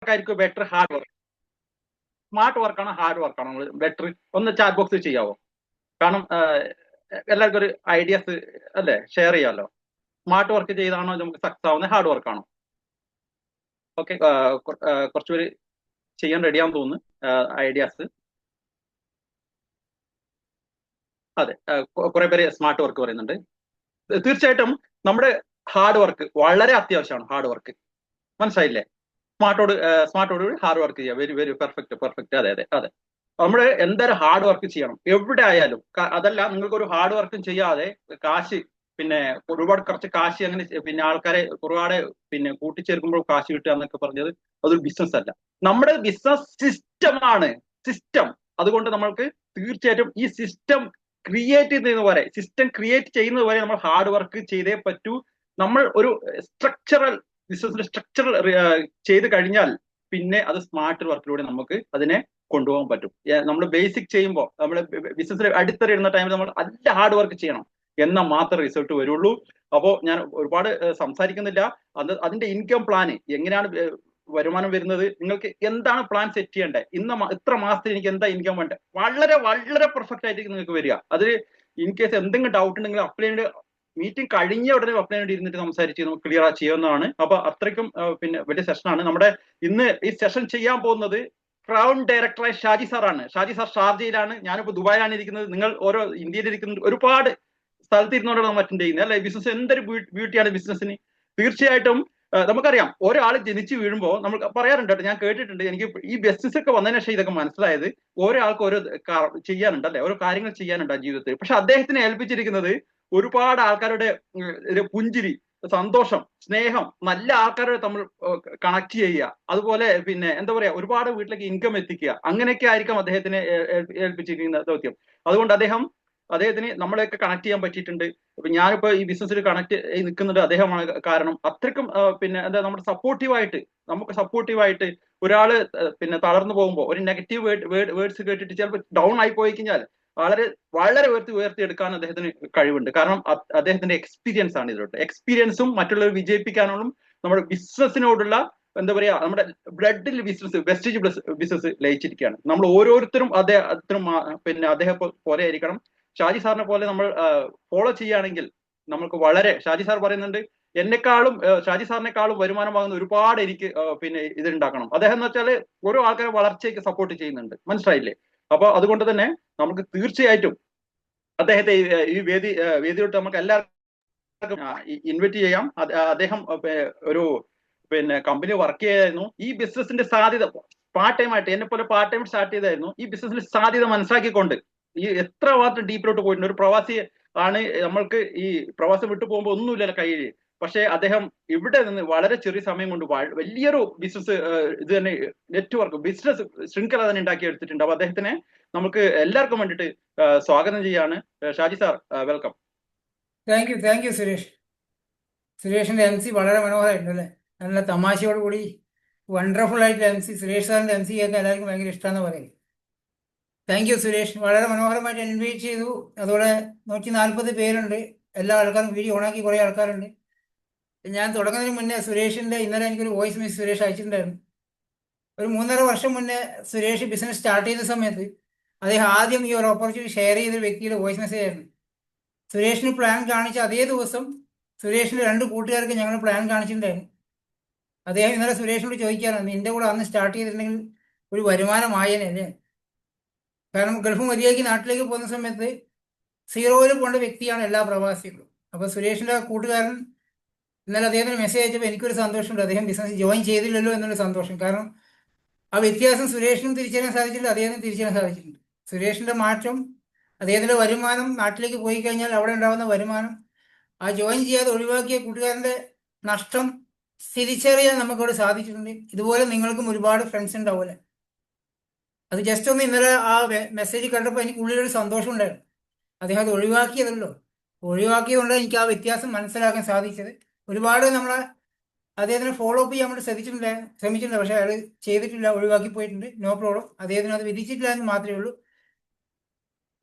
Work ആയിരിക്കും better, hard work? Smart വർക്കാണോ hard വർക്കാണോ നമ്മൾ ബെറ്റർ? ഒന്ന് ചാറ്റ് ബോക്സിൽ ചെയ്യാവോ? കാരണം എല്ലാവർക്കും ഒരു ഐഡിയാസ് അല്ലേ ഷെയർ ചെയ്യാമല്ലോ. സ്മാർട്ട് വർക്ക് ചെയ്താണോ നമുക്ക് സക്സസ് ആവുന്നത്, ഹാർഡ് വർക്കാണോ? ഓക്കെ, കുറച്ചുപേര് ചെയ്യാൻ റെഡിയാന്ന് തോന്നുന്നു ഐഡിയാസ്. അതെ, കുറെ പേര് സ്മാർട്ട് വർക്ക് പറയുന്നുണ്ട്. തീർച്ചയായിട്ടും നമ്മുടെ ഹാർഡ് വർക്ക് വളരെ അത്യാവശ്യമാണ്. ഹാർഡ് വർക്ക് മനസ്സിലായില്ലേ? സ്മാർട്ടോട് ഹാർഡ് വർക്ക് ചെയ്യുക. Very very perfect perfect. അതെ അതെ അതെ, നമ്മൾ എന്തായാലും ഹാർഡ് വർക്ക് ചെയ്യണം എവിടെ ആയാലും. അതല്ല, നിങ്ങൾക്ക് ഒരു ഹാർഡ് വർക്കും ചെയ്യാതെ കാശ് പിന്നെ ഒരുപാട് കുറച്ച് കാശ് അങ്ങനെ പിന്നെ ആൾക്കാരെ ഒരുപാട് പിന്നെ കൂട്ടിച്ചേർക്കുമ്പോൾ കാശ് കിട്ടുക എന്നൊക്കെ പറഞ്ഞത് അതൊരു ബിസിനസ് അല്ല. നമ്മുടെ ബിസിനസ് സിസ്റ്റമാണ്, സിസ്റ്റം. അതുകൊണ്ട് നമ്മൾക്ക് തീർച്ചയായിട്ടും ഈ സിസ്റ്റം ക്രിയേറ്റ് ചെയ്യുന്നത് വരെ, സിസ്റ്റം ക്രിയേറ്റ് ചെയ്യുന്നത് വരെ നമ്മൾ ഹാർഡ് വർക്ക് ചെയ്തേ പറ്റൂ. നമ്മൾ ഒരു സ്ട്രക്ചറൽ ബിസിനസിന്റെ സ്ട്രക്ചറൽ ചെയ്ത് കഴിഞ്ഞാൽ പിന്നെ അത് സ്മാർട്ട് വർക്കിലൂടെ നമുക്ക് അതിനെ കൊണ്ടുപോകാൻ പറ്റും. നമ്മൾ ബേസിക് ചെയ്യുമ്പോൾ, നമ്മൾ ബിസിനസ്സിൽ അടിത്തറയിടുന്ന ടൈമിൽ നമ്മൾ നല്ല ഹാർഡ് വർക്ക് ചെയ്യണം, എന്നാൽ മാത്രമേ റിസൾട്ട് വരുള്ളൂ. അപ്പോൾ ഞാൻ ഒരുപാട് സംസാരിക്കുന്നില്ല. അതിന്റെ ഇൻകം പ്ലാൻ എങ്ങനെയാണ് വരുമാനം വരുന്നത്, നിങ്ങൾക്ക് എന്താണ് പ്ലാൻ സെറ്റ് ചെയ്യേണ്ടത്, ഇത്ര മാസത്തിൽ എനിക്ക് എന്താ ഇൻകം വേണ്ടത്, വളരെ വളരെ പെർഫെക്റ്റ് ആയിട്ട് നിങ്ങൾക്ക് വരിക. അത് ഇൻ കേസ് എന്തെങ്കിലും ഡൗട്ട് ഉണ്ടെങ്കിൽ അപ്ലൈ മീറ്റിംഗ് കഴിഞ്ഞ ഉടനെ അപ്ലൈ വേണ്ടി ഇരുന്നിട്ട് സംസാരിച്ച് നമുക്ക് ക്ലിയർ ചെയ്യുന്നതാണ്. അപ്പൊ അത്രയ്ക്കും പിന്നെ വലിയ സെഷനാണ് നമ്മുടെ ഇന്ന്. ഈ സെഷൻ ചെയ്യാൻ പോകുന്നത് ക്രൗൺ ഡയറക്ടറായ ഷാജി സാറാണ്. ഷാജി സാർ ഷാർജയിലാണ്, ഞാനിപ്പോ ദുബായിലാണ് ഇരിക്കുന്നത്. നിങ്ങൾ ഓരോ ഇന്ത്യയിൽ ഇരിക്കുന്ന ഒരുപാട് സ്ഥലത്ത് ഇരുന്നോണ്ടാണ് നമ്മൾ അറ്റൻഡ് ചെയ്യുന്നത് അല്ലെ? ബിസിനസ് എന്തൊരു ബ്യൂട്ടിയാണ് ബിസിനസ്സിന്. തീർച്ചയായിട്ടും നമുക്കറിയാം, ഒരാൾ ജനിച്ചു വീഴുമ്പോൾ നമ്മൾ പറയാറുണ്ട് കേട്ടോ, ഞാൻ കേട്ടിട്ടുണ്ട്. എനിക്ക് ഈ ബിസിനസ് ഒക്കെ വന്നതിന് ശേഷം ഇതൊക്കെ മനസ്സിലായത്. ഓരോ ആൾക്ക് ഓരോ ചെയ്യാനുണ്ട് അല്ലെ, ഓരോ കാര്യങ്ങൾ ചെയ്യാനുണ്ട് ആ ജീവിതത്തിൽ. പക്ഷെ അദ്ദേഹത്തിനെ ഏൽപ്പിച്ചിരിക്കുന്നത് ഒരുപാട് ആൾക്കാരുടെ പുഞ്ചിരി, സന്തോഷം, സ്നേഹം, നല്ല ആൾക്കാരോട് തമ്മിൽ കണക്ട് ചെയ്യുക, അതുപോലെ പിന്നെ എന്താ പറയാ ഒരുപാട് വീട്ടിലേക്ക് ഇൻകം എത്തിക്കുക. അങ്ങനെയൊക്കെ ആയിരിക്കും അദ്ദേഹത്തിന് ഏൽപ്പിച്ചിരിക്കുന്ന ദൗത്യം. അതുകൊണ്ട് അദ്ദേഹത്തിന് നമ്മളെയൊക്കെ കണക്ട് ചെയ്യാൻ പറ്റിയിട്ടുണ്ട്. ഇപ്പൊ ഞാനിപ്പോ ഈ ബിസിനസ്സിൽ കണക്ട് നിൽക്കുന്നുണ്ട് അദ്ദേഹമാണ് കാരണം. അത്രയ്ക്കും പിന്നെ എന്താ നമ്മുടെ നമുക്ക് സപ്പോർട്ടീവായിട്ട് ഒരാള് പിന്നെ തളർന്നു പോകുമ്പോൾ ഒരു നെഗറ്റീവ് വേർഡ്സ് കേട്ടിട്ട് ചിലപ്പോൾ ഡൗൺ ആയി പോയി കഴിഞ്ഞാൽ വളരെ വളരെ ഉയർത്തിയെടുക്കാൻ അദ്ദേഹത്തിന് കഴിവുണ്ട്. കാരണം അദ്ദേഹത്തിന്റെ എക്സ്പീരിയൻസ് ആണ് ഇതിലോട്ട്. എക്സ്പീരിയൻസും മറ്റുള്ളവർ വിജയിപ്പിക്കാനുള്ള നമ്മുടെ ബിസിനസ്സിനോടുള്ള എന്താ പറയാ നമ്മുടെ ബ്ലഡിൽ വെസ്റ്റേജ് ബിസിനസ് ലയിച്ചിരിക്കുകയാണ്. നമ്മൾ ഓരോരുത്തരും അദ്ദേഹത്തിനും പിന്നെ അദ്ദേഹം പോലെ ആയിരിക്കണം. ഷാജി സാറിനെ പോലെ നമ്മൾ ഫോളോ ചെയ്യുകയാണെങ്കിൽ നമുക്ക് വളരെ, ഷാജി സാർ പറയുന്നുണ്ട് എന്നെക്കാളും ഷാജി സാറിനെക്കാളും വരുമാനമാകുന്ന ഒരുപാട് എനിക്ക് പിന്നെ ഇത് ഉണ്ടാക്കണം. അദ്ദേഹം എന്ന് വെച്ചാൽ ഓരോ ആൾക്കാരെ വളർച്ചയ്ക്ക് സപ്പോർട്ട് ചെയ്യുന്നുണ്ട്. മനസ്സിലായില്ലേ? അപ്പൊ അതുകൊണ്ട് തന്നെ നമുക്ക് തീർച്ചയായിട്ടും അദ്ദേഹത്തെ ഈ വേദിയോട്ട് നമുക്ക് എല്ലാവർക്കും ഇൻവൈറ്റ് ചെയ്യാം. അദ്ദേഹം ഒരു പിന്നെ കമ്പനി വർക്ക് ചെയ്യായിരുന്നു. ഈ ബിസിനസിന്റെ സാധ്യത പാർട്ട് ടൈം ആയിട്ട് എന്നെ പോലെ പാർട്ട് ടൈം സ്റ്റാർട്ട് ചെയ്തായിരുന്നു. ഈ ബിസിനസിന്റെ സാധ്യത മനസ്സിലാക്കിക്കൊണ്ട് ഈ എത്ര മാത്രം ഡീപ്പിലോട്ട് പോയിട്ടുണ്ട്. ഒരു പ്രവാസി ആണ്, നമ്മൾക്ക് ഈ പ്രവാസം വിട്ടു പോകുമ്പോൾ ഒന്നുമില്ല കയ്യിൽ. പക്ഷെ അദ്ദേഹം ഇവിടെ നിന്ന് വളരെ ചെറിയ സമയം കൊണ്ട് വലിയൊരു ബിസിനസ് ഇത് തന്നെ നെറ്റ്വർക്ക് ബിസിനസ് ശൃംഖല തന്നെ ഉണ്ടാക്കി എടുത്തിട്ടുണ്ട്. അപ്പൊ അദ്ദേഹത്തിനെ നമുക്ക് എല്ലാവർക്കും വേണ്ടിയിട്ട് സ്വാഗതം ചെയ്യാണ്. Shaji sir, welcome. Thank you Suresh. സുരേഷിന്റെ MC വളരെ മനോഹരമായിട്ടുണ്ട് അല്ലേ? നല്ല തമാശയോട് കൂടി വണ്ടർഫുൾ ആയിട്ടുള്ള MC. സുരേഷ് സാറിന്റെ MC കേൾക്കാൻ എല്ലാവർക്കും ഭയങ്കര ഇഷ്ടമാണെന്ന് പറയും. താങ്ക് യു സുരേഷ്, വളരെ മനോഹരമായിട്ട് ഇൻവൈറ്റ് ചെയ്തു. അതോടെ 140 പേരുണ്ട്. എല്ലാ ആൾക്കാരും വീഡിയോ ഓണാക്കി കുറേ ആൾക്കാരുണ്ട്. ഞാൻ തുടങ്ങുന്നതിന് മുന്നേ സുരേഷിന്റെ ഇന്നലെ എനിക്കൊരു വോയിസ് മെസ്സേജ് സുരേഷ് അയച്ചിട്ടുണ്ടായിരുന്നു. ഒരു 3.5 വർഷം മുന്നേ സുരേഷ് ബിസിനസ് സ്റ്റാർട്ട് ചെയ്ത സമയത്ത് അദ്ദേഹം ആദ്യം ഈ ഒരു ഓപ്പർച്യൂണിറ്റി ഷെയർ ചെയ്ത വ്യക്തിയുടെ വോയിസ് മെസ്സേജ് ആയിരുന്നു. സുരേഷിന് പ്ലാൻ കാണിച്ച അതേ ദിവസം സുരേഷിന്റെ 2 കൂട്ടുകാർക്ക് ഞങ്ങൾ പ്ലാൻ കാണിച്ചിട്ടുണ്ടായിരുന്നു. അദ്ദേഹം ഇന്നലെ സുരേഷിനോട് ചോദിക്കാനാണ്, നിന്റെ കൂടെ അന്ന് സ്റ്റാർട്ട് ചെയ്തിട്ടുണ്ടെങ്കിൽ ഒരു വരുമാനമായേനല്ലേ? കാരണം ഗൾഫ് മതിയാക്കി നാട്ടിലേക്ക് പോകുന്ന സമയത്ത് 0-ൽ പോകേണ്ട വ്യക്തിയാണ് എല്ലാ പ്രവാസികളും. അപ്പോൾ സുരേഷിന്റെ കൂട്ടുകാരൻ ഇന്നലെ അദ്ദേഹത്തിന് മെസ്സേജ് അയച്ചപ്പോൾ എനിക്കൊരു സന്തോഷമുണ്ട്. അദ്ദേഹം ബിസിനസ് ജോയിൻ ചെയ്തില്ലല്ലോ എന്നുള്ള സന്തോഷം. കാരണം ആ വ്യത്യാസം സുരേഷിനും തിരിച്ചറിയാൻ സാധിച്ചിട്ടുണ്ട്, അദ്ദേഹത്തിന് തിരിച്ചറിയാൻ സാധിച്ചിട്ടുണ്ട്. സുരേഷിന്റെ മാറ്റം, അദ്ദേഹത്തിന്റെ വരുമാനം, നാട്ടിലേക്ക് പോയി കഴിഞ്ഞാൽ അവിടെ ഉണ്ടാകുന്ന വരുമാനം, ആ ജോയിൻ ചെയ്യാതെ ഒഴിവാക്കിയ കൂട്ടുകാരന്റെ നഷ്ടം തിരിച്ചറിയാൻ നമുക്കവിടെ സാധിച്ചിട്ടുണ്ട്. ഇതുപോലെ നിങ്ങൾക്കും ഒരുപാട് ഫ്രണ്ട്സ് ഉണ്ടാവില്ലേ? അത് ജസ്റ്റ് ഒന്ന് ഇന്നലെ ആ മെസ്സേജ് കണ്ടപ്പോൾ എനിക്ക് ഉള്ളിലൊരു സന്തോഷം ഉണ്ടായിരുന്നു. അദ്ദേഹം അത് ഒഴിവാക്കിയതുകൊണ്ട് എനിക്ക് ആ വ്യത്യാസം മനസ്സിലാക്കാൻ സാധിച്ചത്. ഒരുപാട് നമ്മളെ അദ്ദേഹത്തിനെ ഫോളോ അപ്പ് ചെയ്യാൻ വേണ്ടി ശ്രമിച്ചിട്ടുണ്ട്. പക്ഷെ അയാൾ ചെയ്തിട്ടില്ല, ഒഴിവാക്കി പോയിട്ടുണ്ട്. നോ പ്രോബ്ലം, അദ്ദേഹത്തിന് അത് വിധിച്ചിട്ടില്ല എന്ന് മാത്രമേ ഉള്ളൂ.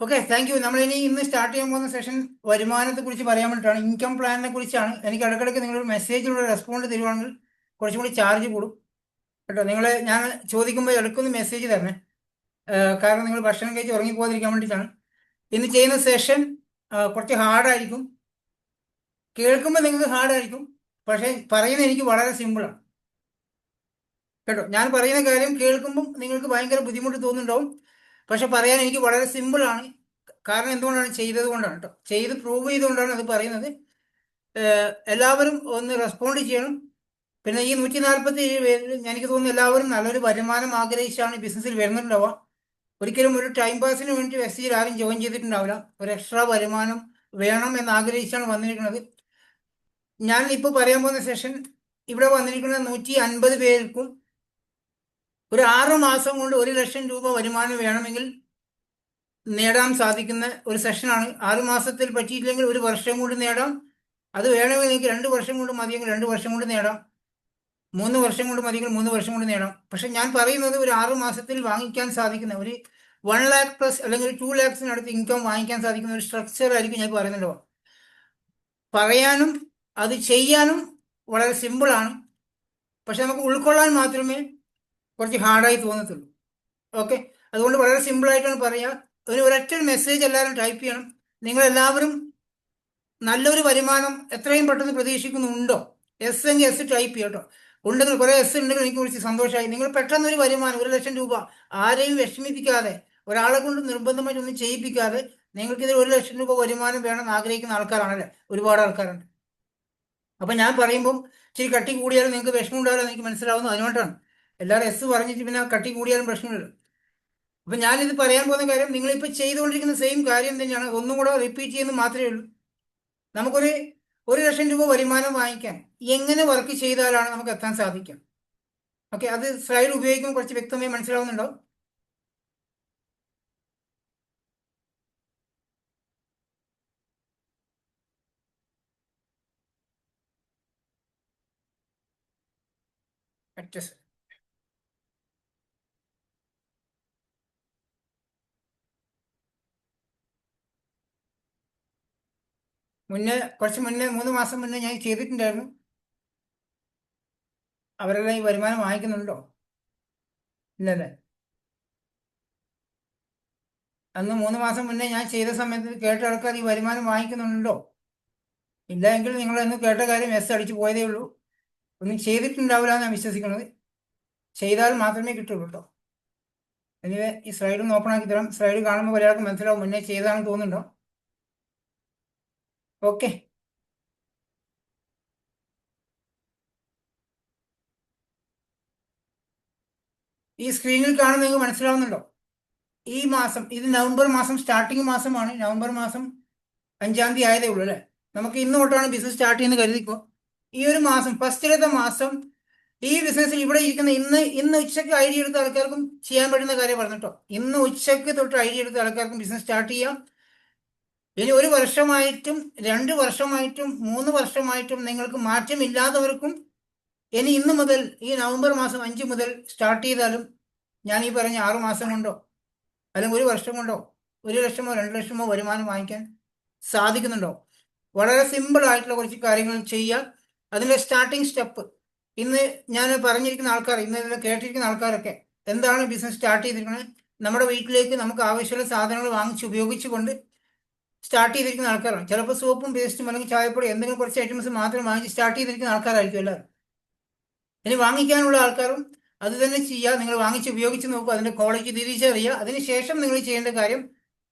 Okay, thank you. നമ്മളിനി ഇന്ന് സ്റ്റാർട്ട് ചെയ്യാൻ പോകുന്ന സെഷൻ വരുമാനത്തെ കുറിച്ച് പറയാൻ വേണ്ടിയിട്ടാണ്, ഇൻകം പ്ലാനിനെ കുറിച്ചാണ്. എനിക്ക് ഇടയ്ക്കിടയ്ക്ക് നിങ്ങളൊരു മെസ്സേജിലൂടെ റെസ്പോണ്ട് തരുവാണെങ്കിൽ കുറച്ചും കൂടി ചാർജ് കൂടും. കേട്ടോ. നിങ്ങളെ ഞാൻ ചോദിക്കുമ്പോൾ ഇടയ്ക്കൊന്ന് മെസ്സേജ് തരണേ. കാരണം നിങ്ങൾ ഭക്ഷണം കഴിച്ച് ഉറങ്ങിപ്പോകാതിരിക്കാൻ വേണ്ടിയിട്ടാണ്. ഇന്ന് ചെയ്യുന്ന സെഷൻ കുറച്ച് ഹാർഡായിരിക്കും. കേൾക്കുമ്പോൾ നിങ്ങൾക്ക് ഹാർഡായിരിക്കും, പക്ഷേ പറയുന്നത് എനിക്ക് വളരെ സിമ്പിളാണ് കേട്ടോ. ഞാൻ പറയുന്ന കാര്യം കേൾക്കുമ്പം നിങ്ങൾക്ക് ഭയങ്കര ബുദ്ധിമുട്ട് തോന്നുന്നുണ്ടാവും, പക്ഷെ പറയാൻ എനിക്ക് വളരെ സിമ്പിളാണ്. കാരണം എന്തുകൊണ്ടാണ് ചെയ്തത് കൊണ്ടാണ് കേട്ടോ. ചെയ്ത് പ്രൂവ് ചെയ്തുകൊണ്ടാണ് അത് പറയുന്നത്. എല്ലാവരും ഒന്ന് റെസ്പോണ്ട് ചെയ്യണം. പിന്നെ ഈ 147 പേരിൽ എനിക്ക് തോന്നുന്നു എല്ലാവരും നല്ലൊരു വരുമാനം ആഗ്രഹിച്ചാണ് ബിസിനസ്സിൽ വരുന്നുണ്ടാവുക. ഒരിക്കലും ഒരു ടൈം പാസിന് വേണ്ടി വെസ്റ്റേജിൽ ആരും ജോയിൻ ചെയ്തിട്ടുണ്ടാവില്ല. ഒരു എക്സ്ട്രാ വരുമാനം വേണം എന്ന് ആഗ്രഹിച്ചാണ് വന്നിരിക്കുന്നത്. ഞാൻ ഇപ്പോൾ പറയാൻ പോകുന്ന സെഷൻ ഇവിടെ വന്നിരിക്കുന്ന 150 പേർക്കും ഒരു 6 മാസം കൊണ്ട് 1 ലക്ഷം രൂപ വരുമാനം വേണമെങ്കിൽ നേടാൻ സാധിക്കുന്ന ഒരു സെഷനാണ്. 6 മാസത്തിൽ പറ്റിയില്ലെങ്കിൽ 1 വർഷം കൊണ്ട് നേടാം. അത് വേണമെങ്കിൽ എനിക്ക് 2 വർഷം കൊണ്ട് മതിയെങ്കിൽ 2 വർഷം കൊണ്ട് നേടാം. 3 വർഷം കൊണ്ട് മതിയെങ്കിൽ 3 വർഷം കൊണ്ട് നേടാം. പക്ഷെ ഞാൻ പറയുന്നത് ഒരു 6 മാസത്തിൽ വാങ്ങിക്കാൻ സാധിക്കുന്ന ഒരു 1 ലാക്ക് പ്ലസ് അല്ലെങ്കിൽ 2 ലാക്സിനടുത്ത് ഇൻകം വാങ്ങിക്കാൻ സാധിക്കുന്ന ഒരു സ്ട്രക്ചർ ആയിരിക്കും ഞാൻ പറയുന്നുണ്ടോ. പറയാനും അത് ചെയ്യാനും വളരെ സിമ്പിളാണ്, പക്ഷെ നമുക്ക് ഉൾക്കൊള്ളാൻ മാത്രമേ കുറച്ച് ഹാർഡായി തോന്നത്തുള്ളൂ. ഓക്കെ, അതുകൊണ്ട് വളരെ സിമ്പിളായിട്ടാണ് പറയുക. ഒരൊറ്റ മെസ്സേജ് എല്ലാവരും ടൈപ്പ് ചെയ്യണം. നിങ്ങളെല്ലാവരും നല്ലൊരു വരുമാനം എത്രയും പെട്ടെന്ന് പ്രതീക്ഷിക്കുന്നുണ്ടോ? എസ് എങ്കിൽ എസ് ടൈപ്പ് ചെയ്യട്ടോ. ഉണ്ടെങ്കിൽ കുറേ എസ് ഉണ്ടെങ്കിൽ എനിക്ക് വിളിച്ച് സന്തോഷമായി. നിങ്ങൾ പെട്ടെന്നൊരു വരുമാനം 1 ലക്ഷം രൂപ ആരെയും വിഷമിപ്പിക്കാതെ, ഒരാളെ കൊണ്ട് നിർബന്ധമായിട്ടൊന്നും ചെയ്യിപ്പിക്കാതെ നിങ്ങൾക്കിതിൽ 1 ലക്ഷം രൂപ വരുമാനം വേണമെന്ന് ആഗ്രഹിക്കുന്ന ആൾക്കാരാണല്ലേ ഒരുപാട് ആൾക്കാരുണ്ട്. അപ്പം ഞാൻ പറയുമ്പം ഇച്ചിരി കട്ടി കൂടിയാലും നിങ്ങൾക്ക് വിഷമം ഉണ്ടാവില്ല എനിക്ക് മനസ്സിലാവുന്നു. അതുകൊണ്ടാണ് എല്ലാവരും എസ് പറഞ്ഞിട്ട് പിന്നെ കട്ടി കൂടിയാലും പ്രശ്നമില്ല. അപ്പം ഞാനിത് പറയാൻ പോകുന്ന കാര്യം നിങ്ങളിപ്പോൾ ചെയ്തുകൊണ്ടിരിക്കുന്ന സെയിം കാര്യം തന്നെയാണ്, ഒന്നും കൂടെ റിപ്പീറ്റ് ചെയ്യുന്നത് മാത്രമേ ഉള്ളൂ. നമുക്കൊരു 1 ലക്ഷം രൂപ വരുമാനം വാങ്ങിക്കാൻ എങ്ങനെ വർക്ക് ചെയ്താലാണ് നമുക്ക് എത്താൻ സാധിക്കുക? ഓക്കെ, അത് സ്ലൈഡ് ഉപയോഗിക്കുമ്പോൾ കുറച്ച് വ്യക്തമായി മനസ്സിലാവുന്നുണ്ടോ? കുറച്ച് മുന്നേ 3 മാസം മുന്നേ ഞാൻ ചെയ്തിട്ടുണ്ടായിരുന്നു. അവരെല്ലാം ഈ വരുമാനം വാങ്ങിക്കുന്നുണ്ടോ? ഇല്ലല്ലേ? അന്ന് 3 മാസം മുന്നേ ഞാൻ ചെയ്ത സമയത്ത് കേട്ട ആൾക്കാർ ഈ വരുമാനം വാങ്ങിക്കുന്നുണ്ടോ? ഇല്ല എങ്കിൽ നിങ്ങൾ എന്ന് കേട്ട കാര്യം എസ് അടിച്ചു പോയതേ ഉള്ളൂ. ഒന്നും ചെയ്തിട്ടുണ്ടാവില്ല എന്നാണ് വിശ്വസിക്കുന്നത്. ചെയ്താൽ മാത്രമേ കിട്ടുള്ളൂ കേട്ടോ. എനിവേ ഈ സ്ലൈഡ് ഒന്ന് ഓപ്പൺ ആക്കി തരാം. സ്ലൈഡ് കാണുമ്പോൾ ഒരാൾക്ക് മനസ്സിലാവും മുന്നേ ചെയ്താണെന്ന് തോന്നുന്നുണ്ടോ? ഓക്കെ, ഈ സ്ക്രീനിൽ കാണുന്ന നിങ്ങൾക്ക് മനസ്സിലാവുന്നുണ്ടോ? ഈ മാസം ഇത് നവംബർ മാസം സ്റ്റാർട്ടിങ് മാസമാണ്. നവംബർ മാസം 5-ാം തീയതി ആയതേ ഉള്ളൂ അല്ലേ? നമുക്ക് ഇന്ന് തൊട്ടാണ് ബിസിനസ് സ്റ്റാർട്ട് ചെയ്യുന്നത് കരുതിക്കോ. ഈ ഒരു മാസം ഫസ്റ്റിലത്തെ മാസം ഈ ബിസിനസ്സിൽ ഇവിടെ ഇരിക്കുന്ന ഇന്ന് ഉച്ചയ്ക്ക് ഐഡിയ എടുത്ത ആൾക്കാർക്കും ചെയ്യാൻ പറ്റുന്ന കാര്യം പറഞ്ഞിട്ടോ. ഇന്ന് ഉച്ചയ്ക്ക് തൊട്ട് ഐഡിയ എടുത്ത ആൾക്കാർക്കും ബിസിനസ് സ്റ്റാർട്ട് ചെയ്യാം. ഇനി 1 വർഷമായിട്ടും 2 വർഷമായിട്ടും 3 വർഷമായിട്ടും നിങ്ങൾക്ക് മാറ്റമില്ലാത്തവർക്കും ഇനി ഇന്ന് മുതൽ ഈ നവംബർ മാസം 5 മുതൽ സ്റ്റാർട്ട് ചെയ്താലും ഞാൻ ഈ പറഞ്ഞ 6 മാസം കൊണ്ടോ അല്ലെങ്കിൽ 1 വർഷം കൊണ്ടോ 1 ലക്ഷമോ 2 ലക്ഷമോ വരുമാനം വാങ്ങിക്കാൻ സാധിക്കുന്നുണ്ടോ? വളരെ സിമ്പിൾ ആയിട്ടുള്ള കുറച്ച് കാര്യങ്ങൾ ചെയ്യുക. അതിൻ്റെ സ്റ്റാർട്ടിങ് സ്റ്റെപ്പ് ഇന്ന് ഞാൻ പറഞ്ഞിരിക്കുന്ന ആൾക്കാർ, ഇന്ന് ഇതിൽ കേട്ടിരിക്കുന്ന ആൾക്കാരൊക്കെ എന്താണ് ബിസിനസ് സ്റ്റാർട്ട് ചെയ്തിരിക്കുന്നത്? നമ്മുടെ വീട്ടിലേക്ക് നമുക്ക് ആവശ്യമുള്ള സാധനങ്ങൾ വാങ്ങിച്ച് ഉപയോഗിച്ചുകൊണ്ട് സ്റ്റാർട്ട് ചെയ്തിരിക്കുന്ന ആൾക്കാരാണ്. ചിലപ്പോൾ സോപ്പും പേസ്റ്റും അല്ലെങ്കിൽ ചായപ്പൊടി എന്തെങ്കിലും കുറച്ച് ഐറ്റംസ് മാത്രം വാങ്ങിച്ച് സ്റ്റാർട്ട് ചെയ്തിരിക്കുന്ന ആൾക്കാരായിരിക്കും എല്ലാവരും. ഇനി വാങ്ങിക്കാനുള്ള ആൾക്കാരും അത് തന്നെ ചെയ്യുക. നിങ്ങൾ വാങ്ങിച്ച് ഉപയോഗിച്ച് നോക്കുക, അതിൻ്റെ ക്വാളിറ്റി തിരിച്ചറിയുക. അതിനുശേഷം നിങ്ങൾ ചെയ്യേണ്ട കാര്യം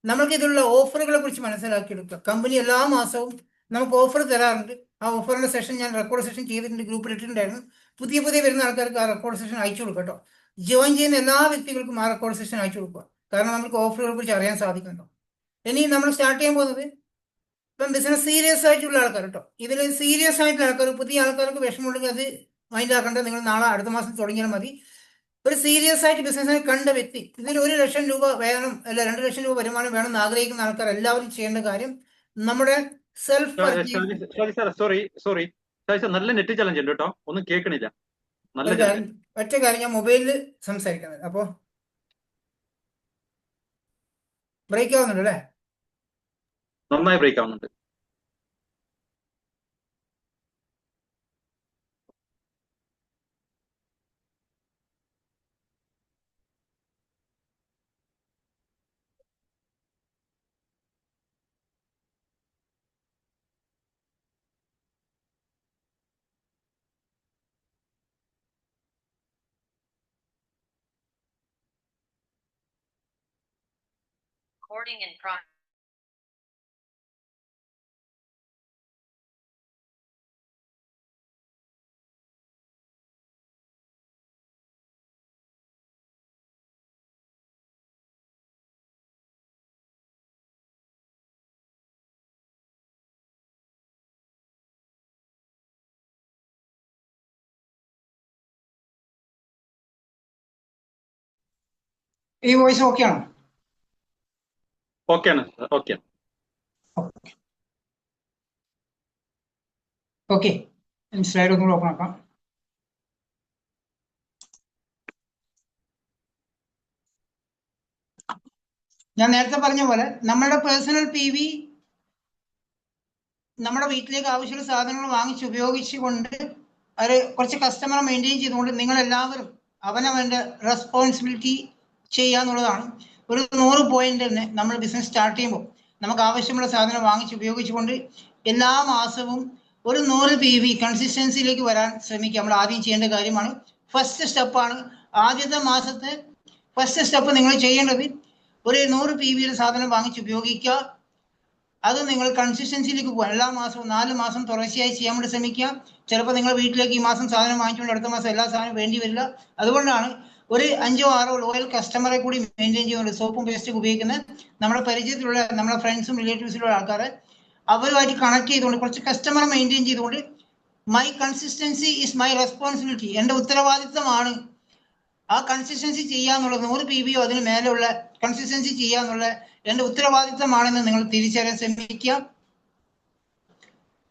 നമ്മൾക്ക് ഇതിലുള്ള ഓഫറുകളെ കുറിച്ച് മനസ്സിലാക്കിയെടുക്കുക. കമ്പനി എല്ലാ മാസവും നമുക്ക് ഓഫർ തരാറുണ്ട്. ആ ഓഫറിൻ്റെ സെഷൻ ഞാൻ റെക്കോർഡ് സെഷൻ ചെയ്തിട്ടുണ്ട്, ഗ്രൂപ്പിൽ ഇട്ടിട്ടുണ്ടായിരുന്നു. പുതിയ വരുന്ന ആൾക്കാർക്ക് ആ റെക്കോർഡ് സെഷൻ അയച്ചു കൊടുക്കുക കേട്ടോ. ജോയിൻ ചെയ്യുന്ന എല്ലാ വ്യക്തികൾക്കും ആ റെക്കോർഡ് സെഷൻ അയച്ചു കൊടുക്കുക. കാരണം നമുക്ക് ഓഫറുകളെ കുറിച്ച് അറിയാൻ സാധിക്കുന്നുണ്ടോ. ഇനി നമ്മൾ സ്റ്റാർട്ട് ചെയ്യാൻ പോകുന്നത് ഇപ്പം ബിസിനസ് സീരിയസ് ആയിട്ടുള്ള ആൾക്കാർ കേട്ടോ. ഇതിൽ സീരിയസ് ആയിട്ടുള്ള ആൾക്കാർ, പുതിയ ആൾക്കാർക്ക് വിഷമമുണ്ടെങ്കിൽ അത് മൈൻഡ് ആക്കേണ്ട. നിങ്ങൾ നാളെ അടുത്ത മാസം തുടങ്ങിയാൽ മതി. ഒരു സീരിയസ് ആയിട്ട് ബിസിനസ്സിനെ കണ്ട വ്യക്തി, ഇതിൽ 1 ലക്ഷം രൂപ വേണം അല്ല 2 ലക്ഷം രൂപ വരുമാനം വേണം എന്ന് ആഗ്രഹിക്കുന്ന ആൾക്കാർ എല്ലാവരും ചെയ്യേണ്ട കാര്യം നമ്മുടെ സെൽഫ് സോറി നല്ല നെറ്റ് ചലഞ്ച് ഉണ്ട് കേട്ടോ. ഒന്നും കേൾക്കണില്ല. നല്ല ഒറ്റ കാര്യം, ഞാൻ മൊബൈലിൽ സംസാരിക്കുന്നത്, അപ്പോ ബ്രേക്ക് ആവുന്നുണ്ട് അല്ലേ? നന്നായി ബ്രേക്ക് ആവുന്നുണ്ട്. Recording in progress. ഈ വോയിസ് ഓക്കെ ആണോ? ഓക്കെയാണ് ഓക്കെ. ഓക്കെ, സ്ലൈഡ് ഒന്നുകൂടെ ഓപ്പൺ ആക്കാം. ഞാൻ നേരത്തെ പറഞ്ഞ പോലെ നമ്മളുടെ പേഴ്സണൽ PV നമ്മുടെ വീട്ടിലേക്ക് ആവശ്യമുള്ള സാധനങ്ങൾ വാങ്ങിച്ച് ഉപയോഗിച്ചുകൊണ്ട് അത് കുറച്ച് കസ്റ്റമറെ മെയിൻറ്റെയിൻ ചെയ്തുകൊണ്ട് നിങ്ങൾ എല്ലാവരും അവനവൻ്റെ റെസ്പോൺസിബിലിറ്റി ചെയ്യാന്നുള്ളതാണ്. ഒരു 100 പോയിന്റ് തന്നെ നമ്മൾ ബിസിനസ് സ്റ്റാർട്ട് ചെയ്യുമ്പോൾ നമുക്ക് ആവശ്യമുള്ള സാധനം വാങ്ങിച്ച് ഉപയോഗിച്ചുകൊണ്ട് എല്ലാ മാസവും ഒരു 100 PV കൺസിസ്റ്റൻസിയിലേക്ക് വരാൻ ശ്രമിക്കുക. നമ്മൾ ആദ്യം ചെയ്യേണ്ട കാര്യമാണ്. ഫസ്റ്റ് സ്റ്റെപ്പാണ് ആദ്യത്തെ മാസത്തെ ഫസ്റ്റ് സ്റ്റെപ്പ്. നിങ്ങൾ ചെയ്യേണ്ടത് ഒരു 100 PV സാധനം വാങ്ങിച്ച് ഉപയോഗിക്കുക. അത് നിങ്ങൾ കൺസിസ്റ്റൻസിയിലേക്ക് പോകാൻ എല്ലാ മാസവും 4 മാസം തുടർച്ചയായി ചെയ്യാൻ വേണ്ടി ശ്രമിക്കുക. ചിലപ്പോൾ നിങ്ങൾ വീട്ടിലേക്ക് ഈ മാസം സാധനം വാങ്ങിച്ചുകൊണ്ട് അടുത്ത മാസം എല്ലാ സാധനവും വേണ്ടി വരില്ല. അതുകൊണ്ടാണ് ഒരു 5 or 6 ലോയൽ കസ്റ്റമറെ കൂടി മെയിൻറ്റെയിൻ ചെയ്യുന്നുണ്ട്. സോപ്പും പേസ്റ്റും ഉപയോഗിക്കുന്ന നമ്മുടെ പരിചയത്തിലുള്ള നമ്മുടെ ഫ്രണ്ട്സും റിലേറ്റീവ്സിലുള്ള ആൾക്കാരെ അവരുമായിട്ട് കണക്ട് ചെയ്തുകൊണ്ട് കുറച്ച് കസ്റ്റമറെ മെയിൻറ്റെയിൻ ചെയ്തുകൊണ്ട് my consistency is my responsibility, എൻ്റെ ഉത്തരവാദിത്തമാണ് ആ കൺസിസ്റ്റൻസി ചെയ്യാന്നുള്ളത്. 100 PVയോ അതിന് മേലെയുള്ള കൺസിസ്റ്റൻസി ചെയ്യാന്നുള്ള എൻ്റെ ഉത്തരവാദിത്തമാണെന്ന് നിങ്ങൾ തിരിച്ചറിയാൻ ശ്രമിക്കുക.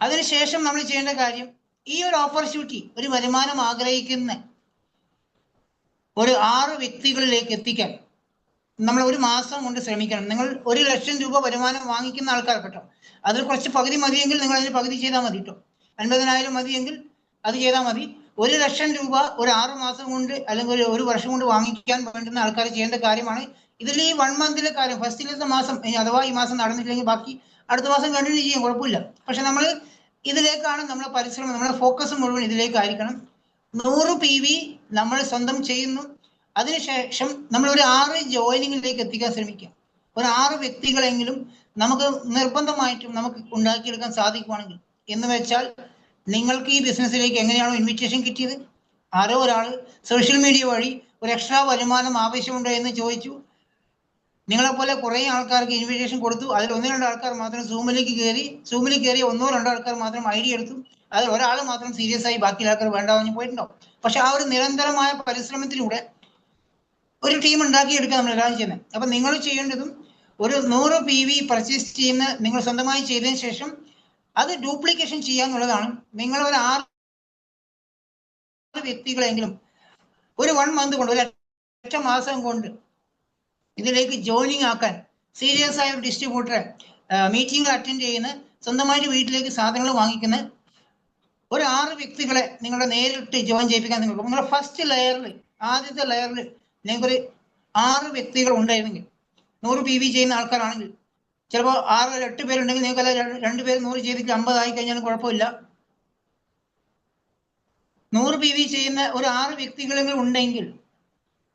അതിനുശേഷം നമ്മൾ ചെയ്യേണ്ട കാര്യം ഈ ഒരു ഓപ്പർച്യൂണിറ്റി ഒരു വരുമാനം ആഗ്രഹിക്കുന്ന ഒരു 6 വ്യക്തികളിലേക്ക് എത്തിക്കാൻ നമ്മൾ ഒരു മാസം കൊണ്ട് ശ്രമിക്കണം. നിങ്ങൾ 1 ലക്ഷം രൂപ വരുമാനം വാങ്ങിക്കുന്ന ആൾക്കാർ കേട്ടോ, അതിൽ കുറച്ച് പകുതി മതിയെങ്കിൽ നിങ്ങൾ അതിന് പകുതി ചെയ്താൽ മതി കേട്ടോ. 50,000 മതിയെങ്കിൽ അത് ചെയ്താൽ മതി. 1 ലക്ഷം രൂപ ഒരു 6 മാസം കൊണ്ട് അല്ലെങ്കിൽ ഒരു വർഷം കൊണ്ട് വാങ്ങിക്കാൻ വേണ്ടുന്ന ആൾക്കാർ ചെയ്യേണ്ട കാര്യമാണ്. ഇതിൽ ഈ 1 മന്തിലെ കാര്യം ഫസ്റ്റിലത്തെ മാസം അഥവാ ഈ മാസം നടന്നില്ലെങ്കിൽ ബാക്കി അടുത്ത മാസം കണ്ടിന്യൂ ചെയ്യാൻ കുഴപ്പമില്ല. പക്ഷെ നമ്മൾ ഇതിലേക്കാണ് നമ്മുടെ പരിശ്രമം, നമ്മുടെ ഫോക്കസ് മുഴുവൻ ഇതിലേക്കായിരിക്കണം. 100 PV നമ്മൾ സ്വന്തം ചെയ്യുന്നു. അതിനുശേഷം നമ്മൾ ഒരു 6 ജോയിനിങ്ങിലേക്ക് എത്തിക്കാൻ ശ്രമിക്കുക. ഒരു 6 വ്യക്തികളെങ്കിലും നമുക്ക് നിർബന്ധമായിട്ടും നമുക്ക് ഉണ്ടാക്കിയെടുക്കാൻ സാധിക്കുവാണെങ്കിൽ, എന്ന് വെച്ചാൽ നിങ്ങൾക്ക് ഈ ബിസിനസ്സിലേക്ക് എങ്ങനെയാണോ ഇൻവിറ്റേഷൻ കിട്ടിയത്, ആരോ ഒരാൾ സോഷ്യൽ മീഡിയ വഴി ഒരു എക്സ്ട്രാ വരുമാനം ആവശ്യമുണ്ടോ എന്ന് ചോദിച്ചു, നിങ്ങളെപ്പോലെ കുറേ ആൾക്കാർക്ക് ഇൻവിറ്റേഷൻ കൊടുത്തു. അതിൽ 1-2 ആൾക്കാർ മാത്രം സൂമിൽ കയറി 1-2 ആൾക്കാർ മാത്രം ഐഡിയ എടുത്തു. അതിൽ ഒരാൾ മാത്രം സീരിയസ് ആയി, ബാക്കി ആൾക്കാർ വേണ്ടാന്ന് പോയിട്ടുണ്ടാവും. പക്ഷെ ആ ഒരു നിരന്തരമായ പരിശ്രമത്തിലൂടെ ഒരു ടീം ഉണ്ടാക്കിയെടുക്കുക നമ്മൾ എല്ലാവരും ചെയ്യുന്നത്. അപ്പം നിങ്ങൾ ചെയ്യേണ്ടതും ഒരു 100 PV പർച്ചേസ് ചെയ്യുന്ന നിങ്ങൾ സ്വന്തമായി ചെയ്തതിന് ശേഷം അത് ഡ്യൂപ്ലിക്കേഷൻ ചെയ്യാന്നുള്ളതാണ്. നിങ്ങൾ ഒരു 6 വ്യക്തികളെങ്കിലും ഒരു 1 മന്ത് കൊണ്ട്, ഒരു 1 മാസം കൊണ്ട് ഇതിലേക്ക് ജോയിനിങ് ആക്കാൻ സീരിയസ് ആയ ഒരു ഡിസ്ട്രിബ്യൂട്ടറെ മീറ്റിംഗ് അറ്റൻഡ് ചെയ്യുന്ന, സ്വന്തമായിട്ട് വീട്ടിലേക്ക് സാധനങ്ങൾ വാങ്ങിക്കുന്ന ഒരു 6 വ്യക്തികളെ നിങ്ങളുടെ നേരിട്ട് ജോയിൻ ചെയ്യിപ്പിക്കാൻ നിങ്ങൾക്ക് നിങ്ങളുടെ ഫസ്റ്റ് ലെയറിൽ, ആദ്യത്തെ ലെയറിൽ നിങ്ങൾക്കൊരു 6 വ്യക്തികൾ ഉണ്ടായിരുന്നെങ്കിൽ, 100 PV ചെയ്യുന്ന ആൾക്കാരാണെങ്കിൽ ചിലപ്പോൾ 6 or 8 പേരുണ്ടെങ്കിൽ നിങ്ങൾക്ക് അല്ല 2 പേര് 100 ചെയ്തിട്ട് 50 ആയി കഴിഞ്ഞാലും കുഴപ്പമില്ല. 100 PV ചെയ്യുന്ന ഒരു 6 വ്യക്തികളെങ്കിലും ഉണ്ടെങ്കിൽ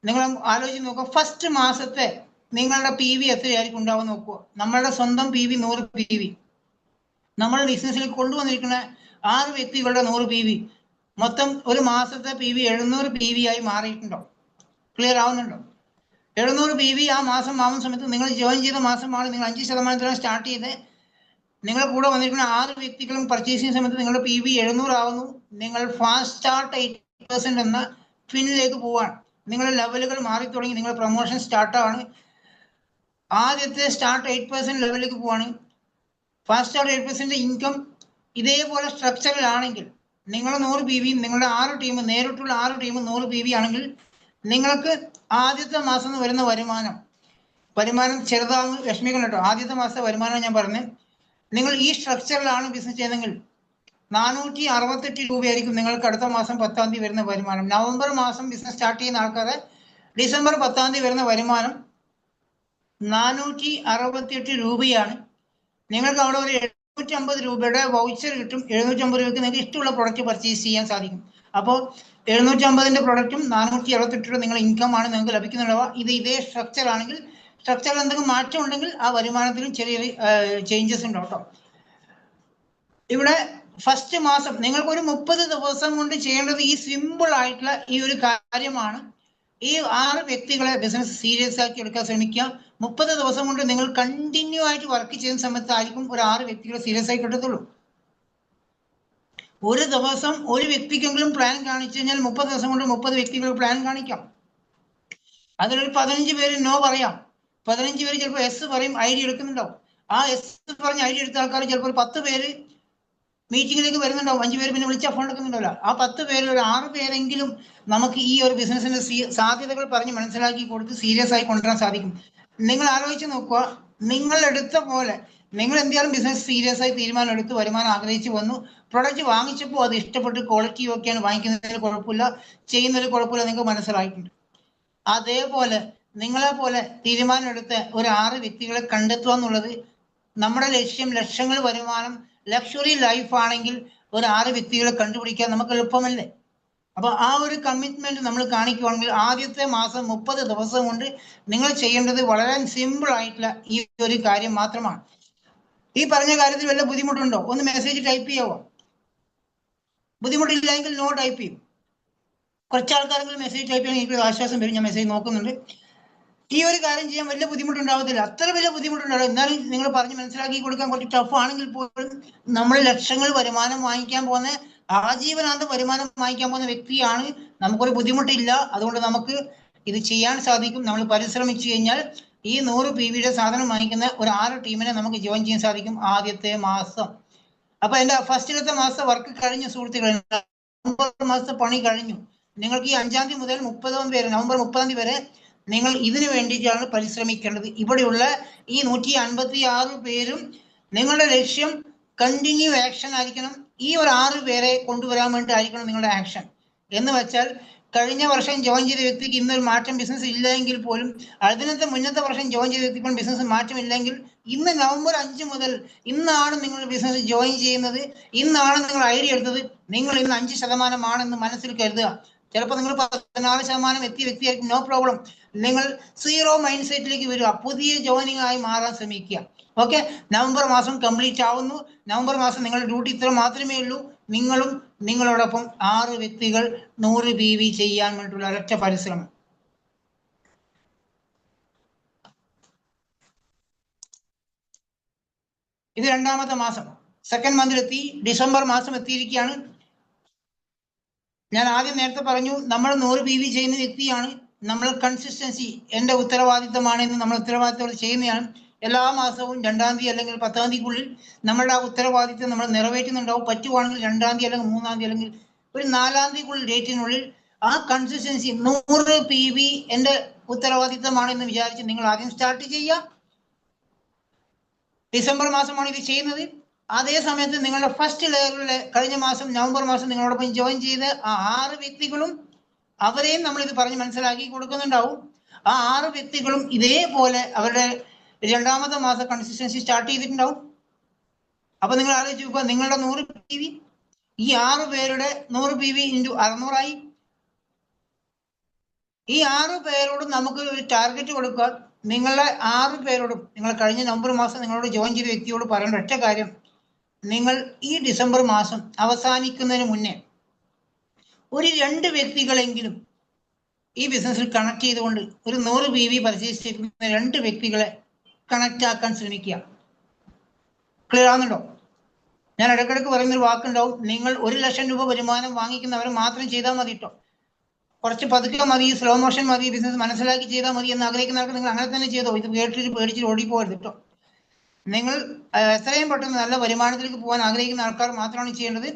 നിങ്ങൾ ആലോചിച്ച് നോക്കുക. ഫസ്റ്റ് മാസത്തെ നിങ്ങളുടെ PV എത്രയായിരിക്കും ഉണ്ടാവാൻ നോക്കുക. നമ്മളുടെ സ്വന്തം PV 100 PV, നമ്മൾ ബിസിനസ്സിലേക്ക് കൊണ്ടുവന്നിരിക്കുന്ന 6 വ്യക്തികളുടെ 100 PV, മൊത്തം ഒരു മാസത്തെ PV 700 PV ആയി മാറിയിട്ടുണ്ടോ? ക്ലിയർ ആവുന്നുണ്ടോ? 700 PV ആ മാസം ആവുന്ന സമയത്ത് നിങ്ങൾ ജോയിൻ ചെയ്ത മാസമാണ്. നിങ്ങൾ 5% സ്റ്റാർട്ട് ചെയ്ത് നിങ്ങൾ കൂടെ വന്നിരിക്കുന്ന 6 വ്യക്തികളും പർച്ചേസ് ചെയ്യുന്ന സമയത്ത് നിങ്ങളുടെ PV 700 ആവുന്നു. നിങ്ങൾ ഫാസ്റ്റ് സ്റ്റാർട്ട് 8% എന്ന ഫിന്നിലേക്ക് പോവാണ്. നിങ്ങളുടെ ലെവലുകൾ മാറി തുടങ്ങി. നിങ്ങളുടെ പ്രൊമോഷൻ സ്റ്റാർട്ടാണ്. ആദ്യത്തെ സ്റ്റാർട്ട് 8% ലെവലിലേക്ക് പോവാണ്. ഫാസ്റ്റ് സ്റ്റാർട്ട് 8% ഇൻകം ഇതേപോലെ സ്ട്രക്ചറിലാണെങ്കിൽ നിങ്ങൾ 100 PV, നിങ്ങളുടെ 6 ടീം, നേരിട്ടുള്ള 6 ടീം 100 PV ആണെങ്കിൽ നിങ്ങൾക്ക് ആദ്യത്തെ മാസം വരുന്ന വരുമാനം ചെറുതാണെന്ന് വിഷമിക്കണം കേട്ടോ. ആദ്യത്തെ മാസത്തെ വരുമാനം ഞാൻ പറഞ്ഞു. നിങ്ങൾ ഈ സ്ട്രക്ചറിലാണ് ബിസിനസ് ചെയ്യുന്നതെങ്കിൽ 468 രൂപയായിരിക്കും നിങ്ങൾക്ക് അടുത്ത മാസം 10-ാം തീയതി വരുന്ന വരുമാനം. നവംബർ മാസം ബിസിനസ് സ്റ്റാർട്ട് ചെയ്യുന്ന ആൾക്കാരെ ഡിസംബർ 10-ാം തീയതി വരുന്ന വരുമാനം 468 രൂപയാണ്. നിങ്ങൾക്ക് അവിടെ ഒരു 750 രൂപയുടെ വൗച്ചർ കിട്ടും. 750 രൂപയ്ക്ക് നിങ്ങൾക്ക് ഇഷ്ടമുള്ള പ്രൊഡക്റ്റ് പർച്ചേസ് ചെയ്യാൻ സാധിക്കും. അപ്പോൾ 750ന്റെ പ്രൊഡക്റ്റും 468 രൂപ നിങ്ങൾ ഇൻകം ആണ് നിങ്ങൾക്ക് ലഭിക്കുന്നുണ്ടാവുക. ഇതേ സ്ട്രക്ചർ ആണെങ്കിൽ സ്ട്രക്ചറിൽ എന്തെങ്കിലും മാറ്റം ഉണ്ടെങ്കിൽ ആ വരുമാനത്തിലും ചെറിയ ചേഞ്ചസ് ഉണ്ടാവും കേട്ടോ. ഇവിടെ ഫസ്റ്റ് മാസം നിങ്ങൾക്കൊരു 30 ദിവസം കൊണ്ട് ചെയ്യേണ്ടത് ഈ സിമ്പിൾ ആയിട്ടുള്ള ഈ ഒരു കാര്യമാണ്. ഈ 6 വ്യക്തികളെ ബിസിനസ് സീരിയസ് ആക്കി എടുക്കാൻ ശ്രമിക്കുക. 30 ദിവസം കൊണ്ട് നിങ്ങൾ കണ്ടിന്യൂ ആയിട്ട് വർക്ക് ചെയ്യുന്ന സമയത്തായിരിക്കും ഒരു 6 വ്യക്തികളെ സീരിയസ് ആയി കിട്ടത്തുള്ളൂ. ഒരു ദിവസം ഒരു വ്യക്തിക്കെങ്കിലും പ്ലാൻ കാണിച്ചു കഴിഞ്ഞാൽ 30 ദിവസം കൊണ്ട് 30 വ്യക്തികൾ പ്ലാൻ കാണിക്കാം. അതിലൊരു 15 പേര് നോ പറയാം, 15 പേര് ചിലപ്പോൾ എസ് പറയും, ഐഡിയ എടുക്കുന്നുണ്ടാവും. ആ എസ് പറഞ്ഞ് ഐഡിയ എടുത്ത ആൾക്കാർ ചിലപ്പോൾ 10 പേര് മീറ്റിങ്ങിലേക്ക് വരുന്നുണ്ടാവും, 5 പേര് പിന്നെ വിളിച്ചാൽ ഫോൺ എടുക്കുന്നുണ്ടാവില്ല. ആ 10 പേരിൽ ഒരു 6 പേരെങ്കിലും നമുക്ക് ഈ ഒരു ബിസിനസിന്റെ സാധ്യതകൾ പറഞ്ഞ് മനസ്സിലാക്കി കൊടുത്ത് സീരിയസ് ആയി കൊണ്ടുവരാൻ സാധിക്കും. നിങ്ങൾ ആലോചിച്ച് നോക്കുക, നിങ്ങൾ എടുത്ത പോലെ നിങ്ങൾ എന്തായാലും ബിസിനസ് സീരിയസ് ആയി തീരുമാനം എടുത്ത് വരുമാനം ആഗ്രഹിച്ച് വന്നു, പ്രൊഡക്റ്റ് വാങ്ങിച്ചപ്പോൾ അത് ഇഷ്ടപ്പെട്ട് ക്വാളിറ്റി ഒക്കെയാണ്, വാങ്ങിക്കുന്നതിന് കുഴപ്പമില്ല, ചെയ്യുന്നതിൽ കുഴപ്പമില്ല, നിങ്ങൾക്ക് മനസ്സിലായിട്ടുണ്ട്. അതേപോലെ നിങ്ങളെ പോലെ തീരുമാനം എടുത്ത ഒരു 6 വ്യക്തികളെ കണ്ടെത്തുക എന്നുള്ളത് നമ്മുടെ ലക്ഷ്യം. ലക്ഷങ്ങൾ വരുമാനം, ലക്ഷറി ലൈഫ് ആണെങ്കിൽ ഒരു 6 വ്യക്തികളെ കണ്ടുപിടിക്കാൻ നമുക്ക് എളുപ്പമല്ലേ? അപ്പൊ ആ ഒരു കമ്മിറ്റ്മെന്റ് നമ്മൾ കാണിക്കുവാണെങ്കിൽ ആദ്യത്തെ മാസം 30 ദിവസം കൊണ്ട് നിങ്ങൾ ചെയ്യേണ്ടത് വളരെ സിമ്പിൾ ആയിട്ടുള്ള ഈ ഒരു കാര്യം മാത്രമാണ്. ഈ പറഞ്ഞ കാര്യത്തിൽ വല്ല ബുദ്ധിമുട്ടുണ്ടോ? ഒന്ന് മെസ്സേജ് ടൈപ്പ് ചെയ്യാവോ? ബുദ്ധിമുട്ടില്ലെങ്കിൽ നോ ടൈപ്പ് ചെയ്യും. കുറച്ച് ആൾക്കാരെങ്കിലും മെസ്സേജ് ടൈപ്പ് ചെയ്യാൻ എനിക്ക് ആശ്വാസം വരും. ഞാൻ മെസ്സേജ് നോക്കുന്നുണ്ട്. ഈ ഒരു കാര്യം ചെയ്യാൻ വലിയ ബുദ്ധിമുട്ടുണ്ടാവത്തില്ല, അത്ര വലിയ ബുദ്ധിമുട്ടുണ്ടാവും. എന്നാലും നിങ്ങൾ പറഞ്ഞ് മനസ്സിലാക്കി കൊടുക്കാൻ കുറച്ച് ടഫ് ആണെങ്കിൽ പോലും നമ്മൾ ലക്ഷങ്ങൾ വരുമാനം വാങ്ങിക്കാൻ പോകുന്ന, ആജീവനാന്ത വരുമാനം വാങ്ങിക്കാൻ പോകുന്ന വ്യക്തിയാണ്. നമുക്കൊരു ബുദ്ധിമുട്ടില്ല, അതുകൊണ്ട് നമുക്ക് ഇത് ചെയ്യാൻ സാധിക്കും. നമ്മൾ പരിശ്രമിച്ചു കഴിഞ്ഞാൽ ഈ 100 PVയുടെ സാധനം വാങ്ങിക്കുന്ന ഒരു 6 ടീമിനെ നമുക്ക് ജോയിൻ ചെയ്യാൻ സാധിക്കും ആദ്യത്തെ മാസം. അപ്പൊ എന്റെ ഫസ്റ്റിലത്തെ മാസത്തെ വർക്ക് കഴിഞ്ഞു സുഹൃത്തുക്കളെ, നവംബർ മാസത്തെ പണി കഴിഞ്ഞു. നിങ്ങൾക്ക് ഈ 5-ാം തീയതി മുതൽ 30-ാം തീയതി വരെ, നവംബർ 30-ാം തീയതി വരെ നിങ്ങൾ ഇതിനു വേണ്ടിയിട്ടാണ് പരിശ്രമിക്കേണ്ടത്. ഇവിടെയുള്ള ഈ 156 പേരും നിങ്ങളുടെ ലക്ഷ്യം കണ്ടിന്യൂ ആക്ഷൻ ആയിരിക്കണം. ഈ ഒരു 6 പേരെ കൊണ്ടുവരാൻ വേണ്ടിയിട്ടായിരിക്കണം നിങ്ങളുടെ ആക്ഷൻ. എന്ന് വെച്ചാൽ കഴിഞ്ഞ വർഷം ജോയിൻ ചെയ്ത വ്യക്തിക്ക് ഇന്നൊരു മാറ്റം ബിസിനസ് ഇല്ലെങ്കിൽ പോലും, അതിനത്തെ മുന്നത്തെ വർഷം ജോയിൻ ചെയ്ത വ്യക്തിക്ക് ബിസിനസ് മാറ്റമില്ലെങ്കിൽ, ഇന്ന് നവംബർ 5 മുതൽ ഇന്നാണ് നിങ്ങൾ ബിസിനസ് ജോയിൻ ചെയ്യുന്നത്, ഇന്നാണ് നിങ്ങൾ ഐഡിയ എടുത്തത്, നിങ്ങൾ ഇന്ന് 5% മനസ്സിൽ കരുതുക. ചിലപ്പോൾ നിങ്ങൾ 14% എത്തിയ വ്യക്തിയായിരിക്കും, നോ പ്രോബ്ലം. നിങ്ങൾ 0 മൈൻഡ് സെറ്റിലേക്ക് വരിക, പുതിയ ജോയിനിങ് ആയി മാറാൻ ശ്രമിക്കുക. ഓക്കെ, നവംബർ മാസം കംപ്ലീറ്റ് ആവുന്നു. നവംബർ മാസം നിങ്ങളുടെ ഡ്യൂട്ടി ഇത്ര മാത്രമേ ഉള്ളൂ. നിങ്ങളും നിങ്ങളോടൊപ്പം 6 വ്യക്തികൾ 100 PV ചെയ്യാൻ വേണ്ടിയുള്ള ഒരൊറ്റ പരിശ്രമം. ഇത് 2ാമത്തെ മാസം, സെക്കൻഡ് മന്തിലെത്തി, ഡിസംബർ മാസം എത്തിയിരിക്കുകയാണ്. ഞാൻ ആദ്യം നേരത്തെ പറഞ്ഞു, നമ്മൾ 100 PV ചെയ്യുന്ന വ്യക്തിയാണ്. നമ്മൾ കൺസിസ്റ്റൻസി എൻ്റെ ഉത്തരവാദിത്തമാണ് എന്ന് നമ്മൾ ഉത്തരവാദിത്തത്തോടെ ചെയ്യുന്നതാണ്. എല്ലാ മാസവും 2-ാം തീയതി അല്ലെങ്കിൽ 10-ാം തീയതിക്കുള്ളിൽ നമ്മളുടെ ആ ഉത്തരവാദിത്തം നമ്മൾ നിറവേറ്റുന്നുണ്ടാവും. പറ്റുവാണെങ്കിൽ 2-ാം തീയതി അല്ലെങ്കിൽ 3-ാം തീയതി അല്ലെങ്കിൽ ഒരു 4-ാം തീയതിക്കുള്ളിൽ ഡേറ്റിനുള്ളിൽ ആ കൺസിസ്റ്റൻസി 100 PV എൻ്റെ ഉത്തരവാദിത്തമാണെന്ന് വിചാരിച്ച് നിങ്ങൾ ആദ്യം സ്റ്റാർട്ട് ചെയ്യുക. ഡിസംബർ മാസമാണ് ഇത് ചെയ്യുന്നത്. അതേ സമയത്ത് നിങ്ങളുടെ ഫസ്റ്റ് ലെയറിലെ കഴിഞ്ഞ മാസം നവംബർ മാസം നിങ്ങളോടൊപ്പം ജോയിൻ ചെയ്ത് ആ 6 വ്യക്തികളും, അവരെയും നമ്മൾ ഇത് പറഞ്ഞ് മനസ്സിലാക്കി കൊടുക്കുന്നുണ്ടാവും. ആ 6 വ്യക്തികളും ഇതേപോലെ അവരുടെ 2ാമത്തെ മാസം കൺസിസ്റ്റൻസി സ്റ്റാർട്ട് ചെയ്തിട്ടുണ്ടാവും. അപ്പൊ നിങ്ങൾ ആലോചിച്ച് നോക്കുക, നിങ്ങളുടെ 100 PV ഈ 6 പേരുടെ 100 PV × 600 ഈ 6 പേരോടും നമുക്ക് ഒരു ടാർഗറ്റ് കൊടുക്കുക. നിങ്ങളുടെ 6 പേരോടും നിങ്ങൾ കഴിഞ്ഞ നവംബർ മാസം നിങ്ങളോട് ജോയിൻ ചെയ്ത വ്യക്തിയോട് പറയേണ്ട ഒറ്റ കാര്യം, നിങ്ങൾ ഈ ഡിസംബർ മാസം അവസാനിക്കുന്നതിന് മുന്നേ ഒരു 2 വ്യക്തികളെങ്കിലും ഈ ബിസിനസ്സിൽ കണക്ട് ചെയ്തുകൊണ്ട് ഒരു 100 PV പർച്ചേസ് ചെയ്യുന്ന 2 വ്യക്തികളെ കണക്ട് ആക്കാൻ ശ്രമിക്കുക. ക്ലിയർ ആവുന്നുണ്ടോ? ഞാൻ ഇടയ്ക്കിടയ്ക്ക് പറയുന്നൊരു വാക്കുണ്ടാവും, നിങ്ങൾ 1 ലക്ഷം രൂപ വരുമാനം വാങ്ങിക്കുന്നവർ മാത്രം ചെയ്താൽ മതി കേട്ടോ. കുറച്ച് പതുക്കെ മതി, സ്ലോ മോഷൻ മതി, ബിസിനസ് മനസ്സിലാക്കി ചെയ്താൽ മതി എന്ന് ആഗ്രഹിക്കുന്നവർക്ക് നിങ്ങൾ അങ്ങനെ തന്നെ ചെയ്തോ. ഇത് കേട്ടിട്ട് പേടിച്ചിട്ട് ഓടിപ്പോകരുത് കേട്ടോ. നിങ്ങൾ എത്രയും പെട്ടെന്ന് നല്ല വരുമാനത്തിലേക്ക് പോകാൻ ആഗ്രഹിക്കുന്ന ആൾക്കാർ മാത്രമാണ് ചെയ്യേണ്ടത്.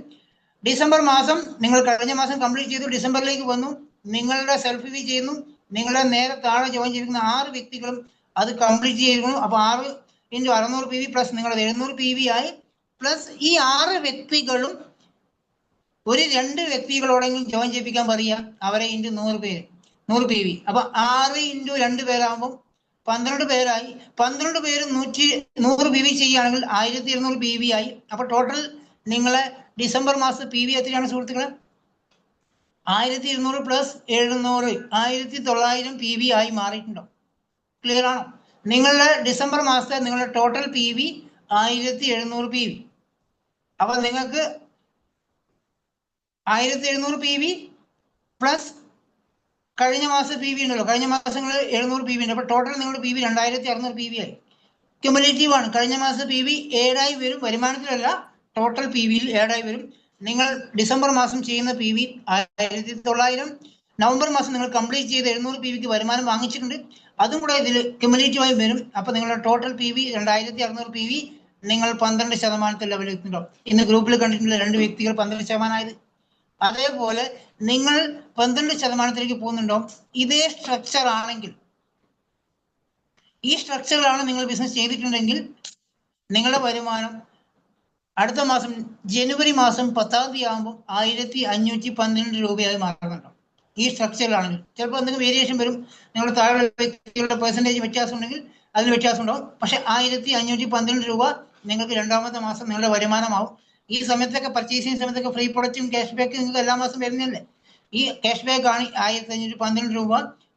ഡിസംബർ മാസം നിങ്ങൾ കഴിഞ്ഞ മാസം കംപ്ലീറ്റ് ചെയ്തു, ഡിസംബറിലേക്ക് വന്നു, നിങ്ങളുടെ സെൽഫ് PV ചെയ്യുന്നു. നിങ്ങളുടെ നേരെ താഴെ ജോയിൻ ചെയ്തിരിക്കുന്ന 6 വ്യക്തികളും അത് കംപ്ലീറ്റ് ചെയ്തിരിക്കുന്നു. അപ്പൊ 6 × 600 PV പ്ലസ് നിങ്ങളുടെ 700 PV ആയി. പ്ലസ് ഈ 6 വ്യക്തികളും ഒരു 2 വ്യക്തികളോടെങ്കിലും ജോയിൻ ചെയ്യിപ്പിക്കാൻ പറയുക, അവരെ × 100 പേര് 100 PV. അപ്പൊ 6 × 2 പേരാകുമ്പോൾ 12 പേരായി. 12 പേരും 100 PV ചെയ്യുകയാണെങ്കിൽ 1200 PV ആയി. അപ്പൊ ടോട്ടൽ നിങ്ങളെ ഡിസംബർ മാസം PV എത്രയാണ് സുഹൃത്തുക്കളെ? 1200 + 700 1900 PV ആയി മാറിയിട്ടുണ്ടോ? ക്ലിയർ ആണോ? നിങ്ങളുടെ ഡിസംബർ മാസത്തെ നിങ്ങളുടെ ടോട്ടൽ PV 1700 PV. അപ്പോൾ നിങ്ങൾക്ക് 1700 PV പ്ലസ് കഴിഞ്ഞ മാസം PV ഉണ്ടല്ലോ, കഴിഞ്ഞ മാസങ്ങൾ 700 PV ഉണ്ട്. അപ്പോൾ ടോട്ടൽ നിങ്ങളുടെ PV 2600 PV ആയി. ക്യുമുലേറ്റീവ് ആണ്. കഴിഞ്ഞ മാസം PV ഏഡായി വരും, വരുമാനത്തിലല്ല ടോട്ടൽ PVയിൽ ഏഡായി വരും. നിങ്ങൾ ഡിസംബർ മാസം ചെയ്യുന്ന PV 1900, നവംബർ മാസം നിങ്ങൾ കംപ്ലീറ്റ് ചെയ്ത് 700 PVക്ക് വരുമാനം വാങ്ങിച്ചിട്ടുണ്ട്, അതും കൂടെ ഇതിൽ ക്യുമുലേറ്റീവായി വരും. അപ്പോൾ നിങ്ങളുടെ ടോട്ടൽ PV 2600 PV നിങ്ങൾ 12% ലെവലിൽ എത്തുന്നുണ്ടോ? ഇന്ന് ഗ്രൂപ്പിൽ കണ്ടിട്ടുള്ള 2 വ്യക്തികൾ 12% ആയത്. അതേപോലെ നിങ്ങൾ 12%ലേക്ക് പോകുന്നുണ്ടോ? ഇതേ സ്ട്രക്ചർ ആണെങ്കിൽ, ഈ സ്ട്രക്ചറിലാണ് നിങ്ങൾ ബിസിനസ് ചെയ്തിട്ടുണ്ടെങ്കിൽ നിങ്ങളുടെ വരുമാനം അടുത്ത മാസം ജനുവരി മാസം 10-ാം തീയതി ആകുമ്പോൾ 1512 രൂപയായി മാറുന്നുണ്ടോ? ഈ സ്ട്രക്ചറിലാണെങ്കിൽ. ചിലപ്പോൾ എന്തെങ്കിലും വേരിയേഷൻ വരും, നിങ്ങളുടെ താഴെ വ്യക്തികളുടെ പെർസെൻറ്റേജ് വ്യത്യാസം ഉണ്ടെങ്കിൽ അതിന് വ്യത്യാസം ഉണ്ടാവും. പക്ഷെ 1512 രൂപ നിങ്ങൾക്ക് രണ്ടാമത്തെ മാസം നിങ്ങളുടെ വരുമാനമാവും. ഈ സമയത്തൊക്കെ പർച്ചേസിങ് സമയത്തൊക്കെ ഫ്രീ പ്രൊഡക്റ്റും ക്യാഷ് ബാക്ക് നിങ്ങൾക്ക് എല്ലാ മാസം വരുന്നില്ലേ? ഈ ക്യാഷ് ബാക്ക് ആണ് 1512 രൂപ.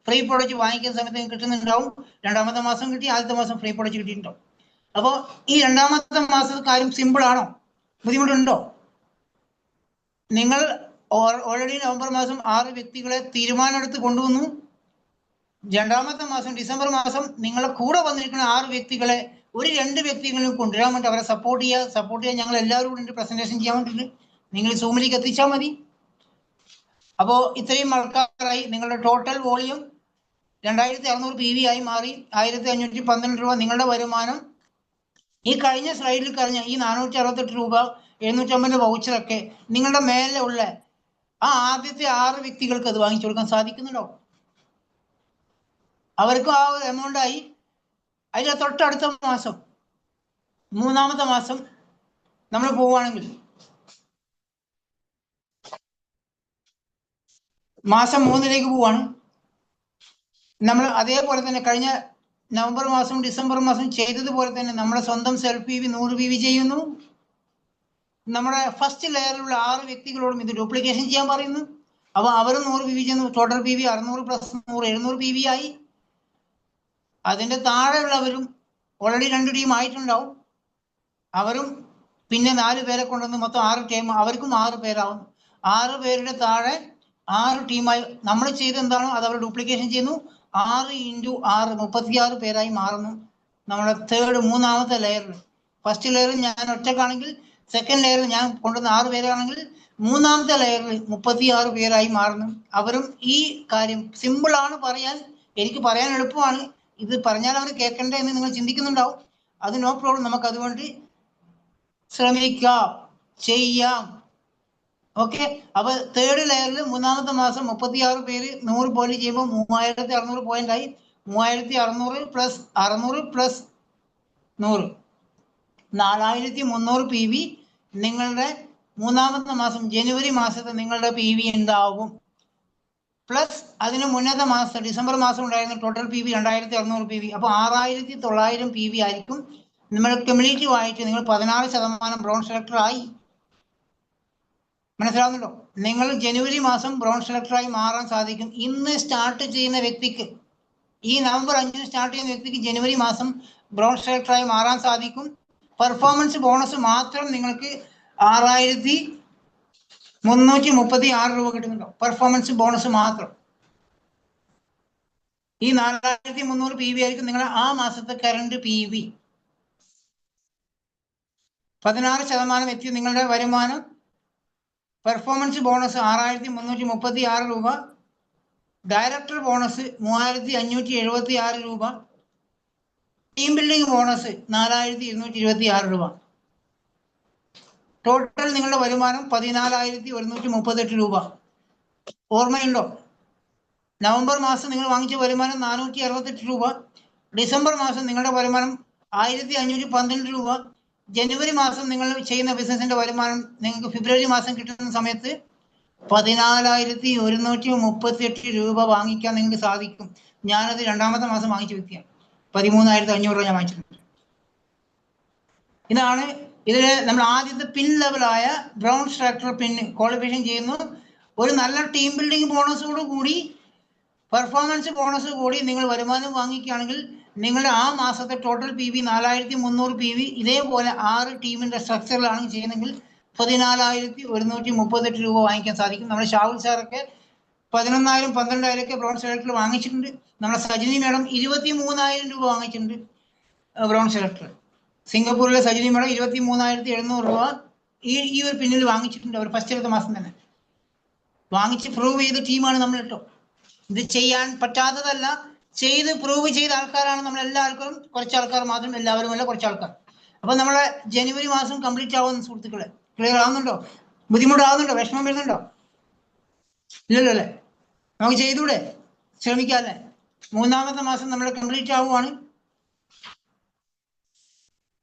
ഫ്രീ പ്രൊഡക്റ്റ് വാങ്ങിക്കുന്ന സമയത്ത് നിങ്ങൾക്ക് കിട്ടുന്നുണ്ടാവും. രണ്ടാമത്തെ മാസം കിട്ടി, ആദ്യത്തെ മാസം ഫ്രീ പ്രൊഡക്റ്റ് കിട്ടിയിട്ടുണ്ടാവും. അപ്പോൾ ഈ രണ്ടാമത്തെ മാസത്തെ കാര്യം സിമ്പിൾ ആണോ? ബുദ്ധിമുട്ടുണ്ടോ? നിങ്ങൾ ഓൾറെഡി നവംബർ മാസം 6 വ്യക്തികളെ തീരുമാനമെടുത്ത് കൊണ്ടുവന്നു. രണ്ടാമത്തെ മാസം ഡിസംബർ മാസം നിങ്ങളെ കൂടെ വന്നിരിക്കുന്ന 6 വ്യക്തികളെ ഒരു 2 വ്യക്തികളും കൊണ്ടുവരാൻ വേണ്ടി അവരെ സപ്പോർട്ട് ചെയ്യാൻ ഞങ്ങൾ എല്ലാവരും കൂടി പ്രസന്റേഷൻ ചെയ്യാൻ വേണ്ടിയിട്ട് നിങ്ങൾ സൂമിലേക്ക് എത്തിച്ചാൽ മതി. അപ്പോൾ ഇത്രയും ആൾക്കാരായി നിങ്ങളുടെ ടോട്ടൽ വോളിയം 2600 PV ആയി മാറി 1512 രൂപ നിങ്ങളുടെ വരുമാനം. ഈ കഴിഞ്ഞ സ്ലൈഡിൽ കഴിഞ്ഞ ഈ 468 രൂപ 750 വൗച്ചറൊക്കെ നിങ്ങളുടെ മേലെ ഉള്ള ആ ആദ്യത്തെ 6 വ്യക്തികൾക്ക് അത് വാങ്ങിച്ചു കൊടുക്കാൻ സാധിക്കുന്നുണ്ടോ? അവർക്കും ആ ഒരു എമൗണ്ട് ആയി. അതിന്റെ തൊട്ടടുത്ത മാസം 3-ാമത്തെ മാസം നമ്മൾ പോവുകയാണെങ്കിൽ മാസം 3ലേക്ക് പോവാണ് നമ്മൾ. അതേപോലെ തന്നെ കഴിഞ്ഞ നവംബർ മാസം ഡിസംബർ മാസം ചെയ്തതുപോലെ തന്നെ നമ്മുടെ സ്വന്തം സെൽഫ് PV 100 PV ചെയ്യുന്നു. നമ്മുടെ ഫസ്റ്റ് ലെയറിലുള്ള 6 വ്യക്തികളോടും ഇത് ഡ്യൂപ്ലിക്കേഷൻ ചെയ്യാൻ പറയുന്നു. അപ്പോൾ അവരും 100 PV ചെയ്യുന്നു. ടോട്ടൽ PV 600 + 100 700 PV ആയി. അതിന്റെ താഴെയുള്ളവരും ഓൾറെഡി 2 ടീം ആയിട്ടുണ്ടാവും. അവരും പിന്നെ 4 പേരെ കൊണ്ടുവന്ന് മൊത്തം 6 ടീം, അവർക്കും 6 പേരാവും. 6 പേരുടെ താഴെ 6 ടീമായി നമ്മൾ ചെയ്ത് എന്താണോ അത് അവർ ഡ്യൂപ്ലിക്കേഷൻ ചെയ്യുന്നു. 6 × 6 36 പേരായി മാറുന്നു നമ്മുടെ 3-ാമത്തെ ലെയറിൽ. ഫസ്റ്റ് ലെയറിൽ ഞാൻ ഒറ്റക്കാണെങ്കിൽ, സെക്കൻഡ് ലെയറിൽ ഞാൻ കൊണ്ടുവന്ന 6 പേരാണെങ്കിൽ 3-ാമത്തെ ലെയറിൽ 36 പേരായി മാറുന്നു. അവരും ഈ കാര്യം സിമ്പിളാണ് പറയാൻ, എനിക്ക് പറയാൻ എളുപ്പമാണ്. ഇത് പറഞ്ഞാൽ അവർ കേൾക്കണ്ടേ എന്ന് നിങ്ങൾ ചിന്തിക്കുന്നുണ്ടാവും. അത് നോ പ്രോബ്ലം, നമുക്ക് അതുവേണ്ടി ശ്രമിക്കാം, ചെയ്യാം. ഓക്കെ. അപ്പൊ 3rd ലെയറിൽ 3-ാമത്തെ മാസം 36 പേര് 100 പോയിന്റ് ചെയ്യുമ്പോൾ 3600 പോയിന്റ് ആയി. 3600 + 600 + 100 4300 PV നിങ്ങളുടെ 3-ാമത്തെ മാസം ജനുവരി മാസത്തെ നിങ്ങളുടെ PV ഉണ്ടാവും. പ്ലസ് അതിന് മുന്നത്തെ മാസം ഡിസംബർ മാസം ഉണ്ടായിരുന്ന ടോട്ടൽ PV 2600 PV. അപ്പോൾ 6900 PV ആയിരിക്കും. നിങ്ങൾ ക്യുമുലേറ്റീവ് ആയിട്ട് നിങ്ങൾ 16% ബ്രോൺ സെലക്ടർ ആയി. മനസ്സിലാവുന്നുണ്ടോ? നിങ്ങൾ ജനുവരി മാസം ബ്രോൺ സെലക്ടറായി മാറാൻ സാധിക്കും. ഇന്ന് സ്റ്റാർട്ട് ചെയ്യുന്ന വ്യക്തിക്ക്, ഈ നവംബർ 5 സ്റ്റാർട്ട് ചെയ്യുന്ന വ്യക്തിക്ക് ജനുവരി മാസം ബ്രോൺ സെലക്ടറായി മാറാൻ സാധിക്കും. പെർഫോമൻസ് ബോണസ് മാത്രം നിങ്ങൾക്ക് 6336 രൂപ കിട്ടുന്നുണ്ടോ? പെർഫോമൻസ് ബോണസ് മാത്രം. ഈ 4300 PV ആയിരിക്കും നിങ്ങളുടെ ആ മാസത്തെ കറണ്ട് PV. 16% എത്തി നിങ്ങളുടെ വരുമാനം. പെർഫോമൻസ് ബോണസ് 6336 രൂപ. ഡയറക്ടർ ബോണസ് 3576 രൂപ. ടീം ബിൽഡിംഗ് ബോണസ് 4226 രൂപ. ടോട്ടൽ നിങ്ങളുടെ വരുമാനം 14138 രൂപ. ഓർമ്മയുണ്ടോ? നവംബർ മാസം നിങ്ങൾ വാങ്ങിച്ച വരുമാനം 468 രൂപ. ഡിസംബർ മാസം നിങ്ങളുടെ വരുമാനം 1512 രൂപ. ജനുവരി മാസം നിങ്ങൾ ചെയ്യുന്ന ബിസിനസിന്റെ വരുമാനം നിങ്ങൾക്ക് ഫെബ്രുവരി മാസം കിട്ടുന്ന സമയത്ത് 14138 രൂപ വാങ്ങിക്കാൻ നിങ്ങൾക്ക് സാധിക്കും. ഞാനത് രണ്ടാമത്തെ മാസം വാങ്ങിച്ച വ്യക്തിയാണ്. 13500 രൂപ ഞാൻ വാങ്ങിച്ചിട്ടുണ്ട്. ഇതാണ് ഇതിൽ നമ്മൾ ആദ്യത്തെ പിൻ ലെവലായ ബ്രൗൺ സ്ട്രക്ചർ പിൻ ക്വാളിഫിക്കേഷൻ ചെയ്യുന്നു. ഒരു നല്ല ടീം ബിൽഡിംഗ് ബോണസോട് കൂടി പെർഫോമൻസ് ബോണസ് കൂടി നിങ്ങൾ വരുമാനം വാങ്ങിക്കുകയാണെങ്കിൽ നിങ്ങളുടെ ആ മാസത്തെ ടോട്ടൽ PV 4300 PV ഇതേപോലെ 6 ടീമിന്റെ സ്ട്രക്ചറിലാണ് ചെയ്യുന്നതെങ്കിൽ 14,138 രൂപ വാങ്ങിക്കാൻ സാധിക്കും. നമ്മുടെ ഷാഹുൽ സാറൊക്കെ 11,000 12,000 ഒക്കെ ബ്രോൺസ് സെലക്ടർ വാങ്ങിച്ചിട്ടുണ്ട്. നമ്മുടെ സജിനി മേഡം 23,000 രൂപ വാങ്ങിച്ചിട്ടുണ്ട് ബ്രോൺസ് സെലക്ടർ. സിംഗപ്പൂരിലെ സജിനി മേഡം 23,700 രൂപ ഈ ഒരു പിന്നിൽ വാങ്ങിച്ചിട്ടുണ്ട്. അവർ ഫസ്റ്റ് മാസം തന്നെ വാങ്ങിച്ച് പ്രൂവ് ചെയ്ത ടീമാണ് നമ്മൾ കേട്ടോ. ഇത് ചെയ്യാൻ പറ്റാത്തതല്ല, ചെയ്ത് പ്രൂവ് ചെയ്ത ആൾക്കാരാണ് നമ്മൾ എല്ലാ ആൾക്കാരും. കുറച്ച് ആൾക്കാർ മാത്രം, എല്ലാവരുമല്ല, കുറച്ച് ആൾക്കാർ. അപ്പൊ നമ്മളെ ജനുവരി മാസം കംപ്ലീറ്റ് ആവുന്ന സുഹൃത്തുക്കളെ, ക്ലിയർ ആവുന്നുണ്ടോ? ബുദ്ധിമുട്ടാവുന്നുണ്ടോ? വിഷമം വരുന്നുണ്ടോ? ഇല്ലല്ലോ അല്ലേ? നമുക്ക് ചെയ്തൂടെ? ശ്രമിക്കാം അല്ലേ? 3-ാമത്തെ മാസം നമ്മൾ കംപ്ലീറ്റ് ആവുകയാണ്.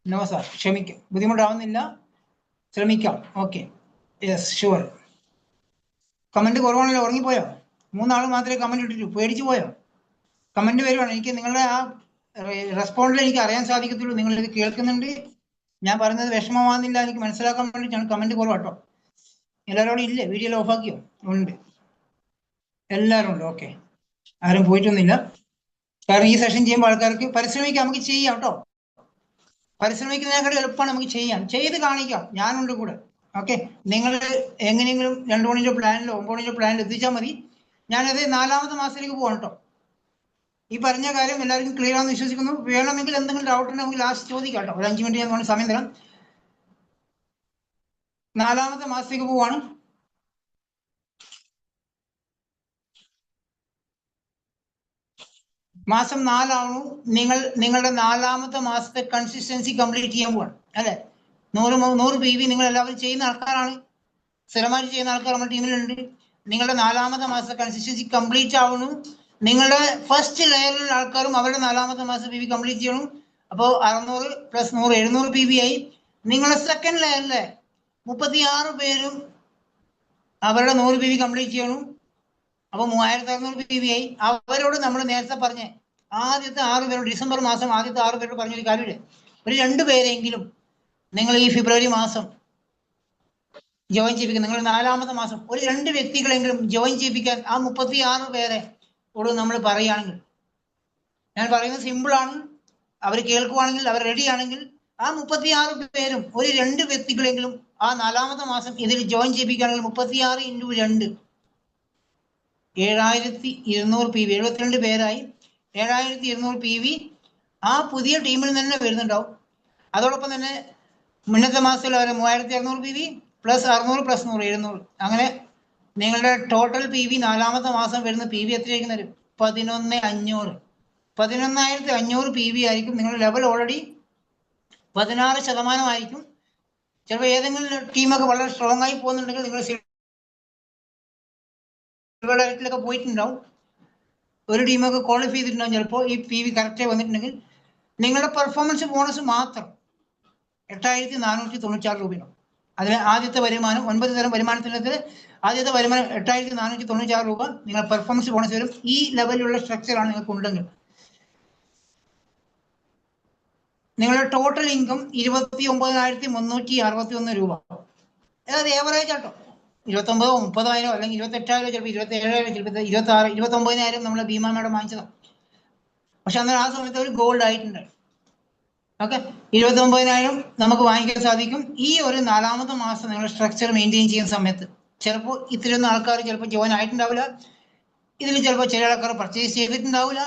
നോ സാർ, ക്ഷമിക്കാം, ബുദ്ധിമുട്ടാവുന്നില്ല, ശ്രമിക്കാം. Okay, yes, sure. കമന്റ് കുറവാണല്ലോ, ഉറങ്ങിപ്പോയോ? 3 ആൾ മാത്രമേ കമന്റ് ഇട്ടിട്ടു. പേടിച്ചു പോയോ? കമന്റ് വരുവാണ്. എനിക്ക് നിങ്ങളുടെ ആ റെസ്പോണ്ടിൽ എനിക്ക് അറിയാൻ സാധിക്കത്തുള്ളൂ നിങ്ങൾ ഇത് കേൾക്കുന്നുണ്ട്. ഞാൻ പറയുന്നത് വിഷമമാകുന്നില്ല, എനിക്ക് മനസ്സിലാക്കാൻ വേണ്ടിയിട്ടാണ്. കമന്റ് കുറവാട്ടോ. എല്ലാവരോടും ഇല്ലേ? വീഡിയോ ഓഫാക്കിയോ? ഉണ്ട്, എല്ലാവരും ഉണ്ട്. ഓക്കെ, ആരും പോയിട്ടൊന്നുമില്ല. കാരണം ഈ സെഷൻ ചെയ്യുമ്പോൾ ആൾക്കാർക്ക് പരിശ്രമിക്കാം, നമുക്ക് ചെയ്യാം കേട്ടോ. പരിശ്രമിക്കുന്നതിനേക്കാൾ എളുപ്പമാണ് നമുക്ക് ചെയ്യാം, ചെയ്ത് കാണിക്കാം. ഞാനുണ്ട് കൂടെ. ഓക്കെ, നിങ്ങൾ എങ്ങനെയെങ്കിലും 2 മണിന്റെ പ്ലാനിലോ 9 മണിന്റെ പ്ലാനിലോ എത്തിച്ചാൽ മതി. ഞാനത് 4-ാമത്തെ മാസത്തിലേക്ക് പോകണം കേട്ടോ. ഈ പറഞ്ഞ കാര്യം എല്ലാവർക്കും ക്ലിയർ ആണെന്ന് വിശ്വസിക്കുന്നു. വേണമെങ്കിൽ എന്തെങ്കിലും ഡൗട്ട് ഉണ്ടെങ്കിൽ ലാസ്റ്റ് ചോദിക്കാം കേട്ടോ. ഒരു 5 മിനിറ്റ് ഞാൻ സമയം തരാം. 4-ാമത്തെ മാസത്തേക്ക് പോവാണ്. മാസം 4 ആവണു. നിങ്ങളുടെ 4-ാമത്തെ മാസത്തെ കൺസിസ്റ്റൻസി കംപ്ലീറ്റ് ചെയ്യാൻ പോവാണ് അല്ലെ? 100 PV നിങ്ങൾ എല്ലാവരും ചെയ്യുന്ന ആൾക്കാരാണ്, സ്ഥിരമായിട്ട് ചെയ്യുന്ന ആൾക്കാർ നമ്മുടെ ടീമിലുണ്ട്. നിങ്ങളുടെ 4-ാമത്തെ മാസത്തെ കൺസിസ്റ്റൻസി കംപ്ലീറ്റ് ആവണു. നിങ്ങളുടെ ഫസ്റ്റ് ലെയറിലുള്ള ആൾക്കാരും അവരുടെ 4-ാമത്തെ മാസം PV കംപ്ലീറ്റ് ചെയ്യണം. അപ്പോൾ 600 + 100 700 PV ആയി. നിങ്ങളുടെ സെക്കൻഡ് ലെയറിലെ 36 പേരും അവരുടെ 100 PV കംപ്ലീറ്റ് ചെയ്യണം. അപ്പോൾ 3600 PV ആയി. അവരോട് നമ്മൾ നേരത്തെ പറഞ്ഞ ആദ്യത്തെ 6 പേരോട്, ഡിസംബർ മാസം ആദ്യത്തെ 6 പേരോട് പറഞ്ഞൊരു കാര്യമില്ലേ, ഒരു 2 പേരെങ്കിലും നിങ്ങൾ ഈ ഫെബ്രുവരി മാസം ജോയിൻ ചെയ്യിപ്പിക്കാൻ, നിങ്ങൾ 4-ാമത്തെ മാസം ഒരു 2 വ്യക്തികളെങ്കിലും ജോയിൻ ചെയ്യിപ്പിക്കാൻ ആ 36 പേരെ ഓട് നമ്മൾ പറയുകയാണെങ്കിൽ, ഞാൻ പറയുന്നത് സിമ്പിളാണ്, അവർ കേൾക്കുവാണെങ്കിൽ, അവർ റെഡി ആണെങ്കിൽ ആ 36 പേരും ഒരു 2 വ്യക്തികളെങ്കിലും ആ 4-ാമത്തെ മാസം ഇതിൽ ജോയിൻ ചെയ്യിപ്പിക്കുകയാണെങ്കിൽ 36 × 2 7200 PV, 72 പേരായി. 7200 PV ആ പുതിയ ടീമിൽ തന്നെ വരുന്നുണ്ടാവും. അതോടൊപ്പം തന്നെ മുന്നത്തെ മാസത്തിൽ വരെ 3600 PV + 600 + 100 700. അങ്ങനെ നിങ്ങളുടെ ടോട്ടൽ PV 4-ാമത്തെ മാസം വരുന്ന PV എത്രയായിരിക്കും? 11,500. 11,500 PV ആയിരിക്കും. നിങ്ങളുടെ ലെവൽ ഓൾറെഡി 16% ആയിരിക്കും. ചിലപ്പോൾ ഏതെങ്കിലും ടീമൊക്കെ വളരെ സ്ട്രോങ് ആയി പോകുന്നുണ്ടെങ്കിൽ നിങ്ങൾ സിൽവർ ഡയറക്റ്റിലൊക്കെ പോയിട്ടുണ്ടാവും. ഒരു ടീമൊക്കെ ക്വാളിഫൈ ചെയ്തിട്ടുണ്ടാവും. ചിലപ്പോൾ ഈ PV കറക്റ്റായി വന്നിട്ടുണ്ടെങ്കിൽ നിങ്ങളുടെ പെർഫോമൻസ് ബോണസ് മാത്രം 8,496 രൂപയാണ്. അതിന് ആദ്യത്തെ വരുമാനം 9 തരം വരുമാനത്തിനകത്ത് ആദ്യത്തെ വരുമാനം 8,496 രൂപ നിങ്ങളുടെ പെർഫോമൻസ് ബോണസ് വരും. ഈ ലെവലിലുള്ള സ്ട്രക്ചറാണ് നിങ്ങൾക്ക് ഉണ്ടെങ്കിൽ. നിങ്ങളുടെ ടോട്ടൽ ഇൻകം 29,361 രൂപ. അതായത് ഏവറേജ് ആട്ടോ. 29,000 30,000 അല്ലെങ്കിൽ 28,000, ചിലപ്പോൾ 27,000, ചിലപ്പോൾ 26,000 29,000 നമ്മളെ ഭീമ മേഡം വാങ്ങിച്ചതാണ്. പക്ഷെ അന്നേരം ആ സമയത്ത് ഒരു ഗോൾഡ് ആയിട്ടുണ്ട്. ഓക്കെ, 29,000 നമുക്ക് വാങ്ങിക്കാൻ സാധിക്കും. ഈ ഒരു 4-ാമത്തെ മാസം നിങ്ങൾ സ്ട്രക്ചർ മെയിൻറ്റെയിൻ ചെയ്യുന്ന സമയത്ത് ചിലപ്പോൾ ഇത്രയൊന്നും ആൾക്കാർ ചിലപ്പോൾ ജോയിൻ ആയിട്ടുണ്ടാവില്ല. ഇതിൽ ചിലപ്പോൾ ചില ആൾക്കാർ പർച്ചേസ് ചെയ്തിട്ടുണ്ടാവില്ല.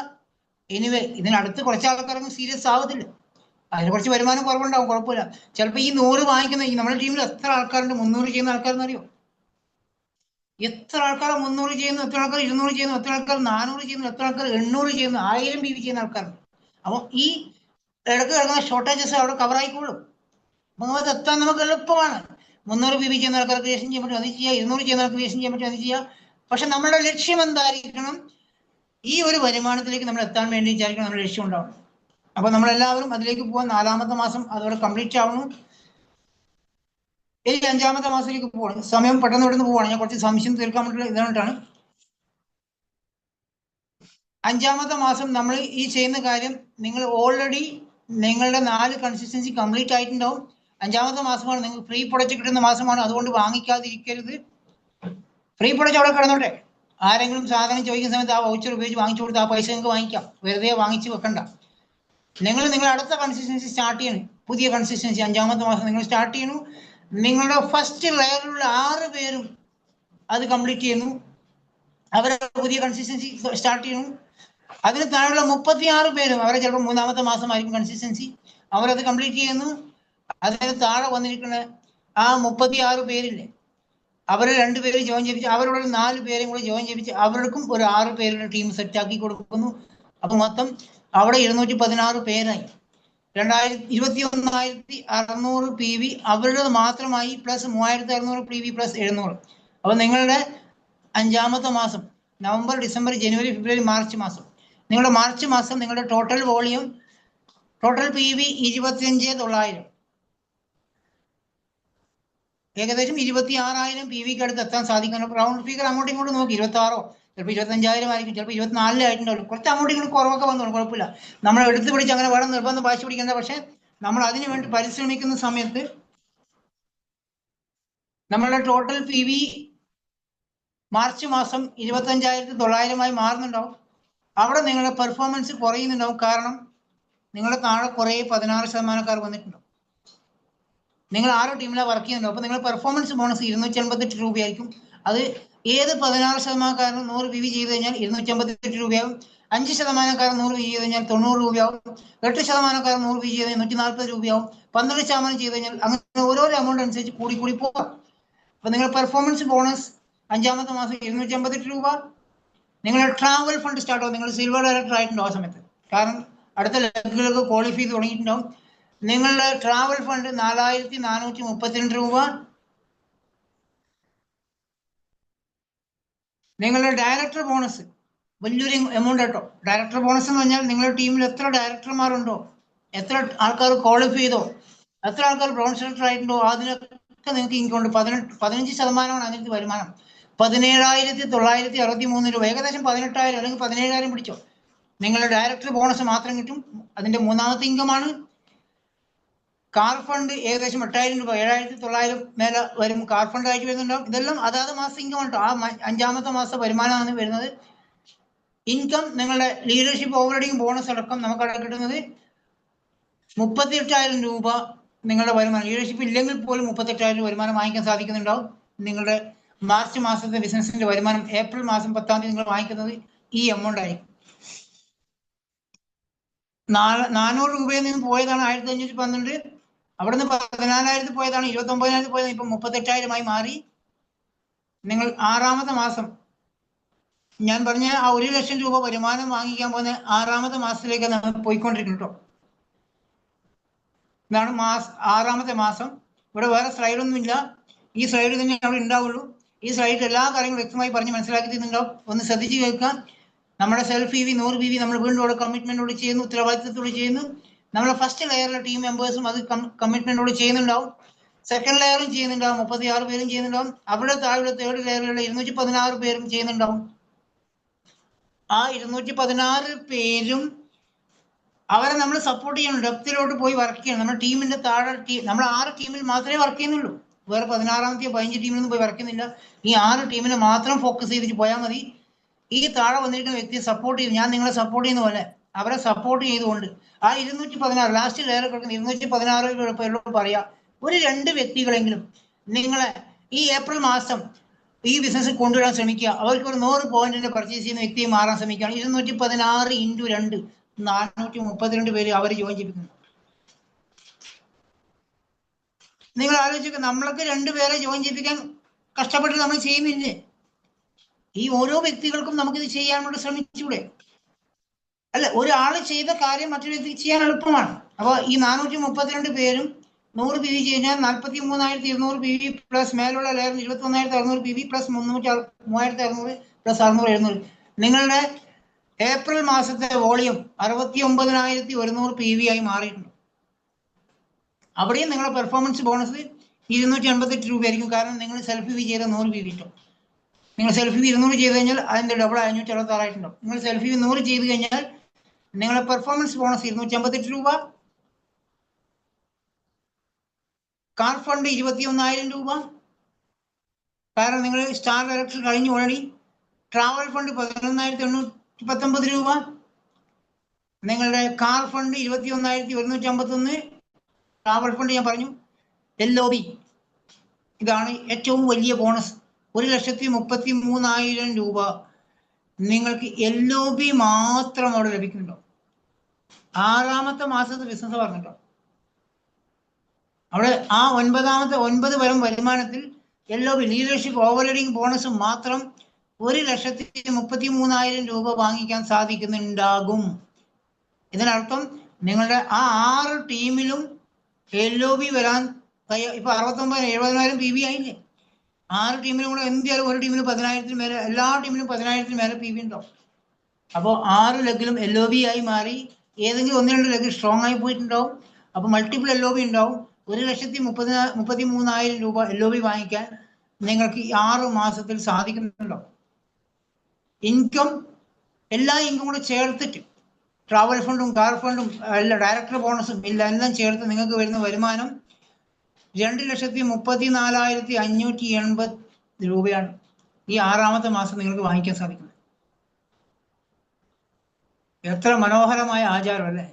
എനിവേ, ഇതിനടുത്ത് കുറച്ച് ആൾക്കാരൊന്നും സീരിയസ് ആവത്തില്ല. അതിന് കുറച്ച് വരുമാനം കുറവുണ്ടാവും, കുഴപ്പമില്ല. ചിലപ്പോൾ ഈ 100 വാങ്ങിക്കുന്ന നമ്മുടെ ടീമിൽ എത്ര ആൾക്കാരുണ്ട് 300 ചെയ്യുന്ന ആൾക്കാരെന്ന് അറിയോ? എത്ര ആൾക്കാർ 300 ചെയ്യുന്നു, എത്ര ആൾക്കാർ 200 ചെയ്യുന്നു, എത്ര ആൾക്കാർ 400 ചെയ്യുന്നു, എത്ര ആൾക്കാർ 800 ചെയ്യുന്നു, 1000 PV ചെയ്യുന്ന ആൾക്കാരുണ്ട്. അപ്പോൾ ഈ ഇടയ്ക്ക് കിടക്കുന്ന ഷോർട്ടേജസ് അവിടെ കവർ ആയിക്കോളും. അപ്പോൾ നമുക്ക് എത്താൻ നമുക്ക് എളുപ്പമാണ്. 300 PV ചെയ്യുന്ന ആൾക്കാർ ക്രിയേഷൻ ചെയ്യാൻ പറ്റും, അത് ചെയ്യുക. 200 ചെയ്യുന്ന ആൾക്ക് ക്രിയേഷൻ ചെയ്യാൻ പറ്റും, അത് ചെയ്യുക. പക്ഷെ നമ്മുടെ ലക്ഷ്യം എന്തായിരിക്കണം? ഈ ഒരു വരുമാനത്തിലേക്ക് നമ്മൾ എത്താൻ വേണ്ടിയിട്ടായിരിക്കണം നമ്മുടെ ലക്ഷ്യം ഉണ്ടാവണം. അപ്പൊ നമ്മളെല്ലാവരും അതിലേക്ക് പോകാൻ 4-ാമത്തെ മാസം അതോടെ കംപ്ലീറ്റ് ആവണം. ഇനി 5-ാമത്തെ മാസത്തിലേക്ക് പോവാണ്. സമയം പെട്ടെന്ന് പെട്ടെന്ന് പോവാണ്. ഞാൻ കുറച്ച് സംശയം തീർക്കാൻ വേണ്ടിയിട്ടുള്ള ഇതുകൊണ്ടാണ്. 5-ാമത്തെ മാസം നമ്മൾ ഈ ചെയ്യുന്ന കാര്യം, നിങ്ങൾ ഓൾറെഡി നിങ്ങളുടെ 4 കൺസിസ്റ്റൻസി കംപ്ലീറ്റ് ആയിട്ടുണ്ടാവും. 5-ാമത്തെ മാസമാണ് നിങ്ങൾക്ക് ഫ്രീ പ്രൊഡക്റ്റ് കിട്ടുന്ന മാസമാണ്. അതുകൊണ്ട് വാങ്ങിക്കാതിരിക്കരുത്. ഫ്രീ പ്രൊഡക്റ്റ് അവിടെ കിടന്നോട്ടെ. ആരെങ്കിലും സാധനം ചോദിക്കുന്ന സമയത്ത് ആ വൗച്ചർ ഉപയോഗിച്ച് വാങ്ങിച്ചു കൊടുത്ത് ആ പൈസ നിങ്ങൾക്ക് വാങ്ങിക്കാം. വെറുതെ വാങ്ങിച്ച് വെക്കണ്ട. നിങ്ങൾ അടുത്ത കൺസിസ്റ്റൻസി സ്റ്റാർട്ട് ചെയ്യണം. പുതിയ കൺസിസ്റ്റൻസി 5-ാമത്തെ മാസം നിങ്ങൾ സ്റ്റാർട്ട് ചെയ്യണു. നിങ്ങളുടെ ഫസ്റ്റ് ലെയറിലുള്ള 6 പേരും അത് കംപ്ലീറ്റ് ചെയ്യുന്നു. അവരുടെ പുതിയ കൺസിസ്റ്റൻസി സ്റ്റാർട്ട് ചെയ്യുന്നു. അതിന് താഴെയുള്ള 36 പേരും അവരെ ചിലപ്പോൾ 3-ാമത്തെ മാസമായിരിക്കും കൺസിസ്റ്റൻസി, അവരത് കംപ്ലീറ്റ് ചെയ്യുന്നു. അതിന് താഴെ വന്നിരിക്കുന്ന ആ 36 പേരില്ലേ, അവരെ 2 പേര് ജോയിൻ ചെയ്യിപ്പിച്ച് അവരുടെ 4 പേരും കൂടി ജോയിൻ ചെയ്യിപ്പിച്ച് അവർക്കും ഒരു 6 പേരുടെ ടീം സെറ്റ് ആക്കി കൊടുക്കുന്നു. അപ്പൊ മൊത്തം അവിടെ 216 പേരായി. 21,600 PV അവരുടേത് മാത്രമായി, പ്ലസ് 3,600 PV പ്ലസ് 700. അപ്പൊ നിങ്ങളുടെ 5-ാമത്തെ മാസം നവംബർ, ഡിസംബർ, ജനുവരി, ഫെബ്രുവരി, മാർച്ച് മാസം, നിങ്ങളുടെ മാർച്ച് മാസം നിങ്ങളുടെ ടോട്ടൽ വോളിയം, ടോട്ടൽ PV 25,900, ഏകദേശം 26,000 PVക്ക് അടുത്ത് എത്താൻ സാധിക്കണം. റൗണ്ട് ഫിഗർ അങ്ങോട്ടും ഇങ്ങോട്ടും നോക്കി 26,000, ചിലപ്പോൾ 25,000 ആയിരിക്കും, ചിലപ്പോൾ 24,000 ആയിട്ടുണ്ടാവും. കുറച്ച് അങ്ങോട്ടും ഇങ്ങോട്ടും കുറവൊക്കെ വന്നോളൂ, കുഴപ്പമില്ല. നമ്മൾ എടുത്തു പിടിച്ച് അങ്ങനെ വേണം നിർബന്ധം വാശി പിടിക്കേണ്ട. പക്ഷെ നമ്മൾ അതിനു വേണ്ടി പരിശ്രമിക്കുന്ന സമയത്ത് നമ്മളുടെ ടോട്ടൽ PV മാർച്ച് മാസം 25,900 മാറുന്നുണ്ടാവും. അവിടെ നിങ്ങളുടെ പെർഫോമൻസ് കുറയുന്നുണ്ടാവും. കാരണം നിങ്ങളുടെ താഴെ കുറേ 16% വന്നിട്ടുണ്ടാവും. നിങ്ങൾ 6 ടീമിലാണ് വർക്ക് ചെയ്യുന്നുണ്ടാവും. അപ്പോൾ നിങ്ങളുടെ പെർഫോമൻസ് ബോണസ് 288 രൂപയായിരിക്കും. അത് ഏത് 16% 100 PV ചെയ്ത് കഴിഞ്ഞാൽ 288 രൂപയാവും. 5% 100 PV ചെയ്ത് കഴിഞ്ഞാൽ 90 രൂപയാവും. 8% 100 PV ചെയ്ത് കഴിഞ്ഞാൽ 140 രൂപയാവും. 12% ചെയ്ത് കഴിഞ്ഞാൽ അങ്ങനെ ഓരോരോ എമൗണ്ട് അനുസരിച്ച് കൂടി പോകാം. അപ്പൊ നിങ്ങളുടെ പെർഫോമൻസ് ബോണസ് 5-ാമത്തെ മാസം 288 രൂപ. നിങ്ങളുടെ ട്രാവൽ ഫണ്ട് സ്റ്റാർട്ട് ആവും. നിങ്ങൾ സിൽവർ ഡയറക്ടർ ആയിട്ടുണ്ടോ ആ സമയത്ത്, കാരണം അടുത്ത ലെഗുകൾക്ക് ക്വാളിഫൈ ചെയ്ത് തുടങ്ങിയിട്ടുണ്ടാവും. നിങ്ങളുടെ ട്രാവൽ ഫണ്ട് 4,432 രൂപ. നിങ്ങളുടെ ഡയറക്ടർ ബോണസ് വലിയൊരു എമൗണ്ട് കേട്ടോ. ഡയറക്ടർ ബോണസ് എന്ന് പറഞ്ഞാൽ നിങ്ങളുടെ ടീമിൽ എത്ര ഡയറക്ടർമാരുണ്ടോ, എത്ര ആൾക്കാർ ക്വാളിഫൈ ചെയ്തോ, എത്ര ആൾക്കാർ ബ്രോൺസ് ഡയറക്ടർ ആയിട്ടുണ്ടോ, അതിനൊക്കെ നിങ്ങൾക്ക് ഇൻകൊണ്ട് 15% അതിനകത്ത് വരുമാനം. 17,963 രൂപ, ഏകദേശം 18,000 അല്ലെങ്കിൽ 17,000 പിടിച്ചോ. നിങ്ങളുടെ ഡയറക്ടർ ബോണസ് മാത്രം കിട്ടും. അതിന്റെ 3-ാമത്തെ ഇൻകമാണ്. കാർ ഫണ്ട് ഏകദേശം 8,000 രൂപ, 7,900 മേലെ വരും. കാർ ഫണ്ട് ആയിട്ട് വരുന്നുണ്ടാവും. ഇതെല്ലാം അതാത് മാസം ഇൻകം കേട്ടോ. ആ 5-ാമത്തെ മാസം വരുമാനമാണ് വരുന്നത്. ഇൻകം നിങ്ങളുടെ ലീഡർഷിപ്പ് ഓവർറൈഡിങ് ബോണസ് അടക്കം നമുക്കവിടെ കിട്ടുന്നത് 38,000 രൂപ നിങ്ങളുടെ വരുമാനം. ലീഡർഷിപ്പ് ഇല്ലെങ്കിൽ പോലും 38,000 രൂപ വരുമാനം വാങ്ങിക്കാൻ സാധിക്കുന്നുണ്ടാവും. നിങ്ങളുടെ മാർച്ച് മാസത്തെ ബിസിനസിന്റെ വരുമാനം ഏപ്രിൽ മാസം 10-ാം തീയതി നിങ്ങൾ വാങ്ങിക്കുന്നത് ഈ എമൗണ്ട് ആയിരിക്കും. 400 രൂപയിൽ നിന്ന് പോയതാണ് 1,512. അവിടുന്ന് 14,000 പോയതാണ്, 29,000 പോയതാണ്, ഇപ്പൊ 38,000 മാറി. നിങ്ങൾ 6-ാമത്തെ മാസം ഞാൻ പറഞ്ഞ ആ 1 ലക്ഷം രൂപ വരുമാനം വാങ്ങിക്കാൻ പോകുന്ന 6-ാമത്തെ മാസത്തിലേക്ക് നമ്മൾ പോയിക്കൊണ്ടിരിക്കുന്നു കേട്ടോ. ഇതാണ് 6-ാമത്തെ മാസം. ഇവിടെ വേറെ സ്ലൈഡൊന്നുമില്ല, ഈ സ്ലൈഡ് തന്നെ അവിടെ ഉണ്ടാവുള്ളൂ. ഈ സ്ലൈഡിൽ എല്ലാ കാര്യങ്ങളും വ്യക്തമായി പറഞ്ഞ് മനസ്സിലാക്കി തരുന്നുണ്ടാവും. ഒന്ന് ശ്രദ്ധിച്ച് കേൾക്കാം. നമ്മുടെ സെൽഫ് PV 100 PV നമ്മൾ വീണ്ടും അവിടെ കമ്മിറ്റ്മെന്റോട് ചെയ്യുന്നു, ഉത്തരവാദിത്തത്തോട് ചെയ്യുന്നു. നമ്മുടെ ഫസ്റ്റ് ലെയറിലെ ടീം മെമ്പേഴ്സും അത് കമ്മിറ്റ്മെന്റോട് ചെയ്യുന്നുണ്ടാവും. സെക്കൻഡ് ലെയറും ചെയ്യുന്നുണ്ടാവും, 36 പേരും ചെയ്യുന്നുണ്ടാവും. അവിടെ താഴെ തേർഡ് ലെയറിലുള്ള 216 പേരും ചെയ്യുന്നുണ്ടാവും. ആ 216 പേരും അവരെ നമ്മൾ സപ്പോർട്ട് ചെയ്യണം, ഡെപ്തിലോട്ട് പോയി വർക്ക് ചെയ്യണം. നമ്മുടെ ടീമിന്റെ താഴെ നമ്മൾ 6 ടീമിൽ മാത്രമേ വർക്ക് ചെയ്യുന്നുള്ളൂ. വേറെ 16-ാമത്തെ 15 ടീമിലൊന്നും പോയി വർക്ക് ചെയ്യുന്നില്ല. ഈ 6 ടീമിനെ മാത്രം ഫോക്കസ് ചെയ്തിട്ട് പോയാൽ മതി. ഈ താഴെ വന്നിരിക്കുന്ന വ്യക്തിയെ സപ്പോർട്ട് ചെയ്യും. ഞാൻ നിങ്ങളെ സപ്പോർട്ട് ചെയ്യുന്ന പോലെ അവരെ സപ്പോർട്ട് ചെയ്തുകൊണ്ട് ആ 216 ലാസ്റ്റ് ലെയർ കിടക്കുന്ന 216 പേരോട് പറയാ, ഒരു 2 വ്യക്തികളെങ്കിലും നിങ്ങളെ ഈ ഏപ്രിൽ മാസം ഈ ബിസിനസ് കൊണ്ടുവരാൻ ശ്രമിക്കുക. അവർക്ക് ഒരു 100 പോയിന്റിന്റെ പർച്ചേസ് ചെയ്യുന്ന വ്യക്തിയെ മാറാൻ ശ്രമിക്കുകയാണ്. 216 × 2 432 പേര് അവർ ജോയിൻ ചെയ്യിപ്പിക്കുന്നു. നിങ്ങൾ ആലോചിക്കുക, നമ്മളൊക്കെ 2 പേരെ ജോയിൻ ചെയ്യിപ്പിക്കാൻ കഷ്ടപ്പെട്ട് നമ്മൾ ചെയ്യുന്നില്ലേ? ഈ ഓരോ വ്യക്തികൾക്കും നമുക്കിത് ചെയ്യാൻ വേണ്ടി ശ്രമിച്ചൂടെ? അല്ല, ഒരാൾ ചെയ്ത കാര്യം മറ്റൊരു വ്യക്തിക്ക് ചെയ്യാൻ എളുപ്പമാണ്. അപ്പോൾ ഈ 432 പേരും 100 PV കഴിഞ്ഞാൽ 43,200 PV പ്ലസ് മേലുള്ള ലെയർ 21,600 PV പ്ലസ് 3,600 പ്ലസ് 600 700. നിങ്ങളുടെ ഏപ്രിൽ മാസത്തെ വോളിയം 69,100 PV ആയി മാറിയിട്ടുണ്ട്. അവിടെയും നിങ്ങളുടെ പെർഫോമൻസ് ബോണസ് 288 രൂപയായിരിക്കും. കാരണം നിങ്ങൾ സെൽഫ് PV ചെയ്ത 100 PV കിട്ടും. നിങ്ങൾ സെൽഫ് PV 200 ചെയ്ത് കഴിഞ്ഞാൽ അതിന്റെ ഡബിൾ 566 ആയിട്ടുണ്ടാവും. നിങ്ങൾ സെൽഫ് PV 100 ചെയ്ത് കഴിഞ്ഞാൽ നിങ്ങളുടെ പെർഫോമൻസ് ബോണസ് 288 രൂപ. കാർ ഫണ്ട് 21,000 രൂപ, കാരണം നിങ്ങൾ സ്റ്റാർ ഡയറക്ടർ കഴിഞ്ഞു ഓൾറെഡി. ട്രാവൽ ഫണ്ട് 11,819 രൂപ. നിങ്ങളുടെ കാർ ഫണ്ട് 21,151, ട്രാവൽ ഫണ്ട് ഞാൻ പറഞ്ഞു, LOB ഇതാണ് ഏറ്റവും വലിയ ബോണസ്. 1,33,000 രൂപ നിങ്ങൾക്ക് LOB മാത്രം അവിടെ ലഭിക്കുന്നുണ്ടോ? 6ാമത്തെ മാസത്തെ ബിസിനസ് പറഞ്ഞിട്ടോ. അവിടെ ആ 9 വരും വരുമാനത്തിൽ LOB ലീഡർഷിപ്പ് ഓവർലോഡിംഗ് ബോണസ് മാത്രം 1,33,000 രൂപ വാങ്ങിക്കാൻ സാധിക്കുന്നുണ്ടാകും. ഇതിനർത്ഥം നിങ്ങളുടെ ആ 6 ടീമിലും LOB വരാൻ ഇപ്പൊ 69,000 70,000 PV ആയില്ലേ? 6 ടീമിലും കൂടെ എന്തായാലും ഒരു ടീമിന് 10,000 മേലെ, എല്ലാ ടീമിലും 10,000 മേലെ PV ഉണ്ടാവും. അപ്പോൾ 6 ലെഗിലും LOB ആയി മാറി. ഏതെങ്കിലും 1-2 ലെഗ് സ്ട്രോങ് ആയി പോയിട്ടുണ്ടാവും. അപ്പോൾ മൾട്ടിപ്പിൾ LOB ഉണ്ടാവും. 1,33,000 രൂപ LOB വാങ്ങിക്കാൻ നിങ്ങൾക്ക് 6 മാസത്തിൽ സാധിക്കുന്നുണ്ടോ? ഇൻകം, എല്ലാ ഇൻകം കൂടെ ചേർത്തിട്ട് ട്രാവൽ ഫണ്ടും കാർ ഫണ്ടും എല്ലാ ഡയറക്ടർ ബോണസും എല്ലാം ചേർത്ത് നിങ്ങൾക്ക് വരുന്ന വരുമാനം 2,34,580 രൂപയാണ് ഈ 6ാമത്തെ മാസം നിങ്ങൾക്ക് വാങ്ങിക്കാൻ സാധിക്കുന്നത്. എത്ര മനോഹരമായ ആചാരം അല്ലേ?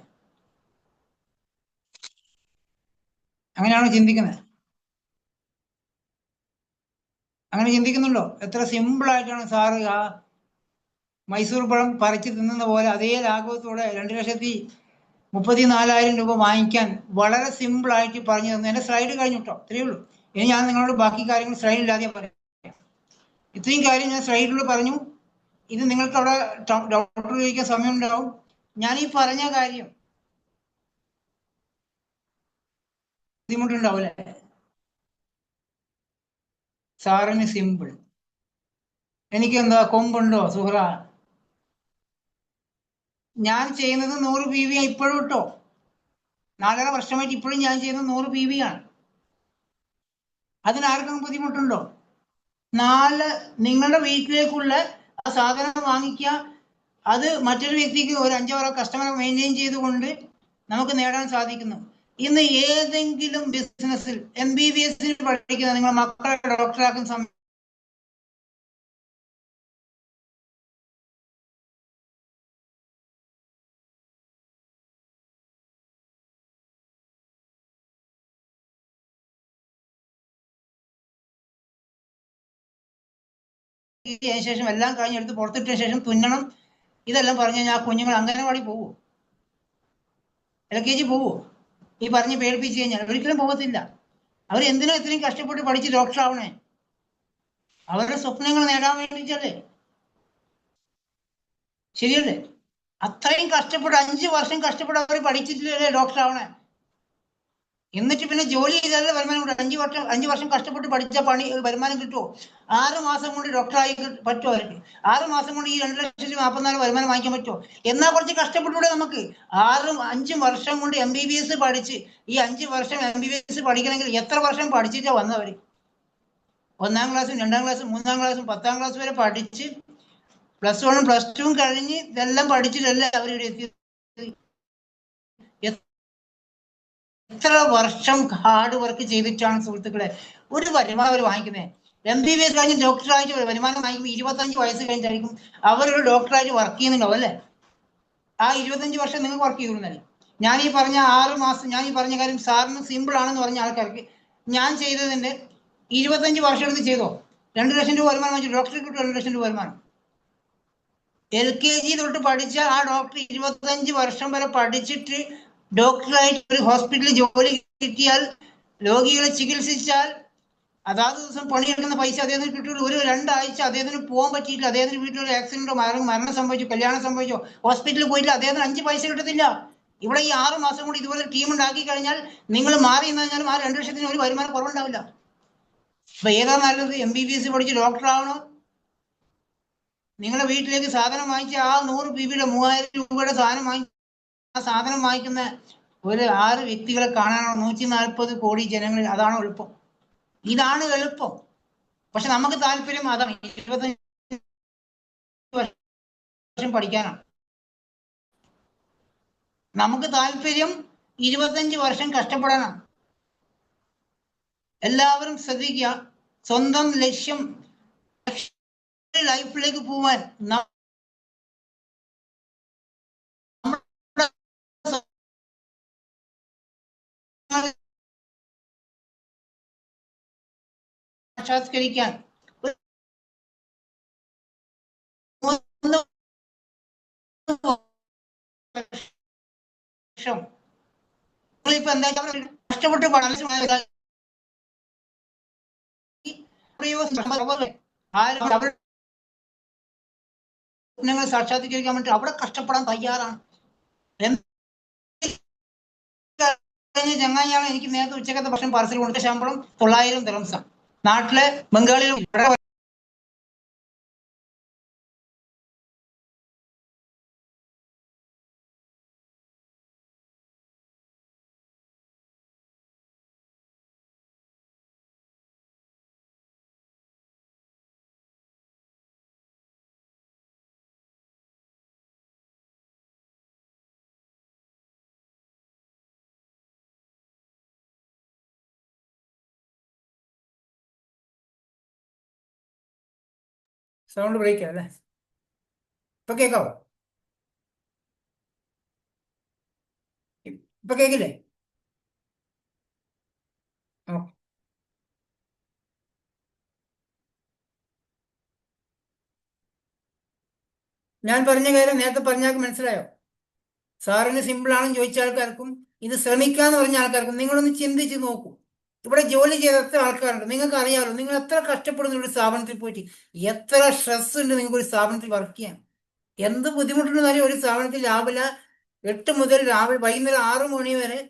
അങ്ങനെയാണോ ചിന്തിക്കുന്നത്? അങ്ങനെ ചിന്തിക്കുന്നുണ്ടോ? എത്ര സിമ്പിളായിട്ടാണ് സാറ് ആ മൈസൂർ പഴം പറിച്ച് തിന്നുന്ന പോലെ അതേ ലാഘവത്തോടെ 2,34,000 രൂപ വാങ്ങിക്കാൻ വളരെ സിമ്പിളായിട്ട് പറഞ്ഞു തന്നു. എൻ്റെ സ്ലൈഡ് കഴിഞ്ഞു കേട്ടോ, ഇത്രയേ ഉള്ളൂ. ഇനി ഞാൻ നിങ്ങളോട് ബാക്കി കാര്യങ്ങൾ സ്ലൈഡില്ലാതെ പറയാം. ഇത്രയും കാര്യം ഞാൻ സ്ലൈഡിലൂടെ പറഞ്ഞു. ഇത് നിങ്ങൾക്ക് അവിടെ ഡൗട്ട് ചോദിക്കാൻ സമയമുണ്ടാവും. ഞാൻ ഈ പറഞ്ഞ കാര്യം ബുദ്ധിമുട്ടുണ്ടാവില്ലേ? സാറിന് സിമ്പിൾ. എനിക്കെന്താ കൊമ്പുണ്ടോ സുഹ്റ? ഞാൻ ചെയ്യുന്നത് 100 PV ഇപ്പോഴും കേട്ടോ. 4.5 വർഷമായിട്ട് ഇപ്പോഴും ഞാൻ ചെയ്യുന്നത് 100 PV ആണ്. അതിനാർക്കും ബുദ്ധിമുട്ടുണ്ടോ? നിങ്ങളുടെ വീട്ടിലേക്കുള്ള ആ സാധനം വാങ്ങിക്കുക, അത് മറ്റൊരു വ്യക്തിക്ക് ഒരു 5 കസ്റ്റമറെ മെയിൻറ്റെയിൻ ചെയ്തുകൊണ്ട് നമുക്ക് നേടാൻ സാധിക്കുന്നു. ഇന്ന് ഏതെങ്കിലും ബിസിനസ്സിൽ MBBS പഠിക്കുന്ന നിങ്ങൾ മക്കളെ ഡോക്ടറാക്കുന്ന സമയം ശേഷം എല്ലാം കഴിഞ്ഞെടുത്ത് പുറത്തിട്ട ശേഷം തുന്നണം, ഇതെല്ലാം പറഞ്ഞു കഴിഞ്ഞാൽ ആ കുഞ്ഞുങ്ങൾ അംഗനവാടി പോവോ? LKG പോവോ? ഈ പറഞ്ഞ് പേടിപ്പിച്ചു കഴിഞ്ഞാൽ ഒരിക്കലും പോകത്തില്ല. അവർ എന്തിനാ ഇത്രയും കഷ്ടപ്പെട്ട് പഠിച്ച് ഡോക്ടറാവണേ? അവരുടെ സ്വപ്നങ്ങൾ നേടാൻ വേണ്ടിയിട്ടല്ലേ? ശരിയല്ലേ? അത്രയും കഷ്ടപ്പെട്ട് 5 വർഷം കഷ്ടപ്പെട്ട് അവർ പഠിച്ചിട്ടില്ലേ ഡോക്ടറാവണേ? എന്നിട്ട് പിന്നെ ജോലി ചെയ്താലേ വരുമാനം കിട്ടും. 5 വർഷം കഷ്ടപ്പെട്ട് പഠിച്ച പണി വരുമാനം കിട്ടുമോ? 6 മാസം കൊണ്ട് ഡോക്ടറായി പറ്റുമോ? അവർക്ക് 6 മാസം കൊണ്ട് ഈ 2,44,000 വരുമാനം വാങ്ങിക്കാൻ പറ്റുമോ? എന്നാൽ കുറച്ച് കഷ്ടപ്പെട്ടുകൂടെ നമുക്ക്? 5 വർഷം കൊണ്ട് MBBS പഠിച്ച്, ഈ 5 വർഷം MBBS പഠിക്കണമെങ്കിൽ എത്ര വർഷം പഠിച്ചിട്ടാ വന്നവർ? 1ാം ക്ലാസ്സും 2ാം ക്ലാസ്സും 3ാം ക്ലാസ്സും 10ാം ക്ലാസ് വരെ പഠിച്ച് +1 +2 കഴിഞ്ഞ് ഇതെല്ലാം പഠിച്ചിട്ടല്ലേ അവരിവിടെ എത്തിയത്? എത്ര വർഷം ഹാർഡ് വർക്ക് ചെയ്തിട്ടാണ് സുഹൃത്തുക്കളെ ഒരു വരുമാനം അവർ വാങ്ങിക്കുന്നത്? MBBS കഴിഞ്ഞ് ഡോക്ടറായിട്ട് വരുമാനം വാങ്ങിക്കുമ്പോൾ 25 വയസ്സ് കഴിഞ്ഞിട്ടായിരിക്കും അവരൊരു ഡോക്ടറായിട്ട് വർക്ക് ചെയ്യുന്നുണ്ടാവും അല്ലേ? ആ 25 വർഷം നിങ്ങൾക്ക് വർക്ക് ചെയ്തിരുന്നല്ലേ? ഞാൻ ഈ പറഞ്ഞ 6 മാസം ഞാൻ ഈ പറഞ്ഞ കാര്യം സാറിന് സിമ്പിൾ ആണെന്ന് പറഞ്ഞ ആൾക്കാർക്ക് ഞാൻ ചെയ്തതിന്റെ 25 വർഷം എടുത്ത് ചെയ്തോ? 2 ലക്ഷം രൂപ വരുമാനം വാങ്ങിച്ചു. ഡോക്ടർക്ക് കിട്ടും 2 ലക്ഷം രൂപ വരുമാനം. LKG തൊട്ട് പഠിച്ച ആ ഡോക്ടർ 25 വർഷം വരെ പഠിച്ചിട്ട് ഡോക്ടറായിട്ട് ഒരു ഹോസ്പിറ്റലിൽ ജോലി കിട്ടിയാൽ, രോഗികളെ ചികിത്സിച്ചാൽ അതാത് ദിവസം പണിയെടുക്കുന്ന പൈസ അദ്ദേഹത്തിന് കിട്ടുള്ളൂ. ഒരു 2 ആഴ്ച അദ്ദേഹത്തിന് പോകാൻ പറ്റിയില്ല, അദ്ദേഹത്തിന് വീട്ടിലൊരു ആക്സിഡന്റോ മരണം സംഭവിച്ചു, കല്യാണം സംഭവിച്ചോ, ഹോസ്പിറ്റലിൽ പോയില്ല, അദ്ദേഹത്തിന് 5 പൈസ കിട്ടത്തില്ല. ഇവിടെ ഈ 6 മാസം കൊണ്ട് ഇതുപോലെ ടീം ഉണ്ടാക്കി കഴിഞ്ഞാൽ നിങ്ങൾ മാറി എന്ന് കഴിഞ്ഞാലും ആ 2 ലക്ഷത്തിന് ഒരു വരുമാനം കുറവുണ്ടാവില്ല. അപ്പൊ ഏതാ നല്ലത്? MBBS പഠിച്ച് ഡോക്ടർ ആവണോ? നിങ്ങളുടെ വീട്ടിലേക്ക് സാധനം വാങ്ങിച്ച ആ 100 PVയുടെ 3,000 രൂപയുടെ സാധനം ആ സാധനം വാങ്ങിക്കുന്ന ഒരു 6 വ്യക്തികളെ കാണാനോ 140 കോടി ജനങ്ങളിൽ അതാണോ എളുപ്പം? ഇതാണ് എളുപ്പം. പക്ഷെ നമുക്ക് താല്പര്യം അതാണ്, 25 വർഷം പഠിക്കാനാണ്. നമുക്ക് താല്പര്യം 25 വർഷം കഷ്ടപ്പെടാനാണ്. എല്ലാവരും ശ്രദ്ധിക്കുക, സ്വന്തം ലക്ഷ്യം ലൈഫിലേക്ക് പോവാൻ നമ്മുടെ സാക്ഷാത്കരിക്കാൻ 3 വർഷം ഇപ്പൊ എന്താ കഷ്ടപ്പെട്ട് സ്വപ്നങ്ങൾ സാക്ഷാത്കരിക്കാൻ വേണ്ടി അവിടെ കഷ്ടപ്പെടാൻ തയ്യാറാണ്. ചങ്ങായിയാണ് എനിക്ക് നേരത്തെ ഉച്ചക്കത്തെ ഭക്ഷണം പാർസൽ കൊടുത്ത ശമ്പളം 900 ദിർഹംസാണ്. നാട്ടിലെ ബംഗാളിലും സൗണ്ട് ബ്രേക്ക് അല്ലേ? ഇപ്പൊ കേക്കാവോ? ഇപ്പൊ കേക്കില്ലേ? ഞാൻ പറഞ്ഞ കാര്യം നേരത്തെ പറഞ്ഞാൽ മനസ്സിലായോ? സാറിന് സിമ്പിൾ ആണെന്ന് ചോദിച്ച ആൾക്കാർക്കും ഇത് ശ്രമിക്കാന്ന് പറഞ്ഞ ആൾക്കാർക്കും നിങ്ങളൊന്ന് ചിന്തിച്ച് നോക്കൂ. ഇവിടെ ജോലി ചെയ്ത എത്ര ആൾക്കാരുണ്ട് നിങ്ങൾക്ക് അറിയാമല്ലോ. നിങ്ങൾ എത്ര കഷ്ടപ്പെടുന്നു ഒരു സ്ഥാപനത്തിൽ പോയിട്ട്, എത്ര സ്ട്രെസ് ഉണ്ട് നിങ്ങൾക്ക് ഒരു സ്ഥാപനത്തിൽ വർക്ക് ചെയ്യാൻ, എന്ത് ബുദ്ധിമുട്ടുണ്ടെന്ന് അറിയാം. ഒരു സ്ഥാപനത്തിൽ രാവിലെ 8 മുതൽ വൈകുന്നേരം 6 മണി വരെ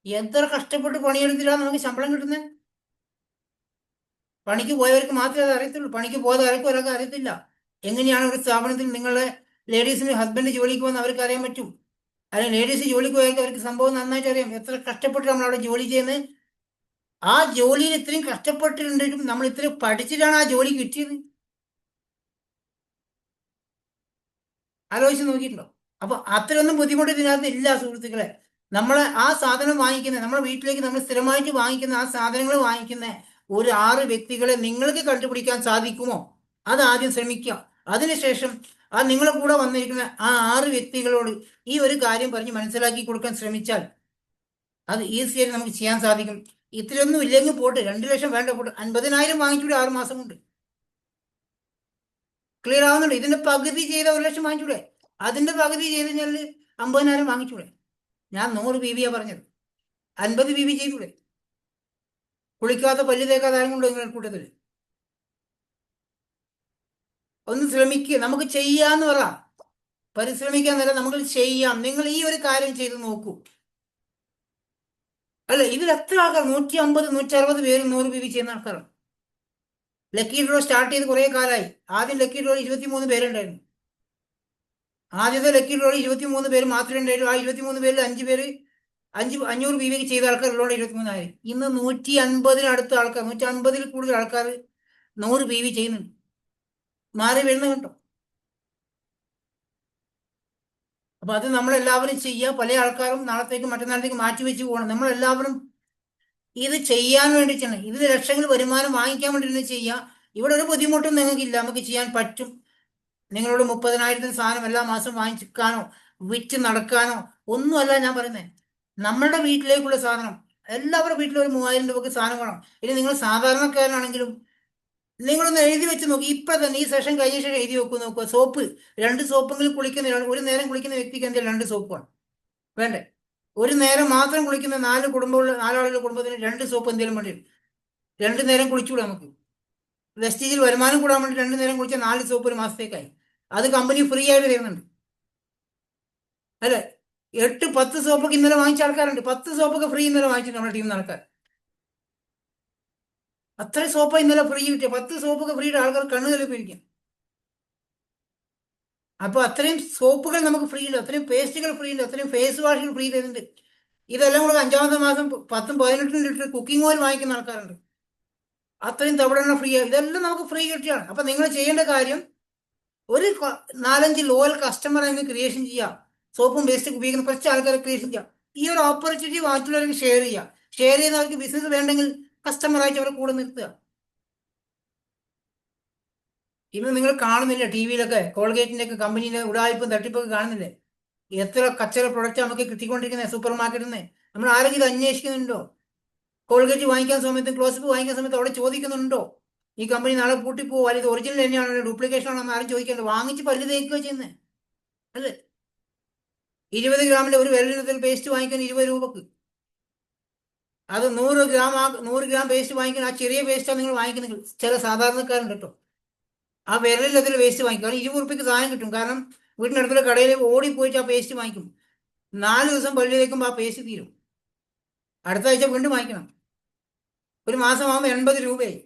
എത്ര കഷ്ടപ്പെട്ട് പണിയെടുത്തിട്ടാണ് നമുക്ക് ശമ്പളം കിട്ടുന്നത്. പണിക്ക് പോയവർക്ക് മാത്രമേ അത് അറിയത്തുള്ളൂ. പണിക്ക് പോകാതെ ആർക്കും ഒരാൾക്ക് അറിയത്തില്ല എങ്ങനെയാണ് ഒരു സ്ഥാപനത്തിൽ നിങ്ങളെ ലേഡീസിന് ഹസ്ബൻഡ് ജോലിക്ക് പോകുന്ന അവർക്ക് അറിയാൻ പറ്റും. അല്ലെങ്കിൽ ലേഡീസ് ജോലിക്ക് പോയവർക്ക് അവർക്ക് സംഭവം നന്നായിട്ട് അറിയാം. എത്ര കഷ്ടപ്പെട്ട് നമ്മൾ അവിടെ ജോലി ചെയ്യുന്നത്. ആ ജോലിയിൽ ഇത്രയും കഷ്ടപ്പെട്ടിട്ടുണ്ടെങ്കിലും നമ്മൾ ഇത്രയും പഠിച്ചിട്ടാണ് ആ ജോലി കിട്ടിയത്. ആലോചിച്ച് നോക്കിയിട്ടുണ്ടോ? അപ്പൊ അത്രയൊന്നും ബുദ്ധിമുട്ട് ഇതിനകത്ത് ഇല്ല സുഹൃത്തുക്കളെ. നമ്മളെ ആ സാധനം വാങ്ങിക്കുന്ന, നമ്മുടെ വീട്ടിലേക്ക് നമ്മൾ സ്ഥിരമായിട്ട് വാങ്ങിക്കുന്ന ആ സാധനങ്ങൾ വാങ്ങിക്കുന്ന ഒരു 6 വ്യക്തികളെ നിങ്ങൾക്ക് കണ്ടുപിടിക്കാൻ സാധിക്കുമോ? അത് ആദ്യം ശ്രമിക്കുക. അതിനുശേഷം ആ നിങ്ങളെ കൂടെ വന്നിരിക്കുന്ന ആ 6 വ്യക്തികളോട് ഈ ഒരു കാര്യം പറഞ്ഞ് മനസ്സിലാക്കി കൊടുക്കാൻ ശ്രമിച്ചാൽ അത് ഈസിയായിട്ട് നമുക്ക് ചെയ്യാൻ സാധിക്കും. ഇത്രയൊന്നും ഇല്ലെങ്കിൽ പോട്ട് 2 ലക്ഷം വേണ്ട, പോട്ട് 50,000 വാങ്ങിച്ചൂടെ 6 മാസം കൊണ്ട്? ക്ലിയർ ആവുന്നുണ്ട്? ഇതിന്റെ പകുതി ചെയ്ത 1 ലക്ഷം വാങ്ങിച്ചൂടെ? അതിന്റെ പകുതി ചെയ്ത് കഴിഞ്ഞാൽ 50,000 വാങ്ങിച്ചൂടെ? ഞാൻ 100 BB പറഞ്ഞത്, 50 BB ചെയ്തൂടെ? കുളിക്കാത്ത പല്ല് തേക്കാതെ ആരും കൊണ്ടോ നിങ്ങളുടെ കൂട്ടത്തിൽ? ഒന്ന് ശ്രമിക്കുക. നമുക്ക് ചെയ്യാന്ന് പറ. പരിശ്രമിക്കാൻ നേരം നമുക്ക് ചെയ്യാം. നിങ്ങൾ ഈ ഒരു കാര്യം ചെയ്ത് നോക്കൂ. അല്ല, ഇതിൽ എത്ര ആൾക്കാർ? 150 160 പേര് 100 BB ചെയ്യുന്ന ആൾക്കാരാണ്. ലക്കി ഡ്രോ സ്റ്റാർട്ട് ചെയ്ത് കുറെ കാലമായി. ആദ്യം ലക്കി ഡ്രോ 23 പേരുണ്ടായിരുന്നു. ആദ്യത്തെ ലക്കി ഡ്രോ 23 പേര് മാത്രമേ ഉണ്ടായിരുന്നു. ആ 23 പേരിൽ 5 പേര് 500 BB ചെയ്ത ആൾക്കാർ ഉള്ളതുകൊണ്ട് 23,000. ഇന്ന് 150 ആൾക്കാർ, 150 കൂടുതൽ ആൾക്കാർ 100 BB ചെയ്യുന്നുണ്ട്. മാറി വരുന്ന കേട്ടോ. അപ്പൊ അത് നമ്മളെല്ലാവരും ചെയ്യുക. പല ആൾക്കാരും നാളത്തേക്ക് മറ്റന്നാളത്തേക്ക് മാറ്റി വെച്ച് പോകണം. നമ്മളെല്ലാവരും ഇത് ചെയ്യാൻ വേണ്ടി ചെയ്യണം. ഇത് ലക്ഷങ്ങൾ വരുമാനം വാങ്ങിക്കാൻ വേണ്ടി ചെയ്യുക. ഇവിടെ ഒരു ബുദ്ധിമുട്ടും നിങ്ങൾക്കില്ല. നമുക്ക് ചെയ്യാൻ പറ്റും. നിങ്ങളോട് 30,000 സാധനം എല്ലാ മാസവും വാങ്ങിച്ചിക്കാനോ വിറ്റ് നടക്കാനോ ഒന്നുമല്ല ഞാൻ പറയുന്നത്. നമ്മളുടെ വീട്ടിലേക്കുള്ള സാധനം, എല്ലാവരുടെ വീട്ടിലും ഒരു 3,000 രൂപക്ക് സാധനം വേണം. ഇനി നിങ്ങൾ സാധാരണക്കാരനാണെങ്കിലും നിങ്ങളൊന്ന് എഴുതി വെച്ച് നോക്കി. ഇപ്പൊ തന്നെ ഈ സെഷൻ കഴിഞ്ഞ ശേഷം എഴുതി വെക്കൂ. നോക്കുക, സോപ്പ് 2 സോപ്പെങ്കിലും കുളിക്കുന്ന, ഒരു നേരം കുളിക്കുന്ന വ്യക്തിക്ക് എന്തെങ്കിലും 2 സോപ്പ് വേണം. വേണ്ടേ? ഒരു നേരം മാത്രം കുളിക്കുന്ന 4 ആളുകളുടെ കുടുംബത്തിന് 2 സോപ്പ് എന്തെങ്കിലും വേണ്ടി വരും. 2 നേരം കുളിച്ചുകൂടെ നമുക്ക്? വെസ്റ്റേജിൽ വരുമാനം കൂടാൻ വേണ്ടി 2 നേരം കുളിച്ച 4 സോപ്പ് ഒരു മാസത്തേക്കായി. അത് കമ്പനി ഫ്രീ ആയിട്ട് തരുന്നുണ്ട്. അല്ലെ? 8-10 സോപ്പൊക്കെ ഇന്നലെ വാങ്ങിച്ച ആൾക്കാരുണ്ട്. 10 സോപ്പൊക്കെ ഫ്രീ ഇന്നലെ വാങ്ങിച്ചിട്ടുണ്ട് നമ്മുടെ ടീമിൽ ആൾക്കാർ. അത്രയും സോപ്പ് ഇന്നലെ ഫ്രീ കിട്ടിയ 10 സോപ്പൊക്കെ ഫ്രീ ആൾക്കാർ കണ്ണു തെളിപ്പിരിക്കും. അപ്പൊ അത്രയും സോപ്പുകൾ നമുക്ക് ഫ്രീ ഉണ്ട്, അത്രയും പേസ്റ്റുകൾ ഫ്രീ ഉണ്ട്, അത്രയും ഫേസ് വാഷുകൾ ഫ്രീ തരുന്നുണ്ട്. ഇതെല്ലാം കൂടെ 5-ാമത്തെ മാസം 10-18 ലിറ്റർ കുക്കിംഗ് ഓയിൽ വാങ്ങിക്കുന്ന ആൾക്കാരുണ്ട്. അത്രയും തവണ ഫ്രീ. ഇതെല്ലാം നമുക്ക് ഫ്രീ കിട്ടിയാണ്. അപ്പൊ നിങ്ങൾ ചെയ്യേണ്ട കാര്യം, ഒരു 4-5 ലോയൽ കസ്റ്റമറെ ക്രിയേഷൻ ചെയ്യാം. സോപ്പും വേസ്റ്റ് ഉപയോഗിക്കുന്ന കുറച്ച് ആൾക്കാരെ ക്രിയേഷൻ ചെയ്യാം. ഈ ഒരു ഓപ്പർച്യൂണിറ്റി മറ്റുള്ളവർക്ക് ഷെയർ ചെയ്യാം. ഷെയർ ചെയ്യുന്നവർക്ക് ബിസിനസ് വേണ്ടെങ്കിൽ കസ്റ്റമറായിട്ട് അവരെ കൂടെ നിർത്തുക. ഇന്ന് നിങ്ങൾ കാണുന്നില്ല ടി വിയിലൊക്കെ കോൾഗേറ്റിന്റെ ഒക്കെ കമ്പനിയുടെ ഉടായ്പും തട്ടിപ്പൊക്കെ കാണുന്നില്ലേ? എത്ര കച്ചറ പ്രൊഡക്റ്റ് നമുക്ക് കിട്ടിക്കൊണ്ടിരിക്കുന്നത് സൂപ്പർ മാർക്കറ്റിൽ നിന്ന്. നമ്മൾ ആരെങ്കിലും ഇത് അന്വേഷിക്കുന്നുണ്ടോ? കോൾഗേറ്റ് വാങ്ങിക്കാൻ സമയത്ത്, ക്ലോസപ്പ് വാങ്ങിക്കാൻ സമയത്ത് അവിടെ ചോദിക്കുന്നുണ്ടോ ഈ കമ്പനി നാളെ പൂട്ടിപ്പോവും, അല്ലെങ്കിൽ ഒറിജിനൽ തന്നെയാണോ ഡ്യൂപ്ലിക്കേഷൻ ആണോ ആരും ചോദിക്കാണ്ട് വാങ്ങിച്ച് പല്ല് തേക്കുക ചെയ്യുന്നത് അല്ലേ? 20 ഗ്രാമിന്റെ ഒരു വിരലിനത്തിൽ പേസ്റ്റ് വാങ്ങിക്കാൻ 20 രൂപക്ക്. അത് 100 ഗ്രാം പേസ്റ്റ് വാങ്ങിക്കുന്ന ആ ചെറിയ പേസ്റ്റാണ് നിങ്ങൾ വാങ്ങിക്കുന്നത്. ചില സാധാരണക്കാരുണ്ട് കേട്ടോ, ആ വിരലിനത്തിൽ പേസ്റ്റ് വാങ്ങിക്കും. കാരണം 20 റുപ്യക്ക് സാധനം കിട്ടും. കാരണം വീട്ടിനടുത്തുള്ള കടയിൽ ഓടിപ്പോയിട്ട് ആ പേസ്റ്റ് വാങ്ങിക്കും. 4 ദിവസം പല്ല് തേക്കുമ്പോൾ ആ പേസ്റ്റ് തീരും. അടുത്ത ആഴ്ച വീണ്ടും വാങ്ങിക്കണം. ഒരു മാസമാകുമ്പോൾ 80 രൂപയായി.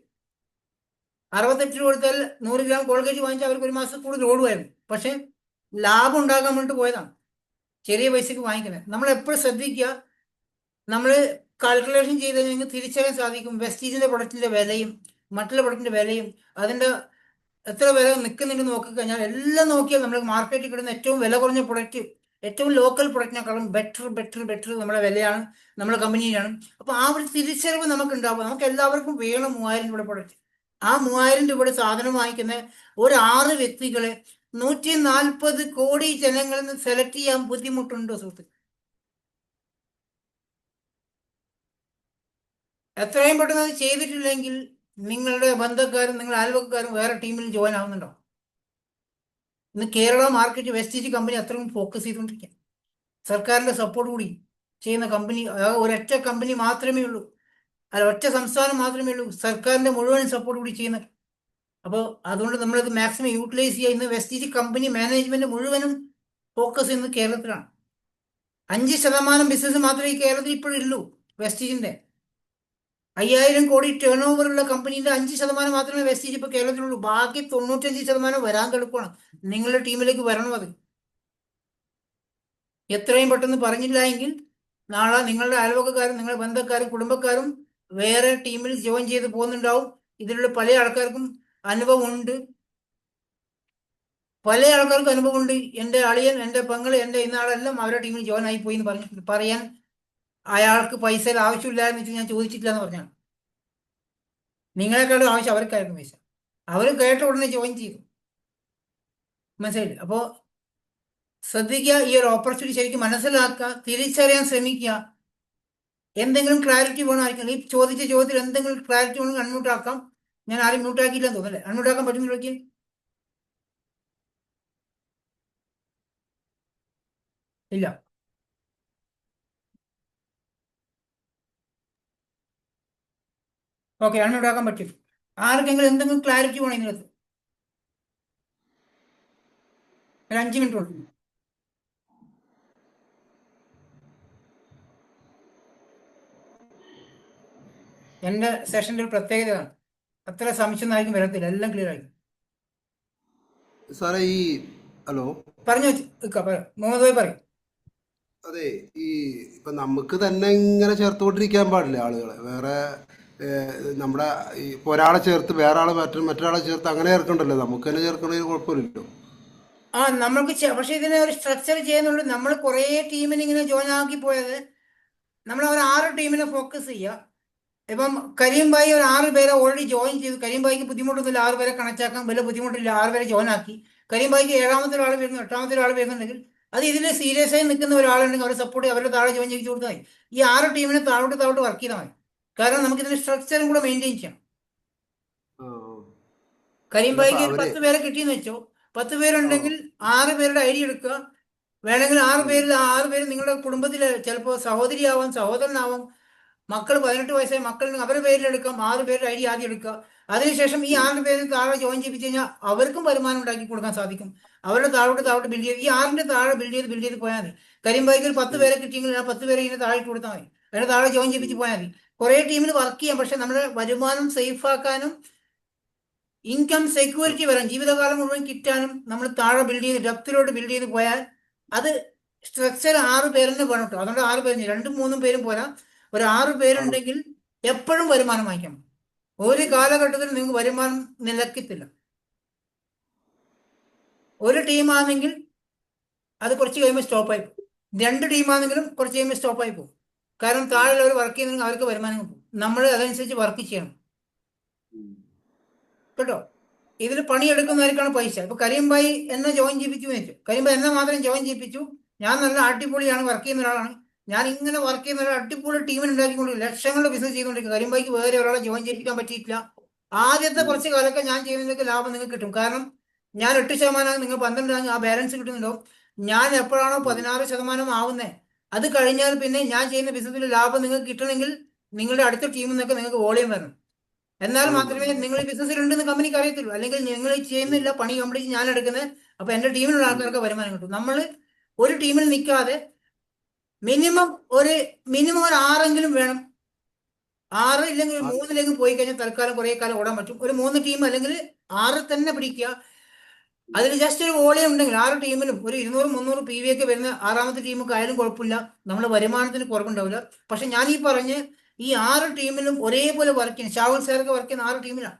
68 രൂപ കൊടുത്താൽ 100 ഗ്രാം കോൾഗേറ്റ് വാങ്ങിച്ചാൽ അവർക്ക് ഒരു മാസം കൂടുതൽ ഓടുമായിരുന്നു. പക്ഷെ ലാഭം ഉണ്ടാക്കാൻ വേണ്ടിട്ട് പോയതാണ്, ചെറിയ പൈസക്ക് വാങ്ങിക്കുന്നത്. നമ്മൾ എപ്പോഴും ശ്രദ്ധിക്കുക, നമ്മൾ കാൽക്കുലേഷൻ ചെയ്ത് കഴിഞ്ഞാൽ തിരിച്ചറിയാൻ സാധിക്കും വെസ്റ്റീജിന്റെ പ്രൊഡക്റ്റിന്റെ വിലയും മറ്റുള്ള പ്രൊഡക്റ്റിന്റെ വിലയും അതിന്റെ എത്ര വില നിൽക്കുന്നുണ്ടെന്ന് നോക്കിക്കഴിഞ്ഞാൽ എല്ലാം നോക്കിയാൽ നമ്മൾ മാർക്കറ്റിൽ കിട്ടുന്ന ഏറ്റവും വില കുറഞ്ഞ പ്രൊഡക്റ്റ്, ഏറ്റവും ലോക്കൽ പ്രൊഡക്റ്റിനെക്കാളും ബെറ്റർ നമ്മുടെ വിലയാണ്, നമ്മുടെ കമ്പനിയിലാണ്. അപ്പോൾ ആ ഒരു തിരിച്ചറിവ് നമുക്ക് ഉണ്ടാവും. നമുക്ക് എല്ലാവർക്കും വേണം 3000 രൂപ പ്രൊഡക്റ്റ്. ആ 3000 രൂപയുടെ സാധനം വാങ്ങിക്കുന്ന ഒരു 6 വ്യക്തികളെ 140 കോടി ജനങ്ങളിൽ നിന്ന് സെലക്ട് ചെയ്യാൻ ബുദ്ധിമുട്ടുണ്ടോ സുഹൃത്ത്? എത്രയും പെട്ടെന്ന് അത് ചെയ്തിട്ടില്ലെങ്കിൽ നിങ്ങളുടെ ബന്ധക്കാരും നിങ്ങളുടെ അയൽവക്കാരും വേറെ ടീമിൽ ജോയിൻ ആവുന്നുണ്ടോ? ഇന്ന് കേരള മാർക്കറ്റ് വെസ്റ്റീജ് കമ്പനി അത്രയും ഫോക്കസ് ചെയ്തുകൊണ്ടിരിക്കുക. സർക്കാരിന്റെ സപ്പോർട്ട് കൂടി ചെയ്യുന്ന കമ്പനി ഒരൊറ്റ കമ്പനി മാത്രമേ ഉള്ളൂ, അല്ല ഒറ്റ സംസ്ഥാനം മാത്രമേ ഉള്ളൂ സർക്കാരിന്റെ മുഴുവൻ സപ്പോർട്ട് കൂടി ചെയ്യുന്നത്. അപ്പോൾ അതുകൊണ്ട് നമ്മളത് മാക്സിമം യൂട്ടിലൈസ് ചെയ്യുക. ഇന്ന് വെസ്റ്റീജ് കമ്പനി മാനേജ്മെന്റ് മുഴുവനും ഫോക്കസ് ചെയ്യുന്നത് കേരളത്തിലാണ്. 5% ബിസിനസ് മാത്രമേ ഈ കേരളത്തിൽ ഇപ്പോഴുള്ളൂ. വെസ്റ്റീജിന്റെ 5000 കോടി ടേൺ ഓവർ ഉള്ള കമ്പനീന്റെ 5% മാത്രമേ വെസ്റ്റീജ് ഇപ്പോൾ കേരളത്തിലുള്ളൂ. ബാക്കി 95% വരാൻ കിടക്കുകയാണ്. നിങ്ങളുടെ ടീമിലേക്ക് വരണം. അത് എത്രയും പെട്ടെന്ന് പറഞ്ഞില്ല എങ്കിൽ നാളെ നിങ്ങളുടെ അയൽവക്കക്കാരും നിങ്ങളുടെ ബന്ധക്കാരും കുടുംബക്കാരും വേറെ ടീമിൽ ജോയിൻ ചെയ്ത് പോകുന്നുണ്ടാവും. ഇതിലുള്ള പല ആൾക്കാർക്കും അനുഭവമുണ്ട്. പല ആൾക്കാർക്കും അനുഭവമുണ്ട്. എൻ്റെ അളിയൻ, എൻ്റെ പെങ്ങള്, എൻ്റെ ഇന്നാളെല്ലാം അവരുടെ ടീമിൽ ജോയിൻ ആയി പോയി എന്ന് പറയാൻ അയാൾക്ക് പൈസയിൽ ആവശ്യമില്ലാന്ന് വെച്ചാൽ ഞാൻ ചോദിച്ചിട്ടില്ല എന്ന് പറഞ്ഞാണ്. നിങ്ങളെക്കാളും ആവശ്യം അവർക്കായിരുന്നു പൈസ. അവർ കേട്ട ഉടനെ ജോയിൻ ചെയ്തു. മനസ്സിലായില്ല? അപ്പോൾ ശ്രദ്ധിക്കുക, ഈ ഒരു ഓപ്പർച്യൂണിറ്റി ശരിക്കും മനസ്സിലാക്കുക, തിരിച്ചറിയാൻ ശ്രമിക്കുക. എന്തെങ്കിലും ക്ലാരിറ്റി വേണമായിരിക്കും. ഈ ചോദിച്ച ചോദ്യത്തിൽ എന്തെങ്കിലും ക്ലാരിറ്റി വേണമെങ്കിൽ അൺമ്യൂട്ട് ആക്കാം. ഞാൻ ആരും മ്യൂട്ട് ആക്കിയില്ലെന്ന് തോന്നുന്നല്ലേ? അൺമ്യൂട്ട് ആക്കാൻ പറ്റുന്നില്ല? ഇല്ല. ഓക്കെ, അൺമ്യൂട്ട് ആക്കാൻ പറ്റും. ആർക്കെങ്കിലും എന്തെങ്കിലും ക്ലാരിറ്റി വേണം ഇതിനകത്ത്? ഒരു 5 മിനിറ്റ് കൊടുക്കും. എൻ്റെ സെഷൻ്റെ ഒരു പ്രത്യേകതയാണ്, അത്ര സംശയമൊന്നും വരത്തില്ല, എല്ലാം ക്ലിയർ ആയി. സാറേ ഈ ഹലോ പറഞ്ഞു മുഹമ്മദ് ഭായി പറയും. അതെ, ഈ ഇപ്പം നമുക്ക് തന്നെ ഇങ്ങനെ ചേർത്തുകൊണ്ടിരിക്കാൻ പാടില്ല ആളുകളെ. വേറെ നമ്മുടെ ഇപ്പോൾ ഒരാളെ ചേർത്ത് വേറെ ആളെ മറ്റൊരാളെ ചേർത്ത് അങ്ങനെ ചേർക്കണ്ടല്ലോ, നമുക്ക് തന്നെ ചേർക്കണതിന് കുഴപ്പമില്ലല്ലോ. നമ്മൾക്ക് പക്ഷെ ഇതിനെ ഒരു സ്ട്രക്ചർ ചെയ്യുന്നുണ്ട്. നമ്മൾ കുറേ ടീമിനെ ഇങ്ങനെ ജോയിൻ ആക്കി പോയത്, നമ്മൾ ഒരു 6 ടീമിനെ ഫോക്കസ് ചെയ്യുക. ഇപ്പം കരീം ഭായി ഒരു 6 പേരെ ഓൾറെഡി ജോയിൻ ചെയ്തു. കരീം ഭായിക്ക് ബുദ്ധിമുട്ടൊന്നുമില്ല, 6 പേരെ കണക്ട് ആക്കാൻ വലിയ ബുദ്ധിമുട്ടില്ല. 6 പേരെ ജോയിൻ ആക്കി. കരീം ഭായിക്ക് 7ാമത്തെ ഒരാൾ വരുന്നു, 8ാമത്തെ ഒരാൾ വരുന്നുണ്ടെങ്കിൽ അത് ഇതിൽ സീരിയസ് ആയി നിൽക്കുന്ന ഒരാളുണ്ടെങ്കിൽ അവരെ സപ്പോർട്ട് ചെയ്ത് അവരുടെ താഴെ ജോയിൻ ചെയ്ത് കൊടുത്താൽ മതി. ഈ 6 ടീമിനെ താഴോട്ട് വർക്ക് ചെയ്താൽ മതി. കാരണം നമുക്ക് ഇതിന്റെ സ്ട്രക്ചറും കൂടെ മെയിൻറ്റെയിൻ ചെയ്യണം. കരീം ഭായിക്ക് 10 പേരെ കിട്ടിയെന്ന് വെച്ചോ, 10 പേരുണ്ടെങ്കിൽ 6 പേരുടെ ഐഡി എടുക്കുക. വേണമെങ്കിൽ 6 പേരിൽ 6 പേര് നിങ്ങളുടെ കുടുംബത്തിലെ ചിലപ്പോൾ സഹോദരിയാവാം, സഹോദരനാവാം, മക്കൾ 18 വയസ്സായ മക്കളുണ്ടെങ്കിൽ അവരുടെ പേരിലെടുക്കാം. 6 പേരുടെ ഐഡി ആദ്യം എടുക്കുക. അതിനുശേഷം ഈ 6 പേര് താഴെ ജോയിൻ ചെയ്യിപ്പിച്ച് കഴിഞ്ഞാൽ അവർക്കും വരുമാനം ഉണ്ടാക്കി കൊടുക്കാൻ സാധിക്കും. അവരുടെ താഴോട്ട് ബിൽഡ് ചെയ്ത് ഈ 6ന്റെ താഴെ ബിൽഡ് ചെയ്ത് പോയാൽ മതി. കരീം ഭായിക്ക് ഒരു 10 പേരെ കിട്ടിയെങ്കിൽ ആ 10 പേരെ ഇങ്ങനെ താഴെ കൊടുത്താൽ മതി. അതിന്റെ താഴെ ജോയിൻ ചെയ്യിപ്പിച്ച് പോയാൽ മതി. കുറേ ടീമിൽ വർക്ക് ചെയ്യാം. പക്ഷെ നമ്മുടെ വരുമാനം സേഫ് ആക്കാനും ഇൻകം സെക്യൂരിറ്റി വരാൻ, ജീവിതകാലം മുഴുവൻ കിട്ടാനും നമ്മൾ താഴെ ബിൽഡ് ചെയ്ത് ഡെപ്തിലോട്ട് ബിൽഡ് ചെയ്ത് പോയാൽ അത് സ്ട്രക്ചർ 6 പേരിന് വേണം കേട്ടോ. അതുകൊണ്ട് 6 പേരിന് 2ഉം 3ഉം പേരും പോരാ. ഒരു 6 പേരുണ്ടെങ്കിൽ എപ്പോഴും വരുമാനം വാങ്ങിക്കാം. ഒരു കാലഘട്ടത്തിൽ നിങ്ങൾക്ക് വരുമാനം നിലക്കത്തില്ല. ഒരു ടീമാണെങ്കിൽ അത് കുറച്ച് കഴിയുമ്പോൾ സ്റ്റോപ്പായി പോകും. 2 ടീമാണെങ്കിലും കുറച്ച് കഴിയുമ്പോൾ സ്റ്റോപ്പായി പോകും. കാരണം താഴെയുള്ളവർ വർക്ക് ചെയ്യുന്നെങ്കിൽ അവർക്ക് വരുമാനം പോകും. നമ്മൾ അതനുസരിച്ച് വർക്ക് ചെയ്യണം കേട്ടോ. ഇതിൽ പണിയെടുക്കുന്നവർക്കാണ് പൈസ. ഇപ്പൊ കരീം ഭായി എന്നെ ജോയിൻ ചെയ്യിപ്പിച്ചു എന്ന് വെച്ചു. കരീം ഭായി എന്നെ മാത്രം ജോയിൻ ചെയ്യിപ്പിച്ചു. ഞാൻ നല്ല അടിപൊളിയാണ്, വർക്ക് ചെയ്യുന്ന ഒരാളാണ്. ഞാൻ ഇങ്ങനെ വർക്ക് ചെയ്യുന്ന ഒരു അടിപൊളി ടീമിന് ഉണ്ടാക്കിക്കൊണ്ട് ലക്ഷങ്ങളുടെ ബിസിനസ് ചെയ്തുകൊണ്ടിരിക്കും. കരീം ഭായിക്ക് വേറെ ഒരാളെ ജോയിൻ ചെയ്യിപ്പിക്കാൻ പറ്റിയിട്ടില്ല. ആദ്യത്തെ കുറച്ച് കാലമൊക്കെ ഞാൻ ചെയ്യുന്നതിനൊക്കെ ലാഭം നിങ്ങൾക്ക് കിട്ടും. കാരണം ഞാൻ 8% നിങ്ങൾ 12 ആ ബാലൻസ് കിട്ടുന്നുണ്ടോ. ഞാൻ എപ്പോഴാണോ 16% ആവുന്നത്, അത് കഴിഞ്ഞാൽ പിന്നെ ഞാൻ ചെയ്യുന്ന ബിസിനസ്സിൽ ലാഭം നിങ്ങൾക്ക് കിട്ടണമെങ്കിൽ നിങ്ങളുടെ അടുത്ത ടീമിൽ നിന്നൊക്കെ നിങ്ങൾക്ക് വോളിയം വരണം. എന്നാൽ മാത്രമേ നിങ്ങൾ ഈ ബിസിനസ്സിൽ ഉണ്ടെന്ന് കമ്പനിക്ക് അറിയത്തുള്ളൂ. അല്ലെങ്കിൽ നിങ്ങൾ ചെയ്യുന്നില്ല, പണി കംപ്ലീറ്റ് ഞാൻ എടുക്കുന്നത്, അപ്പൊ എന്റെ ടീമിലുള്ള ആൾക്കാർക്ക് വരുമാനം കിട്ടും. നമ്മൾ ഒരു ടീമിൽ നിൽക്കാതെ മിനിമം ഒരു 6 വേണം. 6 ഇല്ലെങ്കിൽ 3 പോയി കഴിഞ്ഞാൽ തൽക്കാലം കുറെ കാലം ഓടാൻ പറ്റും. ഒരു 3 ടീം അല്ലെങ്കിൽ 6 തന്നെ പിടിക്കുക. അതിൽ ജസ്റ്റ് ഒരു വോളിയം ഉണ്ടെങ്കിൽ 6 ടീമിലും ഒരു 200-300 PV ഒക്കെ വരുന്ന 6ാമത്തെ ടീമൊക്കെ ആയാലും കുഴപ്പമില്ല, നമ്മുടെ വരുമാനത്തിന് കുറവുണ്ടാവില്ല. പക്ഷെ ഞാൻ ഈ പറഞ്ഞ് ഈ 6 ടീമിലും ഒരേപോലെ വർക്ക് ചെയ്യുന്ന ഷാവുൽ സാറൊക്കെ വർക്ക് ചെയ്യുന്ന 6 ടീമിലാണ്.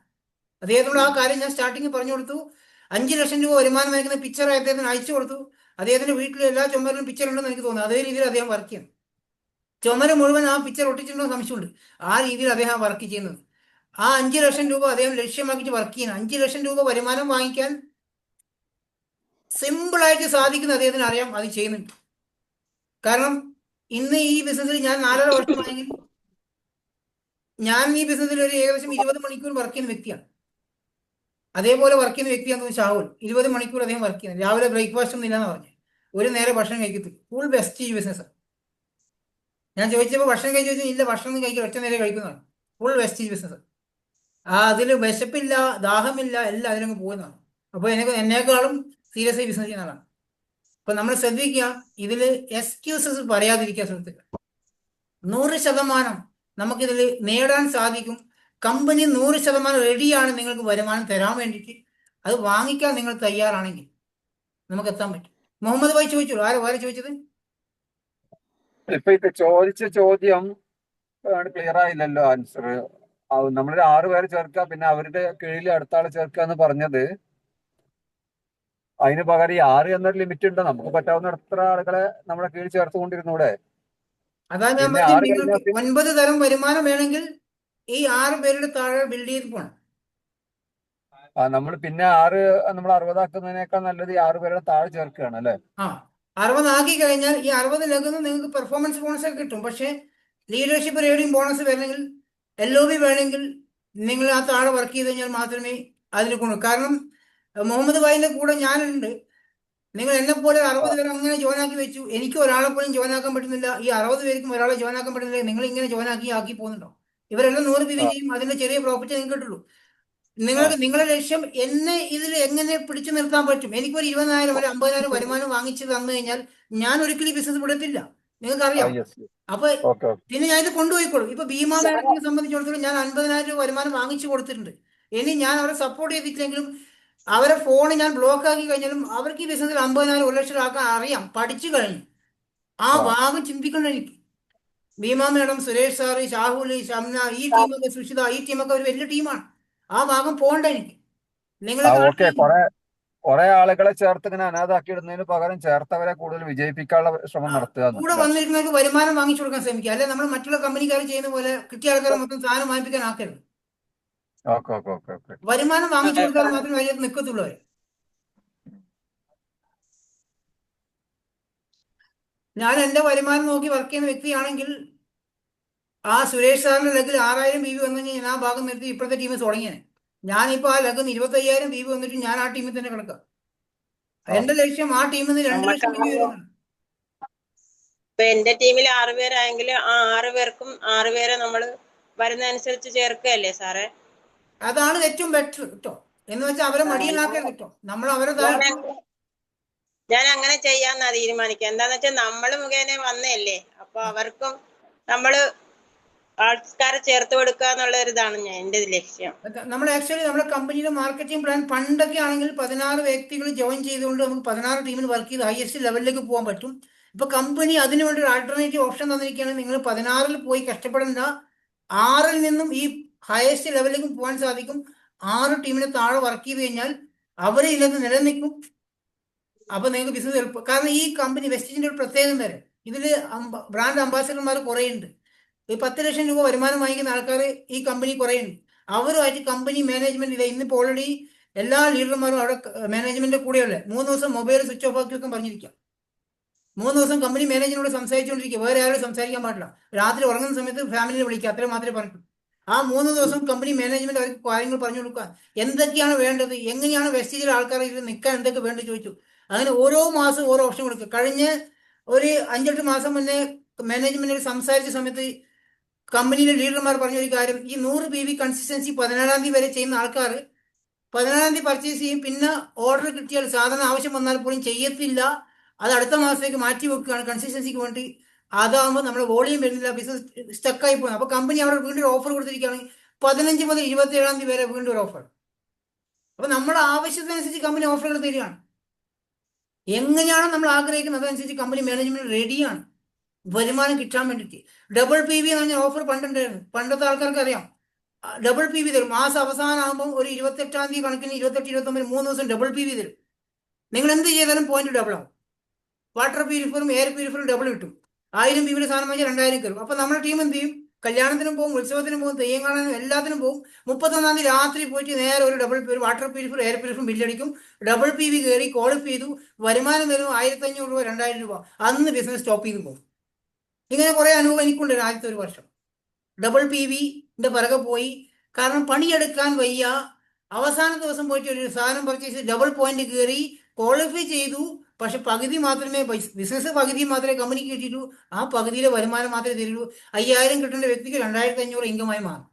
അദ്ദേഹത്തോട് ആ കാര്യം ഞാൻ സ്റ്റാർട്ടിങ് പറഞ്ഞു കൊടുത്തു. 5 ലക്ഷം രൂപ വരുമാനം വയ്ക്കുന്ന പിക്ചർ അദ്ദേഹത്തിന് അയച്ചു കൊടുത്തു. അദ്ദേഹത്തിന്റെ വീട്ടിൽ എല്ലാ ചുമരിലും പിക്ചർ ഉണ്ടെന്ന് എനിക്ക് തോന്നുന്നു. അതേ രീതിയിൽ അദ്ദേഹം വർക്ക് ചെയ്യുന്നു. ചുമര് മുഴുവൻ ആ പിക്ചർ ഒട്ടിച്ചിട്ടുണ്ടോ സംശയമുണ്ട്. ആ രീതിയിൽ അദ്ദേഹം വർക്ക് ചെയ്യുന്നത്. ആ 5 ലക്ഷം രൂപ അദ്ദേഹം ലക്ഷ്യമാക്കിയിട്ട് വർക്ക് ചെയ്യുന്നത്. 5 ലക്ഷം രൂപ വരുമാനം വാങ്ങിക്കാൻ സിമ്പിളായിട്ട് സാധിക്കുന്ന അദ്ദേഹത്തിന് അറിയാം, അത് ചെയ്യുന്നുണ്ട്. കാരണം ഇന്ന് ഈ ബിസിനസ്സിൽ ഞാൻ 4.5 വർഷമായെങ്കിൽ ഞാൻ ഈ ബിസിനസ്സിൽ ഒരു ഏകദേശം 20 മണിക്കൂർ വർക്ക് ചെയ്യുന്ന വ്യക്തിയാണ്. അതേപോലെ വർക്ക് ചെയ്യുന്ന വ്യക്തിയാണെന്ന് ഷാഹുൽ 20 മണിക്കൂർ അദ്ദേഹം വർക്ക് ചെയ്യുന്നത്. രാവിലെ ബ്രേക്ക്ഫാസ്റ്റ് ഒന്നും ഇല്ലെന്ന് പറഞ്ഞു, ഒരു നേരെ ഭക്ഷണം കഴിക്കത്തില്ല. Full wastage business. ഞാൻ ചോദിച്ചപ്പോൾ ഭക്ഷണം കഴിച്ചു വെച്ചാൽ ഇല്ല, ഭക്ഷണം ഒന്നും കഴിക്കില്ല, ഒറ്റ നേരെ കഴിക്കുന്നതാണ്. Full wastage business. അതിൽ വിശപ്പില്ല, ദാഹമില്ല, എല്ലാം അതിലങ്ങ് പോകുന്നതാണ്. അപ്പോൾ എന്നേക്കാളും സീരിയസ് ആയി ബിസിനസ് ചെയ്യുന്ന ആളാണ്. അപ്പൊ നമ്മൾ ശ്രദ്ധിക്കുക, ഇതിൽ എക്സ്ക്യൂസസ് പറയാതിരിക്കുക സുഹൃത്തുക്കൾ. 100% നമുക്കിതിൽ നേടാൻ സാധിക്കും. കമ്പനി 100% റെഡിയാണ് നിങ്ങൾക്ക് വരുമാനം തരാൻ വേണ്ടിയിട്ട്. അത് വാങ്ങിക്കാൻ നിങ്ങൾ തയ്യാറാണെങ്കിൽ നമുക്ക് എത്താൻ പറ്റും. മുഹമ്മദ് ഭായി ചോദിച്ചോളൂ. ആരെ ചോദിച്ചത്? ഇപ്പൊ ഇത് ചോദിച്ച ചോദ്യം ക്ലിയർ ആയില്ലല്ലോ ആൻസർ. നമ്മളൊരു 6 പേരെ ചേർക്കുക, പിന്നെ അവരുടെ കീഴിൽ അടുത്ത ആളെ ചേർക്കുക എന്ന് പറഞ്ഞത്, അതിന് പകരം ഈ 6 എന്നൊരു ലിമിറ്റ് ഉണ്ട്. നമുക്ക് പറ്റാവുന്ന എത്ര ആളുകളെ നമ്മുടെ കീഴിൽ ചേർത്തുകൊണ്ടിരുന്നൂടെ? അതാണ് ഞാൻ പിന്നെ പറഞ്ഞത്, 6 കഴിഞ്ഞാൽ നിങ്ങൾക്ക് 9 തരം വരുമാനം വേണമെങ്കിൽ ഈ 6 പേരുടെ താഴെ ബിൽഡ് ചെയ്ത് പോകണം. നമ്മൾ പിന്നെ 6 നമ്മൾ 60 ആക്കുന്നതിനേക്കാൾ നല്ലത് ഈ 6 പേരുടെ താഴെ ചേർക്കുകയാണ് അല്ലെ? 60 ആക്കി കഴിഞ്ഞാൽ ഈ 60 നിങ്ങൾക്ക് പെർഫോമൻസ് ബോണസ് ഒക്കെ കിട്ടും. പക്ഷേ ലീഡർഷിപ്പ് റേഡിംഗ് ബോണസ് വരണമെങ്കിൽ, LOB വേണമെങ്കിൽ നിങ്ങൾ ആ താഴെ വർക്ക് ചെയ്ത് കഴിഞ്ഞാൽ മാത്രമേ അതിന് ഗുണം. കാരണം മുഹമ്മദ് ഭായിന്റെ കൂടെ ഞാനുണ്ട്. നിങ്ങൾ എന്നെ പോലെ 60 പേര് അങ്ങനെ ജോയിൻ ആക്കി വെച്ചു. എനിക്ക് ഒരാളെ പോലും ജോയിൻ ആക്കാൻ പറ്റുന്നില്ല. ഈ 60 പേർക്കും ഒരാളെ ജോയിൻ ആക്കാൻ പറ്റുന്നില്ല. നിങ്ങൾ ഇങ്ങനെ ജോയിൻ ആക്കി പോകുന്നുണ്ടോ? ഇവരെല്ലാം 100 PV ചെയ്യും. അതിന്റെ ചെറിയ പ്രോഫിറ്റ് നിങ്ങൾക്ക് കിട്ടുള്ളൂ. നിങ്ങളുടെ ലക്ഷ്യം എന്നെ ഇതിൽ എങ്ങനെ പിടിച്ചു നിർത്താൻ പറ്റും. എനിക്കൊരു 20,000 ഒരു 50,000 വരുമാനം വാങ്ങിച്ചു തന്നു കഴിഞ്ഞാൽ ഞാൻ ഒരിക്കലും ബിസിനസ് വിടത്തില്ല, നിങ്ങൾക്കറിയാം. അപ്പൊ പിന്നെ ഞാൻ ഇത് കൊണ്ടുപോയിക്കോളും. ഇപ്പൊ ഭീമാ മേഡത്തിനെ സംബന്ധിച്ചിടത്തോളം ഞാൻ 50,000 രൂപ വരുമാനം വാങ്ങിച്ചു കൊടുത്തിട്ടുണ്ട്. ഇനി ഞാൻ അവരെ സപ്പോർട്ട് ചെയ്തിട്ടില്ലെങ്കിലും അവരെ ഫോൺ ഞാൻ ബ്ലോക്ക് ആക്കി കഴിഞ്ഞാലും അവർക്ക് ഈ ബിസിനസ്സിൽ 50,000 1 ലക്ഷം ആക്കാൻ അറിയാം, പഠിച്ചു കഴിഞ്ഞു. ആ ഭാഗം ചിന്തിക്കണം എനിക്ക്. ഭീമാ മേഡം, സുരേഷ് സാറ്, ഷാഹുൽ, ഷംന, ഈ ടീമൊക്കെ, സുഷിത, ഈ ടീമൊക്കെ ഒരു വലിയ ടീമാണ്. ആ ഭാഗം പോകണ്ട എനിക്ക്. നിങ്ങളെ കുറെ ആളുകളെ ചേർത്ത് ഇങ്ങനെ അനാഥാക്കി ഇടുന്നതിന് പകരം ചേർത്തവരെ കൂടുതൽ വിജയിപ്പിക്കാനുള്ള ശ്രമം നടത്തുക. കൂടെ വന്നിരിക്കുന്നവർക്ക് വരുമാനം വാങ്ങിച്ചു കൊടുക്കാൻ ശ്രമിക്കുക. അല്ലെ നമ്മൾ മറ്റുള്ള കമ്പനിക്കാർ ചെയ്യുന്ന പോലെ കിട്ടിയ ആൾക്കാരെ മൊത്തം സാധനം വാങ്ങിപ്പിക്കാൻ ആക്കരുത്. വരുമാനം വാങ്ങിച്ചു കൊടുത്താൽ മാത്രമേ അതിനകത്ത് നിൽക്കത്തുള്ളൂ. ഞാൻ എന്റെ വരുമാനം നോക്കി വർക്ക് ചെയ്യുന്ന വ്യക്തിയാണെങ്കിൽ ആ സുരേഷ് സാറിന്റെ ലെഗിൽ 6,000 PV വന്നു കഴിഞ്ഞാൽ ഞാൻ ആ ഭാഗം നിർത്തി ഇപ്പോഴത്തെ ടീം തുടങ്ങിയാണ്. ഞാനിപ്പോ ആ ലെഗിൽ 25,000 PV വന്നിട്ട് ഞാൻ ആ ടീമിൽ തന്നെ കിടക്കാം. എന്റെ ലക്ഷ്യം ആ ടീമിൽ നിന്ന് 2 ലക്ഷം PV വരുന്നതാണ്. ഇപ്പൊ എന്റെ ടീമിൽ 6 പേരായെങ്കിൽ ആ 6 പേർക്കും 6 പേരെ നമ്മൾ വരുന്ന അനുസരിച്ച് ചേർക്കുകയല്ലേ സാറേ? അതാണ് ഏറ്റവും ബെറ്റർ കേട്ടോ. എന്ന് വെച്ചാൽ അവരെ മടിയിലാക്കരുത് കേട്ടോ. നമ്മൾ അവരെ ഞാൻ അങ്ങനെ ചെയ്യാന്നാ തീരുമാനിക്കുക. എന്താന്ന് വെച്ചാൽ നമ്മൾ മുഖേന വന്നല്ലേ, അപ്പൊ അവർക്കും നമ്മള് ആൾക്കാരെ ചേർത്ത് കൊടുക്കുക എന്നുള്ള ഒരു ഇതാണ് എന്റെ ലക്ഷ്യം. നമ്മൾ ആക്ച്വലി നമ്മുടെ കമ്പനിയുടെ മാർക്കറ്റിംഗ് പ്ലാൻ പണ്ടൊക്കെ ആണെങ്കിൽ 16 വ്യക്തികൾ ജോയിൻ ചെയ്തുകൊണ്ട് നമുക്ക് 16 ടീമിൽ വർക്ക് ചെയ്ത് ഹയസ്റ്റ് ലെവലിലേക്ക് പോകാൻ പറ്റും. ഇപ്പൊ കമ്പനി അതിനു വേണ്ടി ഒരു ആൾട്ടർനേറ്റീവ് ഓപ്ഷൻ തന്നിരിക്കുകയാണ്. നിങ്ങൾ 16 പോയി കഷ്ടപ്പെടേണ്ട, 6 നിന്നും ഈ ഹയസ്റ്റ് ലെവലിലേക്ക് പോകാൻ സാധിക്കും. 6 ടീമിനെ താഴെ വർക്ക് ചെയ്ത് കഴിഞ്ഞാൽ അവരെ ഇതിനകത്ത് നിലനിൽക്കും. അപ്പൊ നിങ്ങൾക്ക് ബിസിനസ് എളുപ്പം. കാരണം ഈ കമ്പനി വെസ്റ്റേജിന്റെ ഒരു പ്രത്യേകം തരം, ഇതിൽ ബ്രാൻഡ് അംബാസിഡർമാർ കുറേ ഉണ്ട്. ഈ 10 ലക്ഷം രൂപ വരുമാനം വാങ്ങിക്കുന്ന ആൾക്കാർ ഈ കമ്പനി കുറേ ഉണ്ട്. അവരുമായിട്ട് കമ്പനി മാനേജ്മെന്റ് ഇല്ല. ഇന്നിപ്പോൾ ഓൾറെഡി എല്ലാ ലീഡർമാരും അവിടെ മാനേജ്മെന്റിന്റെ കൂടെയുള്ള 3 ദിവസം മൊബൈൽ സ്വിച്ച് ഓഫ് ആക്കി വെക്കാൻ പറഞ്ഞിരിക്കാം. 3 ദിവസം കമ്പനി മാനേജറിനോട് സംസാരിച്ചുകൊണ്ടിരിക്കുക, വേറെ ആരോട് സംസാരിക്കാൻ പാടില്ല. രാത്രി ഉറങ്ങുന്ന സമയത്ത് ഫാമിലിയെ വിളിക്കുക, അത്രയും മാത്രമേ പറഞ്ഞു. ആ 3 ദിവസം കമ്പനി മാനേജ്മെന്റ് അവർക്ക് കാര്യങ്ങൾ പറഞ്ഞു കൊടുക്കുക, എന്തൊക്കെയാണ് വേണ്ടത്, എങ്ങനെയാണ് വെസ്റ്റേജിൽ ആൾക്കാർ ഇതിൽ നിൽക്കാൻ എന്തൊക്കെ വേണ്ടത് ചോദിച്ചു. അങ്ങനെ ഓരോ മാസം ഓരോ ഓപ്ഷൻ കൊടുക്കുക. കഴിഞ്ഞ ഒരു 5-8 മാസം മുന്നേ മാനേജ്മെന്റിൽ സംസാരിച്ച സമയത്ത് കമ്പനിയിലെ ലീഡർമാർ പറഞ്ഞ ഒരു കാര്യം, ഈ 100 PV കൺസിസ്റ്റൻസി 17-ാം തീയതി വരെ ചെയ്യുന്ന ആൾക്കാർ 17-ാം തീയതി പർച്ചേസ് ചെയ്യും, പിന്നെ ഓർഡർ കിട്ടിയാൽ സാധനം ആവശ്യം വന്നാൽ പോലും ചെയ്യത്തില്ല, അത് അടുത്ത മാസത്തേക്ക് മാറ്റി വെക്കുകയാണ് കൺസിസ്റ്റൻസിക്ക് വേണ്ടി. അതാകുമ്പോൾ നമ്മുടെ വോളിയം വരുന്നില്ല, ബിസിനസ് സ്റ്റക്കായി പോകുന്നത്. അപ്പോൾ കമ്പനി അവിടെ വീണ്ടും ഓഫർ കൊടുത്തിരിക്കുകയാണ് 15 മുതൽ 27-ാം തീയതി വരെ വീണ്ടും ഒരു ഓഫർ. അപ്പോൾ നമ്മുടെ ആവശ്യത്തിനനുസരിച്ച് കമ്പനി ഓഫറുകൾ തരികയാണ്. എങ്ങനെയാണോ നമ്മൾ ആഗ്രഹിക്കുന്നത് അതനുസരിച്ച് കമ്പനി മാനേജ്മെന്റ് റെഡിയാണ് വരുമാനം കിട്ടാൻ വേണ്ടിയിട്ട്. ഡബിൾ PV എന്ന് പറഞ്ഞ ഓഫർ പണ്ടുണ്ടായിരുന്നു, പണ്ടത്തെ ആൾക്കാർക്ക് അറിയാം. ഡബിൾ PV തരും. മാസം അവസാനം ആകുമ്പോൾ ഒരു 28-ാം തീയതി കണക്കിന് 28-29 3 ദിവസം ഡബിൾ PV തരും. നിങ്ങൾ എന്ത് ചെയ്താലും പോയിന്റ് ഡബിൾ ആവും. വാട്ടർ പ്യൂരിഫയറും എയർ പ്യൂരിഫയറും ഡബിൾ കിട്ടും. 1000 PV സാധനം വാങ്ങിച്ചാൽ 2000 കയറും. അപ്പോൾ നമ്മുടെ ടീം എന്ത് ചെയ്യും? കല്യാണത്തിനും പോകും, ഉത്സവത്തിനും പോകും, തെയ്യം കാണാനും എല്ലാത്തിനും പോകും. 31-ാം തീയതി രാത്രി പോയിട്ട് നേരെ ഒരു വാട്ടർ പ്യൂരിഫയർ എയർ പ്യൂരിഫയറും ബില്ലടിക്കും. ഡബിൾ PV കയറി ക്വാളിഫൈ ചെയ്തു, വരുമാനം തരും 1500 രൂപ 2000 രൂപ. അന്ന് ബിസിനസ് സ്റ്റോപ്പ് ചെയ്ത് പോകും. ഇങ്ങനെ കുറേ അനുഭവം എനിക്കുണ്ട്. ആദ്യത്തെ ഒരു വർഷം ഡബിൾ PVന്റെ പിറകെ പോയി, കാരണം പണിയെടുക്കാൻ വയ്യ. അവസാന ദിവസം പോയിട്ട് ഒരു സാധനം പർച്ചേസ് ഡബിൾ പോയിന്റ് കയറി ക്വാളിഫൈ ചെയ്തു. പക്ഷെ പകുതി മാത്രമേ ബിസിനസ് പകുതി മാത്രമേ കമ്പനിക്ക് കിട്ടിയിട്ടു. ആ പകുതിയിലെ വരുമാനം മാത്രമേ തരുള്ളൂ. 5000 കിട്ടേണ്ട വ്യക്തിക്ക് 2500 ഇൻകമായി മാറും.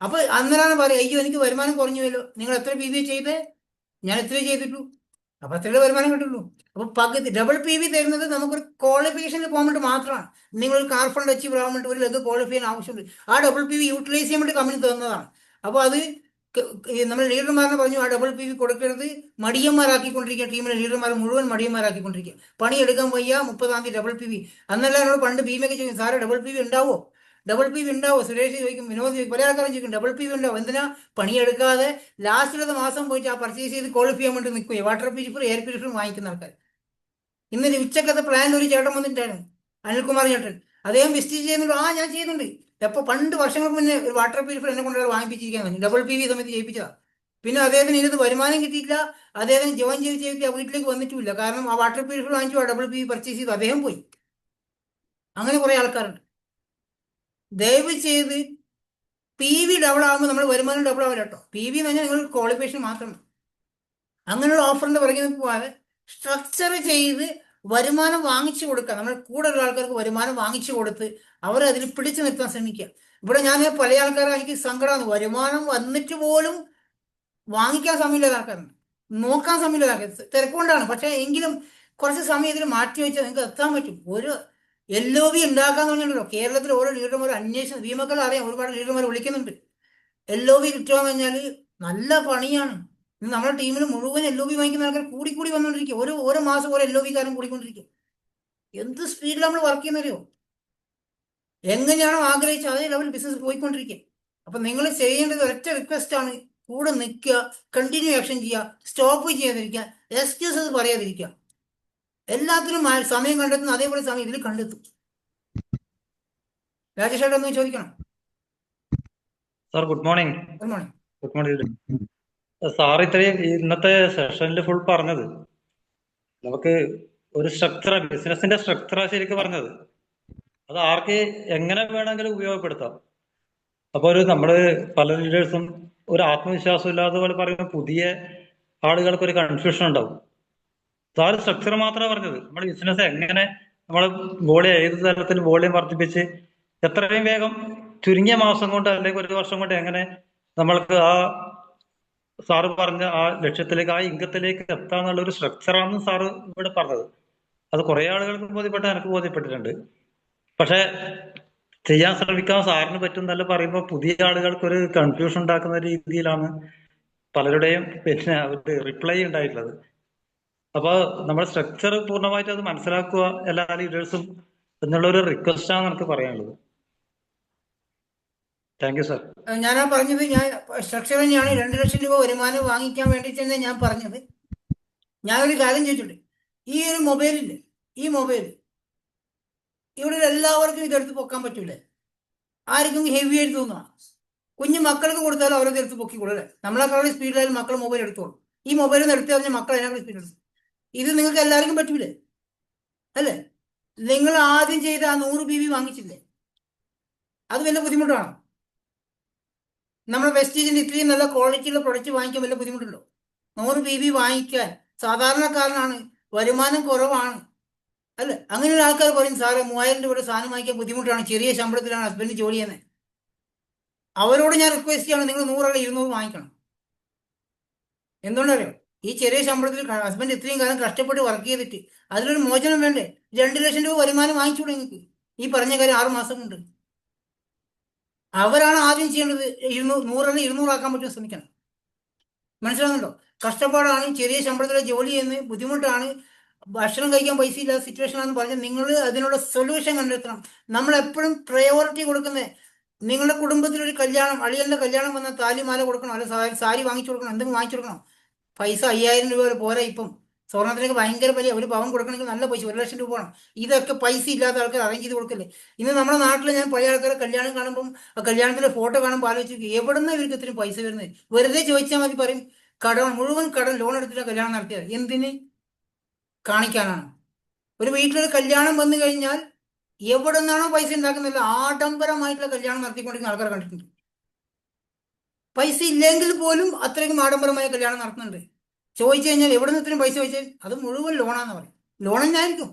അപ്പോൾ അന്നേരമാണ് പറയുക, അയ്യോ എനിക്ക് വരുമാനം കുറഞ്ഞുവല്ലോ. നിങ്ങൾ എത്ര PV ചെയ്തേ? ഞാൻ എത്ര ചെയ്തിട്ടു? അപ്പോൾ അത്രയുടെ വരുമാനം കിട്ടുള്ളൂ. അപ്പോൾ പകുതി ഡബിൾ PV തരുന്നത് നമുക്കൊരു ക്വാളിഫിക്കേഷനിൽ പോകാൻ വേണ്ടി മാത്രമാണ്. നിങ്ങളൊരു കാർ ഫണ്ട് അച്ചീവ് ആവാൻ വേണ്ടി ഒരു ലഗ് ക്വാളിഫൈ ചെയ്യാൻ ആവശ്യമുണ്ട്. ആ ഡബിൾ PV യൂട്ടിലൈസ് ചെയ്യാൻ വേണ്ടി കമ്പനി തന്നതാണ്. അപ്പോൾ അത് നമ്മൾ ലീഡർമാരെന്ന് പറഞ്ഞു, ആ ഡബിൾ PV കൊടുക്കരുത്, മടിയന്മാരാക്കിക്കൊണ്ടിരിക്കുക. ടീമിലെ ലീഡർമാർ മുഴുവൻ മടിയന്മാരാക്കിക്കൊണ്ടിരിക്കുക. പണിയെടുക്കാൻ വയ്യ, 30-ാം തീയതി ഡബിൾ PV. അന്നല്ല എന്നോട് പണ്ട് ഭീമയൊക്കെ ചോദിക്കും, സാറ് ഡബിൾ PV ഉണ്ടാവോ? ഡബിൾ PV ഉണ്ടാവോ? സുരേഷ് ചോദിക്കും, വിനോദ് ചോദിക്കും, പല ആൾക്കാരും ചോദിക്കും ഡബിൾ PV ഉണ്ടാവും. എന്തിനാ? പണിയെടുക്കാതെ ലാസ്റ്റിലത്തെ മാസം പോയിട്ട് ആ പർച്ചേസ് ചെയ്ത് ക്വാളിഫൈ ചെയ്യാൻ വേണ്ടി നിൽക്കുകയും വാട്ടർ പ്യൂരിഫയർ എയർ പ്യൂരിഫയർ വാങ്ങിക്കുന്ന ആൾക്കാർ. ഇന്ന് ഉച്ചക്കത്തെ പ്ലാനിൽ ഒരു ചേട്ടൻ വന്നിട്ടായിരുന്നു, അനിൽകുമാർ ചേട്ടൻ. അദ്ദേഹം വിസിറ്റ് ചെയ്യുന്നുണ്ട്. ആ ഞാൻ ചെയ്യുന്നുണ്ട്. എപ്പോൾ പണ്ട് വർഷങ്ങൾക്ക് മുന്നേ ഒരു വാട്ടർ പ്യൂരിഫയർ എന്നെ കൊണ്ടുവരാൻ വാങ്ങിപ്പിച്ചിരിക്കാൻ പറഞ്ഞു, ഡബിൾ PV സമയത്ത് ചെയ്യിപ്പിച്ചതാണ്. പിന്നെ അദ്ദേഹത്തിന് ഇതിനകത്ത് വരുമാനം കിട്ടിയില്ല, അദ്ദേഹം ജോയിൻ ചെയ്ത് വീട്ടിലേക്ക് വന്നിട്ടുമില്ല. കാരണം ആ വാട്ടർ പ്യൂരിഫയർ വാങ്ങിച്ചു, ആ ഡബിൾ PV പർച്ചേസ് ചെയ്തു, അദ്ദേഹം പോയി. അങ്ങനെ കുറേ ആൾക്കാരുണ്ട്. ദയവ് ചെയ്ത് PV ഡബിൾ ആകുമ്പോൾ നമ്മൾ വരുമാനം ഡബിൾ ആവില്ല കേട്ടോ. PV എന്ന് പറഞ്ഞാൽ നിങ്ങൾ ക്വാളിഫിക്കേഷൻ മാത്രമാണ്. അങ്ങനെയുള്ള ഓഫറിന്റെ പുറകെ പോകാതെ സ്ട്രക്ചർ ചെയ്ത് വരുമാനം വാങ്ങിച്ചു കൊടുക്കുക. നമ്മൾ കൂടുതലുള്ള ആൾക്കാർക്ക് വരുമാനം വാങ്ങിച്ചു കൊടുത്ത് അവരെ അതിൽ പിടിച്ചു നിർത്താൻ ശ്രമിക്കുക. ഇവിടെ ഞാൻ പല ആൾക്കാരെ എനിക്ക് സങ്കടമാണ്, വരുമാനം വന്നിട്ട് പോലും വാങ്ങിക്കാൻ സമയമില്ലാത്ത ആൾക്കാരുണ്ട്, നോക്കാൻ സമയമില്ലാത്ത ആൾക്കാർ. തിരക്കുകൊണ്ടാണ്. പക്ഷേ എങ്കിലും കുറച്ച് സമയം ഇതിൽ മാറ്റി വെച്ചാൽ നിങ്ങൾക്ക് എത്താൻ പറ്റും. ഒരു LOB ഉണ്ടാക്കാന്ന് പറഞ്ഞിട്ടുണ്ടല്ലോ, കേരളത്തിൽ ഓരോ ലീഡർമാർ അന്വേഷണം, ഭീമക്കൾ അറിയാം, ഒരുപാട് ലീഡർമാർ വിളിക്കുന്നുണ്ട്. LOB കിട്ടുക എന്ന് പറഞ്ഞാൽ നല്ല പണിയാണ്. ഇന്ന് നമ്മുടെ ടീമിൽ മുഴുവൻ LOB വാങ്ങിക്കുന്ന ആൾക്കാർ കൂടി വന്നുകൊണ്ടിരിക്കുക. ഓരോ മാസം ഓരോ LOB കാരൻ കൂടിക്കൊണ്ടിരിക്കുക. എന്ത് സ്പീഡിൽ നമ്മൾ വർക്ക് ചെയ്യുന്നവരോ, എങ്ങനെയാണോ ആഗ്രഹിച്ചത് അതേ ലെവൽ ബിസിനസ് പോയിക്കൊണ്ടിരിക്കുക. അപ്പം നിങ്ങൾ ചെയ്യേണ്ടത് ഒറ്റ റിക്വസ്റ്റ് ആണ്, കൂടെ നിൽക്കുക, കണ്ടിന്യൂ ആക്ഷൻ ചെയ്യുക, സ്റ്റോപ്പ് ചെയ്യാതിരിക്കുക, എക്സ്ക്യൂസസ് പറയാതിരിക്കുക. എല്ലാത്തിനും സമയം കണ്ടെത്തുന്നു, അതേപോലെ സമയം ഇതിൽ കണ്ടെത്തും. രാജേഷ് ഏട്ടാ ഒന്ന് ചോദിക്കണം. Sir good morning. Good morning. Good morning. Sir ഇത്രയും ഇന്നത്തെ സെഷനിൽ ഫുൾ പറഞ്ഞത് നമുക്ക് ഒരു സ്ട്രക്ചർ, ബിസിനസിന്റെ സ്ട്രക്ചറാ ശരിക്കും പറഞ്ഞത്. അത് ആർക്ക് എങ്ങനെ വേണമെങ്കിലും ഉപയോഗപ്പെടുത്താം. അപ്പൊ നമ്മള് പല ലീഡേഴ്സും ഒരു ആത്മവിശ്വാസം ഇല്ലാതെ പോലെ പറയുന്ന പുതിയ ആളുകൾക്ക് ഒരു കൺഫ്യൂഷൻ ഉണ്ടാവും. സാർ സ്ട്രക്ചർ മാത്രമാണ് പറഞ്ഞത്. നമ്മൾ ബിസിനസ് എങ്ങനെ നമ്മൾ വോളിയം ഏത് തരത്തിൽ വോളിയം വർദ്ധിപ്പിച്ച് എത്രയും വേഗം ചുരുങ്ങിയ മാസം കൊണ്ട് അല്ലെങ്കിൽ ഒരു വർഷം കൊണ്ട് എങ്ങനെ നമ്മൾക്ക് ആ സാറ് പറഞ്ഞ ആ ലക്ഷ്യത്തിലേക്ക്, ആ ഇംഗത്തിലേക്ക് എത്താന്നുള്ള ഒരു സ്ട്രക്ചറാണ് സാറ് ഇവിടെ പറഞ്ഞത്. അത് കുറെ ആളുകൾക്ക് എനിക്ക് ബോധ്യപ്പെട്ടിട്ടുണ്ട്. പക്ഷെ ചെയ്യാൻ ശ്രമിക്കാൻ സാറിന് പറ്റുന്നല്ല പറയുമ്പോൾ പുതിയ ആളുകൾക്ക് ഒരു കൺഫ്യൂഷൻ ഉണ്ടാക്കുന്ന രീതിയിലാണ് പലരുടെയും ഒരു റിപ്ലൈ ഉണ്ടായിട്ടുള്ളത്. അപ്പൊ നമ്മൾ സ്ട്രക്ചർ പൂർണ്ണമായിട്ട് അത് മനസ്സിലാക്കുക എല്ലാ ലീഡേഴ്സും എന്നുള്ള ഒരു റിക്വസ്റ്റ് ആണ് എനിക്ക് പറയാനുള്ളത്. Thank you sir. ഞാനാ പറഞ്ഞത്, ഞാൻ സ്ട്രക്ചർ തന്നെയാണ്. 2 ലക്ഷം രൂപ വരുമാനം വാങ്ങിക്കാൻ വേണ്ടിയിട്ട് തന്നെ ഞാൻ പറഞ്ഞത്. ഞാനൊരു കാര്യം ചോദിച്ചിട്ടുണ്ട്, ഈ ഒരു മൊബൈലില്ലേ, ഈ മൊബൈൽ ഇവിടെ എല്ലാവർക്കും ഇതെടുത്ത് പൊക്കാൻ പറ്റൂലേ? ആർക്കും ഹെവി ആയിട്ട് തോന്നുക. കുഞ്ഞു മക്കൾക്ക് കൊടുത്താലും അവരത് എടുത്ത് പൊക്കിക്കൊള്ളു. നമ്മളെക്കാളും സ്പീഡിലായാലും മക്കൾ മൊബൈൽ എടുത്തോളും. ഈ മൊബൈൽ ഒന്ന് എടുത്തു കഴിഞ്ഞാൽ മക്കൾ അതിനേക്കാൾ സ്പീഡ് എടുത്തു. ഇത് നിങ്ങൾക്ക് എല്ലാവർക്കും പറ്റൂലേ? അല്ലേ? നിങ്ങൾ ആദ്യം ചെയ്ത ആ 100 PV വാങ്ങിച്ചില്ലേ, അത് വലിയ ബുദ്ധിമുട്ടാണോ? നമ്മുടെ വെസ്റ്റീജിന് ഇത്രയും നല്ല ക്വാളിറ്റിയുള്ള പ്രൊഡക്റ്റ് വാങ്ങിക്കാൻ വല്ല ബുദ്ധിമുട്ടുണ്ടോ? 100 PV വാങ്ങിക്കാൻ സാധാരണക്കാരനാണ്, വരുമാനം കുറവാണ്, അല്ല അങ്ങനെയുള്ള ആൾക്കാർ പറയും സാറേ 3000 രൂപയുടെ സാധനം വാങ്ങിക്കാൻ ബുദ്ധിമുട്ടാണ്, ചെറിയ ശമ്പളത്തിലാണ് ഹസ്ബൻഡ് ജോലി ചെയ്യുന്നത്. അവരോട് ഞാൻ റിക്വസ്റ്റ് ചെയ്യണം, നിങ്ങൾ 100 അല്ല 200 വാങ്ങിക്കണം. എന്തുകൊണ്ടറിയോ? ഈ ചെറിയ ശമ്പളത്തിൽ ഹസ്ബൻഡ് ഇത്രയും കാലം കഷ്ടപ്പെട്ട് വർക്ക് ചെയ്തിട്ട് അതിലൊരു മോചനം വേണ്ടേ? 2 ലക്ഷം രൂപ വരുമാനം വാങ്ങിച്ചൂടെ നിങ്ങൾക്ക് ഈ പറഞ്ഞ കാര്യം 6 മാസം കൊണ്ട്? അവരാണ് ആദ്യം ചെയ്യേണ്ടത്. 100 അല്ല 200 ആക്കാൻ പറ്റും ശ്രമിക്കണം. മനസ്സിലാകുന്നുണ്ടോ? കഷ്ടപ്പാടാണ്, ചെറിയ ശമ്പളത്തിലെ ജോലി ചെയ്യുന്നത്, ബുദ്ധിമുട്ടാണ്, ഭക്ഷണം കഴിക്കാൻ പൈസ ഇല്ലാത്ത സിറ്റുവേഷൻ ആണെന്ന് പറഞ്ഞാൽ നിങ്ങൾ അതിനുള്ള സൊല്യൂഷൻ കണ്ടെത്തണം. നമ്മൾ എപ്പോഴും പ്രയോറിറ്റി കൊടുക്കുന്നത്, നിങ്ങളുടെ കുടുംബത്തിൽ ഒരു കല്യാണം, അളിയന്റെ കല്യാണം വന്നാൽ താലിമാല കൊടുക്കണം, അല്ല സാരി വാങ്ങിച്ചു കൊടുക്കണം, എന്തെങ്കിലും വാങ്ങിച്ചു കൊടുക്കണം. പൈസ 5000 രൂപ പോരാ. ഇപ്പം സ്വർണത്തിനൊക്കെ ഭയങ്കര വലിയ, ഒരു പവൻ കൊടുക്കണമെങ്കിൽ നല്ല പൈസ, 1 ലക്ഷം രൂപ വേണം. ഇതൊക്കെ പൈസ ഇല്ലാത്ത ആൾക്കാർ അറേഞ്ച് ചെയ്ത് കൊടുക്കല്ലേ. ഇന്ന് നമ്മുടെ നാട്ടിൽ ഞാൻ പഴയ ആൾക്കാരെ കല്യാണം കാണുമ്പോൾ ആ കല്യാണത്തിന്റെ ഫോട്ടോ കാണുമ്പോൾ ആലോചിച്ച് എവിടുന്ന ഇവർക്ക് ഇത്രയും പൈസ വരുന്നത്? വെറുതെ ചോദിച്ചാൽ മതി, പറയും കടം, മുഴുവൻ കടം ലോൺ എടുത്തിട്ട് കല്യാണം നടത്തിയത്. എന്തിന്? കാണിക്കാനാണ്. ഒരു വീട്ടിലൊരു കല്യാണം വന്നു കഴിഞ്ഞാൽ എവിടെ നിന്നാണോ പൈസ ഉണ്ടാക്കുന്നില്ല, ആഡംബരമായിട്ടുള്ള കല്യാണം നടത്തിക്കൊണ്ടിരിക്കുന്ന ആൾക്കാർ കണ്ടിട്ടുണ്ട്. പൈസ ഇല്ലെങ്കിൽ പോലും അത്രയ്ക്കും ആഡംബരമായ കല്യാണം നടത്തുന്നുണ്ട്. ചോദിച്ചു കഴിഞ്ഞാൽ എവിടെ നിന്ന് ഇത്രയും പൈസ ചോദിച്ചാൽ അത് മുഴുവൻ ലോണാന്ന് പറയും. ലോൺ തന്നെയായിരിക്കും.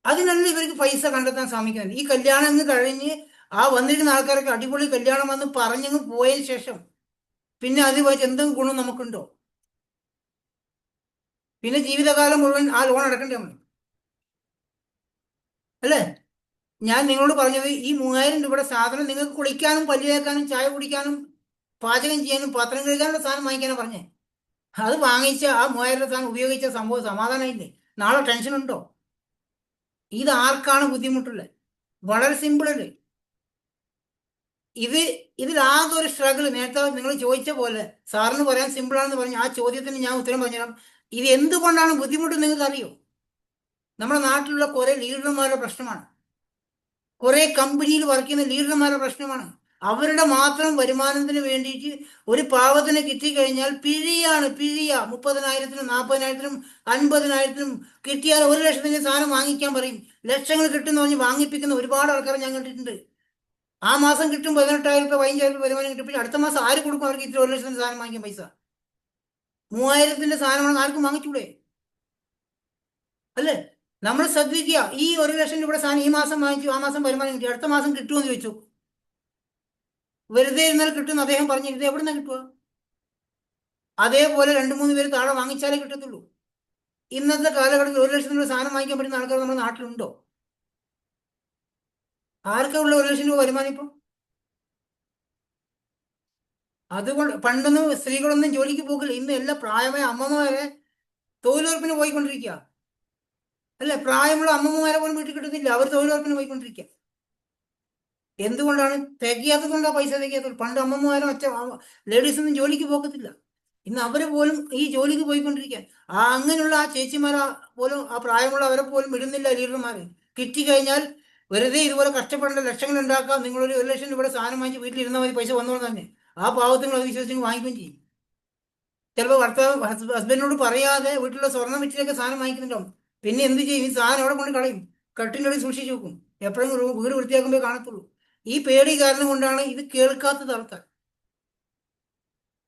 അതിനല്ല ഇവർക്ക് പൈസ കണ്ടെത്താൻ ശ്രമിക്കുന്നത്. ഈ കല്യാണം അങ്ങ് കഴിഞ്ഞ് ആ വന്നിരുന്ന ആൾക്കാർക്ക് അടിപൊളി കല്യാണം വന്ന് പറഞ്ഞങ്ങ് പോയതിന് ശേഷം പിന്നെ അത് വെച്ച് എന്തെങ്കിലും ഗുണം നമുക്കുണ്ടോ? പിന്നെ ജീവിതകാലം മുഴുവൻ ആ ലോൺ അടക്കണ്ടേ നമ്മൾ, അല്ലേ? ഞാൻ നിങ്ങളോട് പറഞ്ഞത് ഈ 3000 രൂപയുടെ സാധനം നിങ്ങൾക്ക് കുളിക്കാനും പല്ല് തേക്കാനും ചായ കുടിക്കാനും പാചകം ചെയ്യാനും പാത്രം കഴുകാനുള്ള സാധനം വാങ്ങിക്കാനും പറഞ്ഞേ. അത് വാങ്ങിച്ച ആ 3000 രൂപ സാധനം ഉപയോഗിച്ച സംഭവം സമാധാനമില്ലേ? നാളെ ടെൻഷൻ ഉണ്ടോ? ഇത് ആർക്കാണ് ബുദ്ധിമുട്ടുള്ളത്? വളരെ സിമ്പിൾ അല്ലേ ഇത്? ഇതിലാകെ ഒരു സ്ട്രഗിൾ. നേരത്തെ നിങ്ങൾ ചോദിച്ച പോലെ സാറിന് പറയാൻ സിമ്പിളാണെന്ന് പറഞ്ഞു, ആ ചോദ്യത്തിന് ഞാൻ ഉത്തരം പറഞ്ഞുതരാം. ഇത് എന്തുകൊണ്ടാണ് ബുദ്ധിമുട്ട് നിങ്ങൾക്ക് അറിയോ? നമ്മുടെ നാട്ടിലുള്ള കുറെ ലീഡർമാരുടെ പ്രശ്നമാണ്. കുറെ കമ്പനിയിൽ വർക്ക് ചെയ്യുന്ന ലീഡർമാരുടെ പ്രശ്നമാണ്. അവരുടെ മാത്രം വരുമാനത്തിന് വേണ്ടിയിട്ട് ഒരു പാവത്തിന് കിട്ടിക്കഴിഞ്ഞാൽ പിഴിയാണ്, പിഴിയ. 30,000-നും 40,000-നും 50,000-നും കിട്ടിയാൽ 1 ലക്ഷത്തിന്റെ സാധനം വാങ്ങിക്കാൻ പറയും. ലക്ഷങ്ങൾ കിട്ടുന്ന പറഞ്ഞ് വാങ്ങിപ്പിക്കുന്ന ഒരുപാട് ആൾക്കാരെ ഞാൻ കണ്ടിട്ടുണ്ട്. ആ മാസം കിട്ടും 18,000 രൂപ 15,000 രൂപ വരുമാനം കിട്ടും. അടുത്ത മാസം ആര് കൊടുക്കും അവർക്ക് ഇത്ര 1 ലക്ഷത്തിന്റെ സാധനം വാങ്ങിക്കാൻ പൈസ? 3000-ന്റെ സാധനമാണ് ആർക്കും വാങ്ങിച്ചൂടെ? അല്ലേ? നമ്മൾ ശ്രദ്ധിക്കുക. ഈ 1 ലക്ഷം രൂപയുടെ സാധനം ഈ മാസം വാങ്ങിച്ചു, ആ മാസം വരുമാനം കിട്ടി, അടുത്ത മാസം കിട്ടുമെന്ന് ചോദിച്ചു. വെറുതെ ഇരുന്നാൽ കിട്ടുമെന്ന് അദ്ദേഹം പറഞ്ഞു. ഇത് എവിടെ നിന്നാണ് കിട്ടുക? അതേപോലെ 2-3 പേര് താഴെ വാങ്ങിച്ചാലേ കിട്ടത്തുള്ളൂ. ഇന്നത്തെ കാലഘട്ടത്തിൽ 1 ലക്ഷം രൂപ സാധനം വാങ്ങിക്കാൻ പറ്റുന്ന ആൾക്കാർ നമ്മുടെ നാട്ടിലുണ്ടോ? ആർക്കുള്ള 1 ലക്ഷം രൂപ വരുമാനം ഇപ്പം? അതുകൊണ്ട് പണ്ടൊന്നും സ്ത്രീകളൊന്നും ജോലിക്ക് പോകില്ല. ഇന്ന് എല്ലാ പ്രായമായ അമ്മമാരെ തൊഴിലുറപ്പിന് പോയിക്കൊണ്ടിരിക്കുക, അല്ലെ? പ്രായമുള്ള അമ്മമാരെ പോലും വീട്ടിൽ കിട്ടുന്നില്ല, അവർ തൊഴിലുറപ്പിന് പോയിക്കൊണ്ടിരിക്കുക. എന്തുകൊണ്ടാണ്? തികയാത്തത് കൊണ്ടാണ് പൈസ തികയാത്തത്. പണ്ട് അമ്മമാരും ലേഡീസൊന്നും ജോലിക്ക് പോകത്തില്ല. ഇന്ന് അവര് പോലും ഈ ജോലിക്ക് പോയിക്കൊണ്ടിരിക്കുക. അങ്ങനെയുള്ള ആ ചേച്ചിമാരെ പോലും, ആ പ്രായമുള്ള അവരെ പോലും വിടുന്നില്ല ലീഡർമാര്. കിട്ടിക്കഴിഞ്ഞാൽ വെറുതെ ഇതുപോലെ കഷ്ടപ്പെടേണ്ട, ലക്ഷങ്ങൾ ഉണ്ടാക്കാം. നിങ്ങളൊരു 1 ലക്ഷം രൂപയുടെ സാധനം വാങ്ങിച്ച് വീട്ടിലിരുന്നാൽ മതി, പൈസ വന്നോളൂ തന്നെ. ആ പാവത്തിന് അത് വിശ്വസിച്ച് വാങ്ങിക്കുകയും ചെയ്യും. ചിലപ്പോൾ ഭർത്താവ് ഹസ്ബൻഡിനോട് പറയാതെ വീട്ടിലുള്ള സ്വർണ്ണം വിറ്റിലൊക്കെ സാധനം വാങ്ങിക്കുന്നുണ്ടാവും. പിന്നെ എന്ത് ചെയ്യും? ഈ സാധനം എവിടെ കൊണ്ട് കളയും? കട്ടിൻ്റെ അടി സൂക്ഷിച്ചു വെക്കും. എപ്പോഴെങ്കിലും വീട് വൃത്തിയാക്കുമ്പോൾ കാണത്തുള്ളൂ. ഈ പേടി കാരണം കൊണ്ടാണ് ഇത് കേൾക്കാത്തത് ആൾക്കാർ.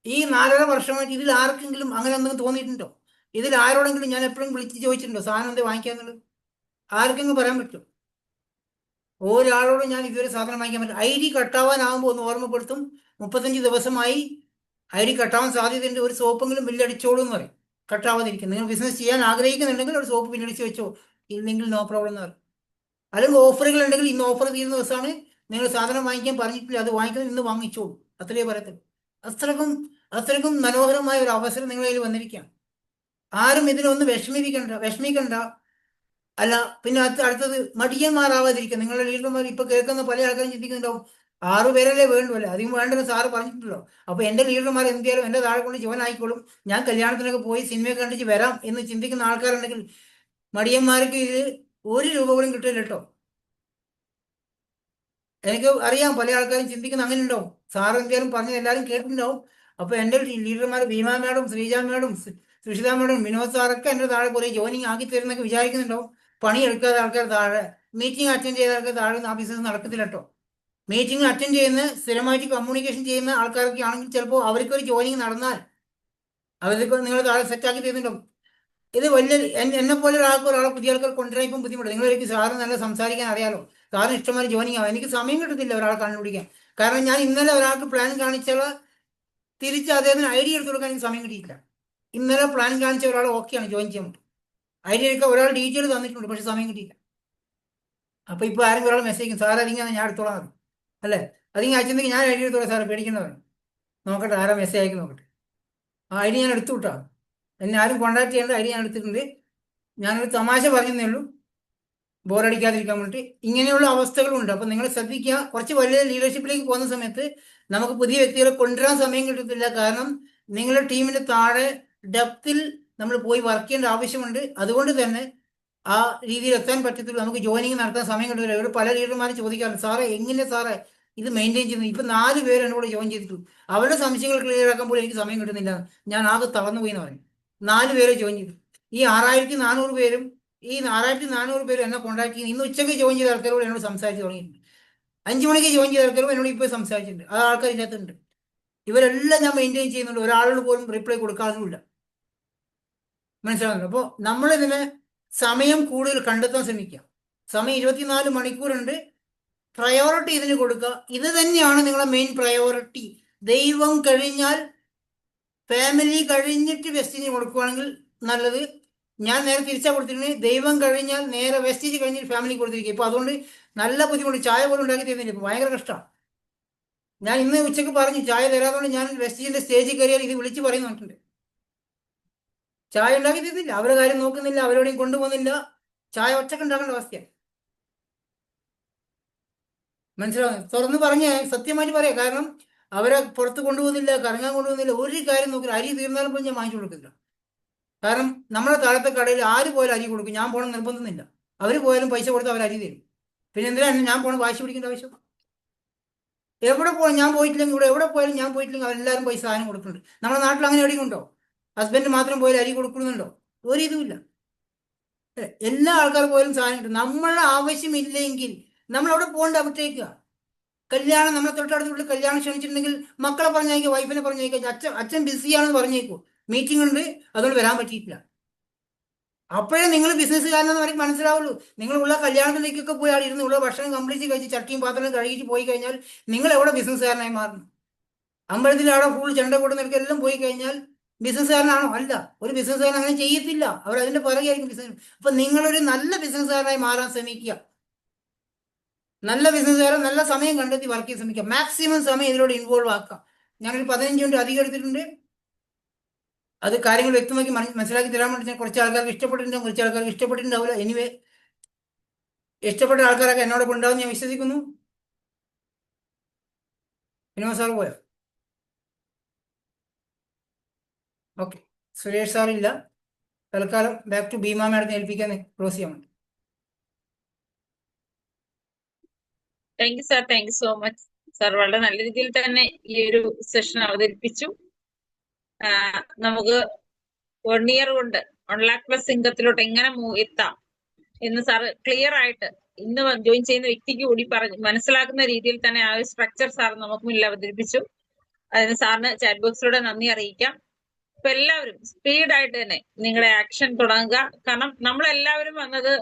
ഈ 4.5 വർഷമായിട്ട് ഇതിൽ ആർക്കെങ്കിലും അങ്ങനെ എന്തെങ്കിലും തോന്നിയിട്ടുണ്ടോ? ഇതിൽ ആരോടെങ്കിലും ഞാൻ എപ്പോഴും വിളിച്ച് ചോദിച്ചിട്ടുണ്ടോ സാധനം എന്താ വാങ്ങിക്കാന്നുള്ളത്? ആർക്കെങ്കിലും പറയാൻ പറ്റുമോ? ഒരാളോട് ഞാൻ ഇതുവരെ സാധനം വാങ്ങിക്കാൻ പറ്റും. ID കട്ടാവാനാകുമ്പോൾ ഒന്ന് ഓർമ്മപ്പെടുത്തും, 35 ദിവസമായി ID കട്ടാവാൻ സാധ്യതയുണ്ട്, ഒരു സോപ്പെങ്കിലും ബില്ലടിച്ചോളൂ എന്ന് പറയും. കട്ടാവാതിരിക്കും. നിങ്ങൾ ബിസിനസ് ചെയ്യാൻ ആഗ്രഹിക്കുന്നുണ്ടെങ്കിൽ ഒരു സോപ്പ് ബില്ലടിച്ച് വെച്ചോ, ഇല്ലെങ്കിൽ നോ പ്രോബ്ലം എന്ന് പറയും. അല്ലെങ്കിൽ ഓഫറുകൾ ഉണ്ടെങ്കിൽ ഇന്ന് ഓഫർ തീരുന്ന ദിവസമാണ്, നിങ്ങൾ സാധനം വാങ്ങിക്കാൻ പറഞ്ഞിട്ടില്ല, അത് വാങ്ങിക്കുന്നത് ഇന്ന് വാങ്ങിച്ചോളൂ, അത്രയേ പറയത്തുള്ളൂ. അത്രയ്ക്കും മനോഹരമായ ഒരു അവസരം നിങ്ങളുടെ കയ്യിൽ വന്നിരിക്കുകയാണ്. ആരും ഇതിനൊന്ന് വിഷമിക്കണ്ട. അല്ല പിന്നെ അടുത്തത് മടിയന്മാരാവാതിരിക്കുക. നിങ്ങളുടെ ലീഡർമാർ ഇപ്പൊ കേൾക്കുന്ന പല ആൾക്കാരും ചിന്തിക്കുന്നുണ്ടാവും, 6 പേരല്ലേ വേണ്ടു, അല്ലേ അധികം വേണ്ടെന്ന് സാറ് പറഞ്ഞിട്ടുണ്ടല്ലോ, അപ്പൊ എന്റെ ലീഡർമാർ എന്ത് ചെയ്യാലും എന്റെ താഴെ കൊണ്ട് ജോയിൻ ആയിക്കോളും, ഞാൻ കല്യാണത്തിനൊക്കെ പോയി സിനിമയൊക്കെ കണ്ടിച്ച് വരാം എന്ന് ചിന്തിക്കുന്ന ആൾക്കാരുണ്ടെങ്കിൽ മടിയന്മാർക്ക് ഇത് 1 രൂപ പോലും കിട്ടില്ല കേട്ടോ. എനിക്ക് അറിയാം പല ആൾക്കാരും ചിന്തിക്കുന്ന അങ്ങനെ ഉണ്ടാവും. സാറ് എന്തായാലും പറഞ്ഞത് എല്ലാവരും കേട്ടിട്ടുണ്ടാവും. അപ്പൊ എന്റെ ലീഡർമാർ Bhima madam, Sreeja madam, Sushitha madam, Vinod സാറൊക്കെ എന്റെ താഴെ കുറെ ജോയിനിങ് ആക്കി തരുന്നൊക്കെ വിചാരിക്കുന്നുണ്ടാവും. പണി എടുക്കാതെ ആൾക്കാർ താഴെ, മീറ്റിംഗ് അറ്റൻഡ് ചെയ്ത ആൾക്കാർ താഴെ ആ ബിസിനസ് നടക്കത്തില്ല കേട്ടോ. മീറ്റിംഗ് അറ്റൻഡ് ചെയ്യുന്ന സ്ഥിരമായിട്ട് കമ്മ്യൂണിക്കേഷൻ ചെയ്യുന്ന ആൾക്കാരൊക്കെ ആണെങ്കിൽ ചിലപ്പോൾ അവർക്കൊരു ജോയിനിങ് നടന്നാൽ അവർക്ക് നിങ്ങൾ താഴെ സെറ്റാക്കി തരുന്നുണ്ടാവും. ഇത് വലിയ എന്നെ പോലെ ഒരാളെ പുതിയ ആൾക്കാർ കൊണ്ടുവരാൻ ഇപ്പം ബുദ്ധിമുട്ട്. നിങ്ങളൊരിക്കലും സാറ് നല്ല സംസാരിക്കാൻ അറിയാലോ, സാറിന് ഇഷ്ടംമാതിരി ജോയിനിങ് ആവാം. എനിക്ക് സമയം കിട്ടത്തില്ല ഒരാളെ കണ്ടുപിടിക്കാൻ. കാരണം ഞാൻ ഇന്നലെ ഒരാൾക്ക് പ്ലാൻ കാണിച്ചാൽ തിരിച്ച് അദ്ദേഹത്തിന് ഐഡിയ എടുത്തു കൊടുക്കാൻ എനിക്ക് സമയം കിട്ടിയില്ല. ഇന്നലെ പ്ലാൻ കാണിച്ച ഒരാൾ ഓക്കെയാണ് ജോയിൻ ചെയ്യാൻ പറ്റും. ഐഡിയ എടുക്കാൻ ഒരാൾ ഡീറ്റെയിൽ തന്നിട്ടുണ്ട്, പക്ഷെ സമയം കിട്ടിയില്ല. അപ്പോൾ ഇപ്പോൾ ആരെങ്കിലും ഒരാൾ മെസ്സേജ് സാർ അതിങ്ങനെ ഞാൻ എടുത്തോളാം മതി അല്ലേ, അതിങ്ങനെ അയച്ചെങ്കിൽ ഞാൻ ഐഡിയ എടുത്തോളാം സാറ്, പേടിക്കേണ്ടതാണ്. നോക്കട്ടെ ആരാ മെസ്സേജ് അയക്കും നോക്കട്ടെ. ആ ഐഡിയ ഞാൻ എടുത്തു വിട്ടാ, എന്നെ ആരും കോൺടാക്ട് ചെയ്യേണ്ട ഐഡിയ ഞാൻ എടുത്തിട്ടുണ്ട്. ഞാനൊരു തമാശ പറഞ്ഞതേ ഉള്ളൂ, ബോറടിക്കാതിരിക്കാൻ വേണ്ടിയിട്ട്. ഇങ്ങനെയുള്ള അവസ്ഥകളുണ്ട്. അപ്പം നിങ്ങൾ ശ്രദ്ധിക്കുക. കുറച്ച് വലിയ ലീഡർഷിപ്പിലേക്ക് പോകുന്ന സമയത്ത് നമുക്ക് പുതിയ വ്യക്തികളെ കൊണ്ടുവരാൻ സമയം കിട്ടത്തില്ല. കാരണം നിങ്ങളുടെ ടീമിൻ്റെ താഴെ ഡെപ്തിൽ നമ്മൾ പോയി വർക്ക് ചെയ്യേണ്ട ആവശ്യമുണ്ട്. അതുകൊണ്ട് തന്നെ ആ രീതിയിൽ എത്താൻ പറ്റത്തില്ല. നമുക്ക് ജോയിനിങ് നടത്താൻ സമയം കിട്ടില്ല. ഇവിടെ പല ലീഡർമാരും ചോദിക്കാറുണ്ട്, സാറേ എങ്ങനെ സാറേ ഇത് മെയിൻറ്റെയിൻ ചെയ്യുന്നത്? ഇപ്പം 4 പേര് എന്നോട് കൂടെ ജോയിൻ ചെയ്തിട്ടു, അവരുടെ സംശയങ്ങൾ ക്ലിയർ ആക്കാൻ പോലും എനിക്ക് സമയം കിട്ടുന്നില്ല. ഞാൻ ആകെ തളർന്നു പോയി എന്ന് പറയും. 4 പേരെ ജോയിൻ ചെയ്തു. ഈ 6400 പേരും 6400 പേരും എന്നെ കോൺടാക്ട് ചെയ്യുന്നു. ഇന്ന് ഉച്ചയ്ക്ക് ജോയിൻ ചെയ്ത ആൾക്കാരോട് എന്നോട് സംസാരിച്ച് തുടങ്ങിയിട്ടുണ്ട്. 5 മണിക്ക് ജോയിൻ ചെയ്ത ആൾക്കാരും എന്നോട് ഇപ്പോൾ സംസാരിച്ചിട്ടുണ്ട്. ആ ആൾക്കാർ ഇതിനകത്തുണ്ട്. ഇവരെല്ലാം ഞാൻ മെയിൻറ്റെയിൻ ചെയ്യുന്നുണ്ട്. ഒരാളോട് പോലും റിപ്ലൈ കൊടുക്കാറുമില്ല. മനസ്സിലാവുന്നുണ്ട്? അപ്പോൾ നമ്മളിതിനെ സമയം കൂടുതൽ കണ്ടെത്താൻ ശ്രമിക്കുക. സമയം 24 മണിക്കൂറുണ്ട്. പ്രയോറിറ്റി ഇതിന് കൊടുക്കുക. ഇത് തന്നെയാണ് നിങ്ങളെ മെയിൻ പ്രയോറിറ്റി. ദൈവം കഴിഞ്ഞാൽ ഫാമിലി കഴിഞ്ഞിട്ട് വെസ്റ്റിന് കൊടുക്കുകയാണെങ്കിൽ നല്ലത്. ഞാൻ നേരെ തിരിച്ചാ കൊടുത്തിട്ടുണ്ട്. ദൈവം കഴിഞ്ഞാൽ നേരെ വെസ്റ്റേജ് കഴിഞ്ഞിട്ട് ഫാമിലി കൊടുത്തിരിക്കുക. ഇപ്പോൾ അതുകൊണ്ട് നല്ല ബുദ്ധിമുട്ട്. ചായ പോലും ഉണ്ടാക്കി തരുന്നില്ല. ഇപ്പോൾ ഭയങ്കര കഷ്ടമാണ്. ഞാൻ ഇന്ന് ഉച്ചയ്ക്ക് പറഞ്ഞു ചായ തരാതുകൊണ്ട് ഞാൻ വെസ്റ്റേജിന്റെ സ്റ്റേജിൽ കയറിയാൽ ഇത് വിളിച്ച് പറയുന്നുണ്ട്. ചായ ഉണ്ടാക്കി തരുന്നില്ല, അവരുടെ കാര്യം നോക്കുന്നില്ല, അവരോടെയും കൊണ്ടുപോകുന്നില്ല. ചായ ഒറ്റക്ക് ഉണ്ടാക്കേണ്ട അവസ്ഥയാണ്. മനസ്സിലാവുന്നു? തുറന്ന് പറഞ്ഞ സത്യമായിട്ട് പറയാം. കാരണം അവരെ പുറത്ത് കൊണ്ടുപോകുന്നില്ല, കറങ്ങാൻ കൊണ്ടുപോകുന്നില്ല, ഒരു കാര്യം നോക്കില്ല. അരി തീർന്നാലും പോലും ഞാൻ വാങ്ങിച്ചു കൊടുക്കില്ല. കാരണം നമ്മുടെ താഴത്തെ കടയിൽ ആര് പോയാലും അരി കൊടുക്കും. ഞാൻ പോകണം നിർബന്ധമൊന്നുമില്ല. അവർ പോയാലും പൈസ കൊടുത്ത് അവർ അരി തരും. പിന്നെ എന്തിനാണ് ഞാൻ പോകണം വാശി പിടിക്കേണ്ട ആവശ്യം? എവിടെ പോയാലും ഞാൻ പോയിട്ടില്ലെങ്കിൽ, ഇവിടെ എവിടെ പോയാലും ഞാൻ പോയിട്ടില്ലെങ്കിൽ അവരെല്ലാവരും പൈസ സാധനം കൊടുക്കുന്നുണ്ട്. നമ്മുടെ നാട്ടിൽ അങ്ങനെ എവിടെയും ഉണ്ടോ? ഹസ്ബൻഡ് മാത്രം പോയാലും അരി കൊടുക്കുന്നുണ്ടോ? ഒരു ഇതുമില്ല. എല്ലാ ആൾക്കാർ പോയാലും സാധനം കിട്ടും. നമ്മളുടെ ആവശ്യമില്ലെങ്കിൽ നമ്മൾ അവിടെ പോകേണ്ട അവിടേക്കുക. കല്യാണം നമ്മളെ തൊട്ടടുത്തുള്ള കല്യാണം ക്ഷണിച്ചിട്ടുണ്ടെങ്കിൽ മക്കളെ പറഞ്ഞേക്കുക, വൈഫിനെ പറഞ്ഞേക്കുക, അച്ഛൻ ബിസിയാണെന്ന് പറഞ്ഞേക്കൂ, മീറ്റിംഗ് ഉണ്ട് അതുകൊണ്ട് വരാൻ പറ്റിയിട്ടില്ല. അപ്പോഴേ നിങ്ങൾ ബിസിനസ്സുകാരനെന്ന് അവർക്ക് മനസ്സിലാവുള്ളൂ. നിങ്ങളുള്ള കല്യാണത്തിലേക്കൊക്കെ പോയി അവിടെ ഇരുന്ന് ഉള്ള ഭക്ഷണം കംപ്ലീറ്റ് കഴിച്ച് ചട്ടിയും പാത്രം കഴുകിയിട്ട് പോയി കഴിഞ്ഞാൽ നിങ്ങൾ എവിടെ ബിസിനസ്സുകാരനായി മാറുന്നു? അമ്പലത്തിൽ അവിടെ ഫുൾ ചെണ്ട കൂടുന്നവർക്ക് എല്ലാം പോയി കഴിഞ്ഞാൽ ബിസിനസ്സുകാരനാണോ? അല്ല. ഒരു ബിസിനസ്സുകാരൻ അങ്ങനെ ചെയ്യത്തില്ല. അവർ അതിന്റെ പുറകെ ആയിരിക്കും ബിസിനസ്. അപ്പൊ നിങ്ങളൊരു നല്ല ബിസിനസ്സുകാരനായി മാറാൻ ശ്രമിക്കുക. നല്ല ബിസിനസ്സുകാരൻ നല്ല സമയം കണ്ടെത്തി വർക്ക് ചെയ്യാൻ ശ്രമിക്കുക. മാക്സിമം സമയം ഇതിലൂടെ ഇൻവോൾവ് ആക്കുക. ഞാനൊരു 15 മിനിറ്റ് അധികം എടുത്തിട്ടുണ്ട്. അത് കാര്യങ്ങൾ വ്യക്തമാക്കി മനസ്സിലാക്കി തരാൻ വേണ്ടി ഞാൻ കുറച്ച് ആൾക്കാർക്ക് ഇഷ്ടപ്പെട്ടിട്ടുണ്ടാവും, കുറച്ച് ആൾക്കാർക്ക് ഇഷ്ടപ്പെട്ടിട്ടുണ്ടാവില്ല. എനിവേ, ഇഷ്ടപ്പെട്ട ആൾക്കാരൊക്കെ എന്നോടൊപ്പം ഉണ്ടാവും ഞാൻ വിശ്വസിക്കുന്നു. വിനോദ് സാർ പോയോ? ഓക്കെ, സുരേഷ് സാറില്ല. തൽക്കാലം ബാക്ക് ടു ഭീമ മാഡത്തിനെ ഏൽപ്പിക്കാൻ ക്ലോസ് ചെയ്യാൻ വേണ്ടി. Thank you sir, thank you so much sir. വളരെ നല്ല രീതിയിൽ തന്നെ ഈ ഒരു സെഷൻ അവതരിപ്പിച്ചു. നമുക്ക് 1 ഇയർ കൊണ്ട് 1 lakh പ്ലസ് ഇൻകത്തിലോട്ട് എങ്ങനെ എത്താം എന്ന് സാറ് ക്ലിയർ ആയിട്ട് ഇന്ന് ജോയിൻ ചെയ്യുന്ന വ്യക്തിക്ക് കൂടി പറഞ്ഞ് മനസ്സിലാക്കുന്ന രീതിയിൽ തന്നെ ആ ഒരു സ്ട്രക്ചർ സാർ നമുക്ക് മുന്നിൽ അവതരിപ്പിച്ചു. അതിന് സാറിന് ചാറ്റ് ബോക്സിലൂടെ നന്ദി അറിയിക്കാം. ഇപ്പൊ എല്ലാവരും സ്പീഡായിട്ട് തന്നെ നിങ്ങളുടെ ആക്ഷൻ തുടങ്ങുക. കാരണം നമ്മളെല്ലാവരും വന്നത്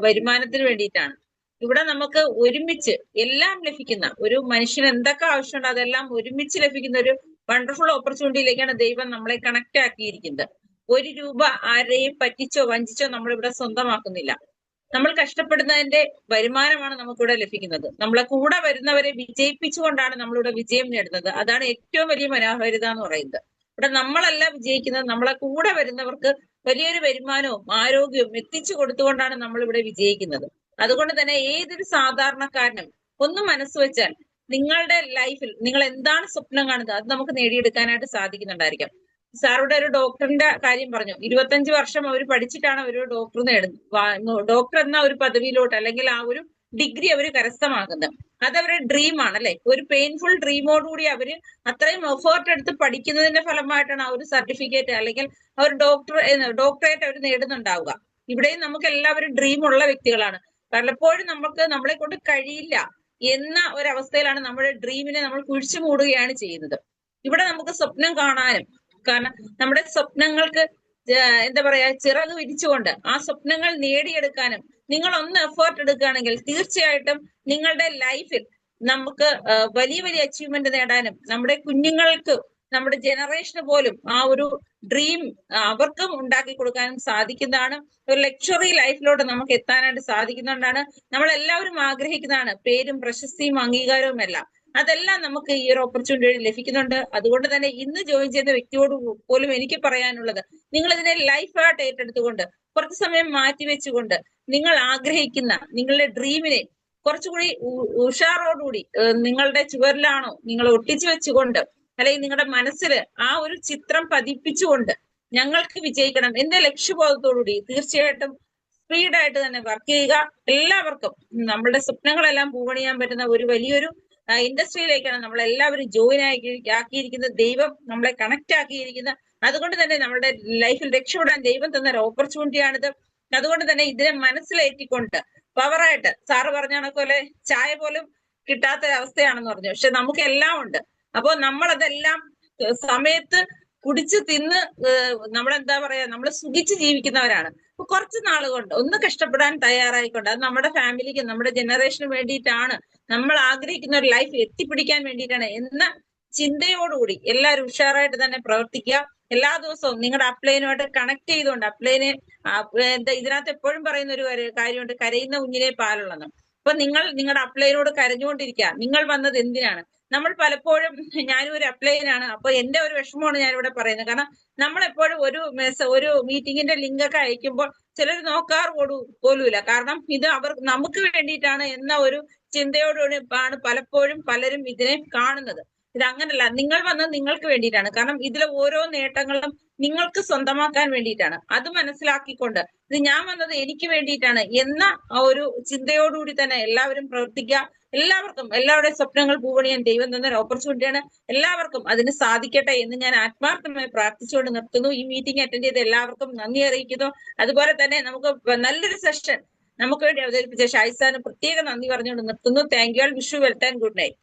വരുമാനത്തിന് വേണ്ടിയിട്ടാണ്. ഇവിടെ നമുക്ക് ഒരുമിച്ച് എല്ലാം ലഭിക്കുന്ന, ഒരു മനുഷ്യന് എന്തൊക്കെ ആവശ്യമുണ്ടോ അതെല്ലാം ഒരുമിച്ച് ലഭിക്കുന്ന ഒരു വണ്ടർഫുൾ ഓപ്പർച്യൂണിറ്റിയിലേക്കാണ് ദൈവം നമ്മളെ കണക്ട് ആക്കിയിരിക്കുന്നത്. 1 രൂപ ആരെയും പറ്റിച്ചോ വഞ്ചിച്ചോ നമ്മളിവിടെ സ്വന്തമാക്കുന്നില്ല. നമ്മൾ കഷ്ടപ്പെടുന്നതിന്റെ വരുമാനമാണ് നമുക്കിവിടെ ലഭിക്കുന്നത്. നമ്മളെ കൂടെ വരുന്നവരെ വിജയിപ്പിച്ചുകൊണ്ടാണ് നമ്മളിവിടെ വിജയം നേടുന്നത്. അതാണ് ഏറ്റവും വലിയ മനോഹാരിത എന്ന് പറയുന്നത്. ഇവിടെ നമ്മളല്ല വിജയിക്കുന്നത്, നമ്മളെ കൂടെ വരുന്നവർക്ക് വലിയൊരു വരുമാനവും ആരോഗ്യവും എത്തിച്ചു കൊടുത്തുകൊണ്ടാണ് നമ്മളിവിടെ വിജയിക്കുന്നത്. അതുകൊണ്ട് തന്നെ ഏതൊരു സാധാരണക്കാരനും ഒന്ന് മനസ്സ് വെച്ചാൽ നിങ്ങളുടെ ലൈഫിൽ നിങ്ങൾ എന്താണ് സ്വപ്നം കാണുന്നത് അത് നമുക്ക് നേടിയെടുക്കാനായിട്ട് സാധിക്കുന്നുണ്ടായിരിക്കാം. സാറുടെ ഒരു ഡോക്ടറിന്റെ കാര്യം പറഞ്ഞു. 25 വർഷം അവർ പഠിച്ചിട്ടാണ് അവർ ഡോക്ടർ നേടുന്നത്. ഡോക്ടർ എന്ന ഒരു പദവിയിലോട്ട് അല്ലെങ്കിൽ ആ ഒരു ഡിഗ്രി അവർ കരസ്ഥമാക്കുന്നത്. അതവരുടെ ഡ്രീമാണ് അല്ലെ. ഒരു പെയിൻഫുൾ ഡ്രീമോടുകൂടി അവര് അത്രയും എഫേർട്ട് എടുത്ത് പഠിക്കുന്നതിന്റെ ഫലമായിട്ടാണ് ആ ഒരു സർട്ടിഫിക്കറ്റ് അല്ലെങ്കിൽ ആ ഒരു ഡോക്ടറേറ്റ് അവർ നേടുന്നുണ്ടാവുക. ഇവിടെയും നമുക്ക് എല്ലാവരും ഡ്രീം ഉള്ള വ്യക്തികളാണ്. പലപ്പോഴും നമ്മളെ കൊണ്ട് കഴിയില്ല, എന്ന ഒരവസ്ഥയിലാണ് നമ്മുടെ ഡ്രീമിനെ നമ്മൾ കുഴിച്ചു മൂടുകയാണ് ചെയ്യുന്നത്. ഇവിടെ നമുക്ക് സ്വപ്നം കാണാനും, കാരണം നമ്മുടെ സ്വപ്നങ്ങൾക്ക് എന്താ പറയാ ചിറക് വിരിച്ചുകൊണ്ട് ആ സ്വപ്നങ്ങൾ നേടിയെടുക്കാനും നിങ്ങൾ ഒന്ന് എഫേർട്ട് എടുക്കുകയാണെങ്കിൽ തീർച്ചയായിട്ടും നിങ്ങളുടെ ലൈഫിൽ നമുക്ക് വലിയ വലിയ അച്ചീവ്മെന്റ് നേടാനും നമ്മുടെ കുഞ്ഞുങ്ങൾക്ക് നമ്മുടെ ജനറേഷന് പോലും ആ ഒരു ഡ്രീം അവർക്കും ഉണ്ടാക്കി കൊടുക്കാനും സാധിക്കുന്നതാണ്. ഒരു ലക്ഷറി ലൈഫിലോട്ട് നമുക്ക് എത്താനായിട്ട് സാധിക്കുന്നതുകൊണ്ടാണ് നമ്മൾ എല്ലാവരും ആഗ്രഹിക്കുന്നതാണ് പേരും പ്രശസ്തിയും അംഗീകാരവും എല്ലാം. അതെല്ലാം നമുക്ക് ഈ ഒരു ഓപ്പർച്യൂണിറ്റി വഴി ലഭിക്കുന്നുണ്ട്. അതുകൊണ്ട് തന്നെ ഇന്ന് ജോയിൻ ചെയ്ത വ്യക്തിയോട് പോലും എനിക്ക് പറയാനുള്ളത്, നിങ്ങൾ ഇതിനെ ലൈഫായിട്ട് ഏറ്റെടുത്തുകൊണ്ട് കുറച്ച് സമയം മാറ്റിവെച്ചുകൊണ്ട് നിങ്ങൾ ആഗ്രഹിക്കുന്ന നിങ്ങളുടെ ഡ്രീമിനെ കുറച്ചുകൂടി ഉഷാറോടുകൂടി നിങ്ങളുടെ ചുവരിലാണോ നിങ്ങൾ ഒട്ടിച്ചു വെച്ചുകൊണ്ട്, അല്ലെങ്കിൽ നിങ്ങളുടെ മനസ്സിൽ ആ ഒരു ചിത്രം പതിപ്പിച്ചുകൊണ്ട് ഞങ്ങൾക്ക് വിജയിക്കണം എന്ന ലക്ഷ്യബോധത്തോടുകൂടി തീർച്ചയായിട്ടും സ്പീഡായിട്ട് തന്നെ വർക്ക് ചെയ്യുക. എല്ലാവർക്കും നമ്മളുടെ സ്വപ്നങ്ങളെല്ലാം പൂവണിയാൻ പറ്റുന്ന ഒരു വലിയൊരു ഇൻഡസ്ട്രിയിലേക്കാണ് നമ്മൾ എല്ലാവരും ജോയിൻ ആക്കിയിരിക്കുന്നത്. ദൈവം നമ്മളെ കണക്ട് ആക്കിയിരിക്കുന്നത്. അതുകൊണ്ട് തന്നെ നമ്മുടെ ലൈഫിൽ രക്ഷപ്പെടാൻ ദൈവം തന്ന ഒരു ഓപ്പർച്യൂണിറ്റിയാണിത്. അതുകൊണ്ട് തന്നെ ഇതിനെ മനസ്സിലേറ്റിക്കൊണ്ട് പവറായിട്ട് സാറ് പറഞ്ഞ കണക്കോലെ ചായ പോലും കിട്ടാത്ത അവസ്ഥയാണെന്ന് പറഞ്ഞു. പക്ഷെ നമുക്ക് എല്ലാം ഉണ്ട്. അപ്പോ നമ്മളതെല്ലാം സമയത്ത് കുടിച്ച് തിന്ന് നമ്മളെന്താ പറയാ നമ്മൾ സുഖിച്ച് ജീവിക്കുന്നവരാണ്. അപ്പൊ കുറച്ച് നാൾ കൊണ്ട് ഒന്ന് കഷ്ടപ്പെടാൻ തയ്യാറായിക്കൊണ്ട് അത് നമ്മുടെ ഫാമിലിക്ക് നമ്മുടെ ജനറേഷന് വേണ്ടിയിട്ടാണ്, നമ്മൾ ആഗ്രഹിക്കുന്ന ഒരു ലൈഫ് എത്തിപ്പിടിക്കാൻ വേണ്ടിയിട്ടാണ് എന്ന ചിന്തയോടുകൂടി എല്ലാവരും ഉഷാറായിട്ട് തന്നെ പ്രവർത്തിക്കുക. എല്ലാ ദിവസവും നിങ്ങളുടെ അപ്ലൈനുമായിട്ട് കണക്ട് ചെയ്തുകൊണ്ട് അപ്ലൈനെ ഇതിനകത്ത് എപ്പോഴും പറയുന്ന ഒരു കാര്യമുണ്ട്, കരയുന്ന കുഞ്ഞിനെ പാലുള്ളെന്ന്. അപ്പൊ നിങ്ങൾ നിങ്ങളുടെ അപ്ലൈനോട് കരഞ്ഞുകൊണ്ടിരിക്കുക. നിങ്ങൾ വന്നത് എന്തിനാണ്? നമ്മൾ പലപ്പോഴും, ഞാനും ഒരു അപ്ലൈനാണ്, അപ്പൊ എന്റെ ഒരു വിഷമമാണ് ഞാനിവിടെ പറയുന്നത്. കാരണം നമ്മളെപ്പോഴും ഒരു മീറ്റിങ്ങിന്റെ ലിങ്ക് ഒക്കെ അയക്കുമ്പോൾ ചിലർ നോക്കാറ് പോലുമില്ല. കാരണം ഇത് നമുക്ക് വേണ്ടിയിട്ടാണ് എന്ന ഒരു ചിന്തയോടുകൂടി ആണ് പലപ്പോഴും പലരും ഇതിനെ കാണുന്നത്. ഇത് അങ്ങനല്ല, നിങ്ങൾ വന്നത് നിങ്ങൾക്ക് വേണ്ടിയിട്ടാണ്. കാരണം ഇതിലെ ഓരോ നേട്ടങ്ങളും നിങ്ങൾക്ക് സ്വന്തമാക്കാൻ വേണ്ടിയിട്ടാണ്. അത് മനസ്സിലാക്കിക്കൊണ്ട് ഇത് ഞാൻ വന്നത് എനിക്ക് വേണ്ടിയിട്ടാണ് എന്ന ആ ഒരു ചിന്തയോടുകൂടി തന്നെ എല്ലാവരും പ്രവർത്തിക്കുക. എല്ലാവർക്കും എല്ലാവരുടെയും സ്വപ്നങ്ങൾ പൂവണിയാൻ ദൈവം തന്ന ഒരു ഓപ്പർച്യൂണിറ്റിയാണ്. എല്ലാവർക്കും അതിന് സാധിക്കട്ടെ എന്ന് ഞാൻ ആത്മാർത്ഥമായി പ്രാർത്ഥിച്ചുകൊണ്ട് നിർത്തുന്നു. ഈ മീറ്റിംഗ് അറ്റൻഡ് ചെയ്ത് എല്ലാവർക്കും നന്ദി അറിയിക്കുന്നു. അതുപോലെ തന്നെ നമുക്ക് നല്ലൊരു സെഷൻ നമുക്ക് വേണ്ടി അവതരിപ്പിച്ച ഷായിസാന് പ്രത്യേക നന്ദി പറഞ്ഞുകൊണ്ട് നിർത്തുന്നു. Thank you all. Wish you wealth and good night.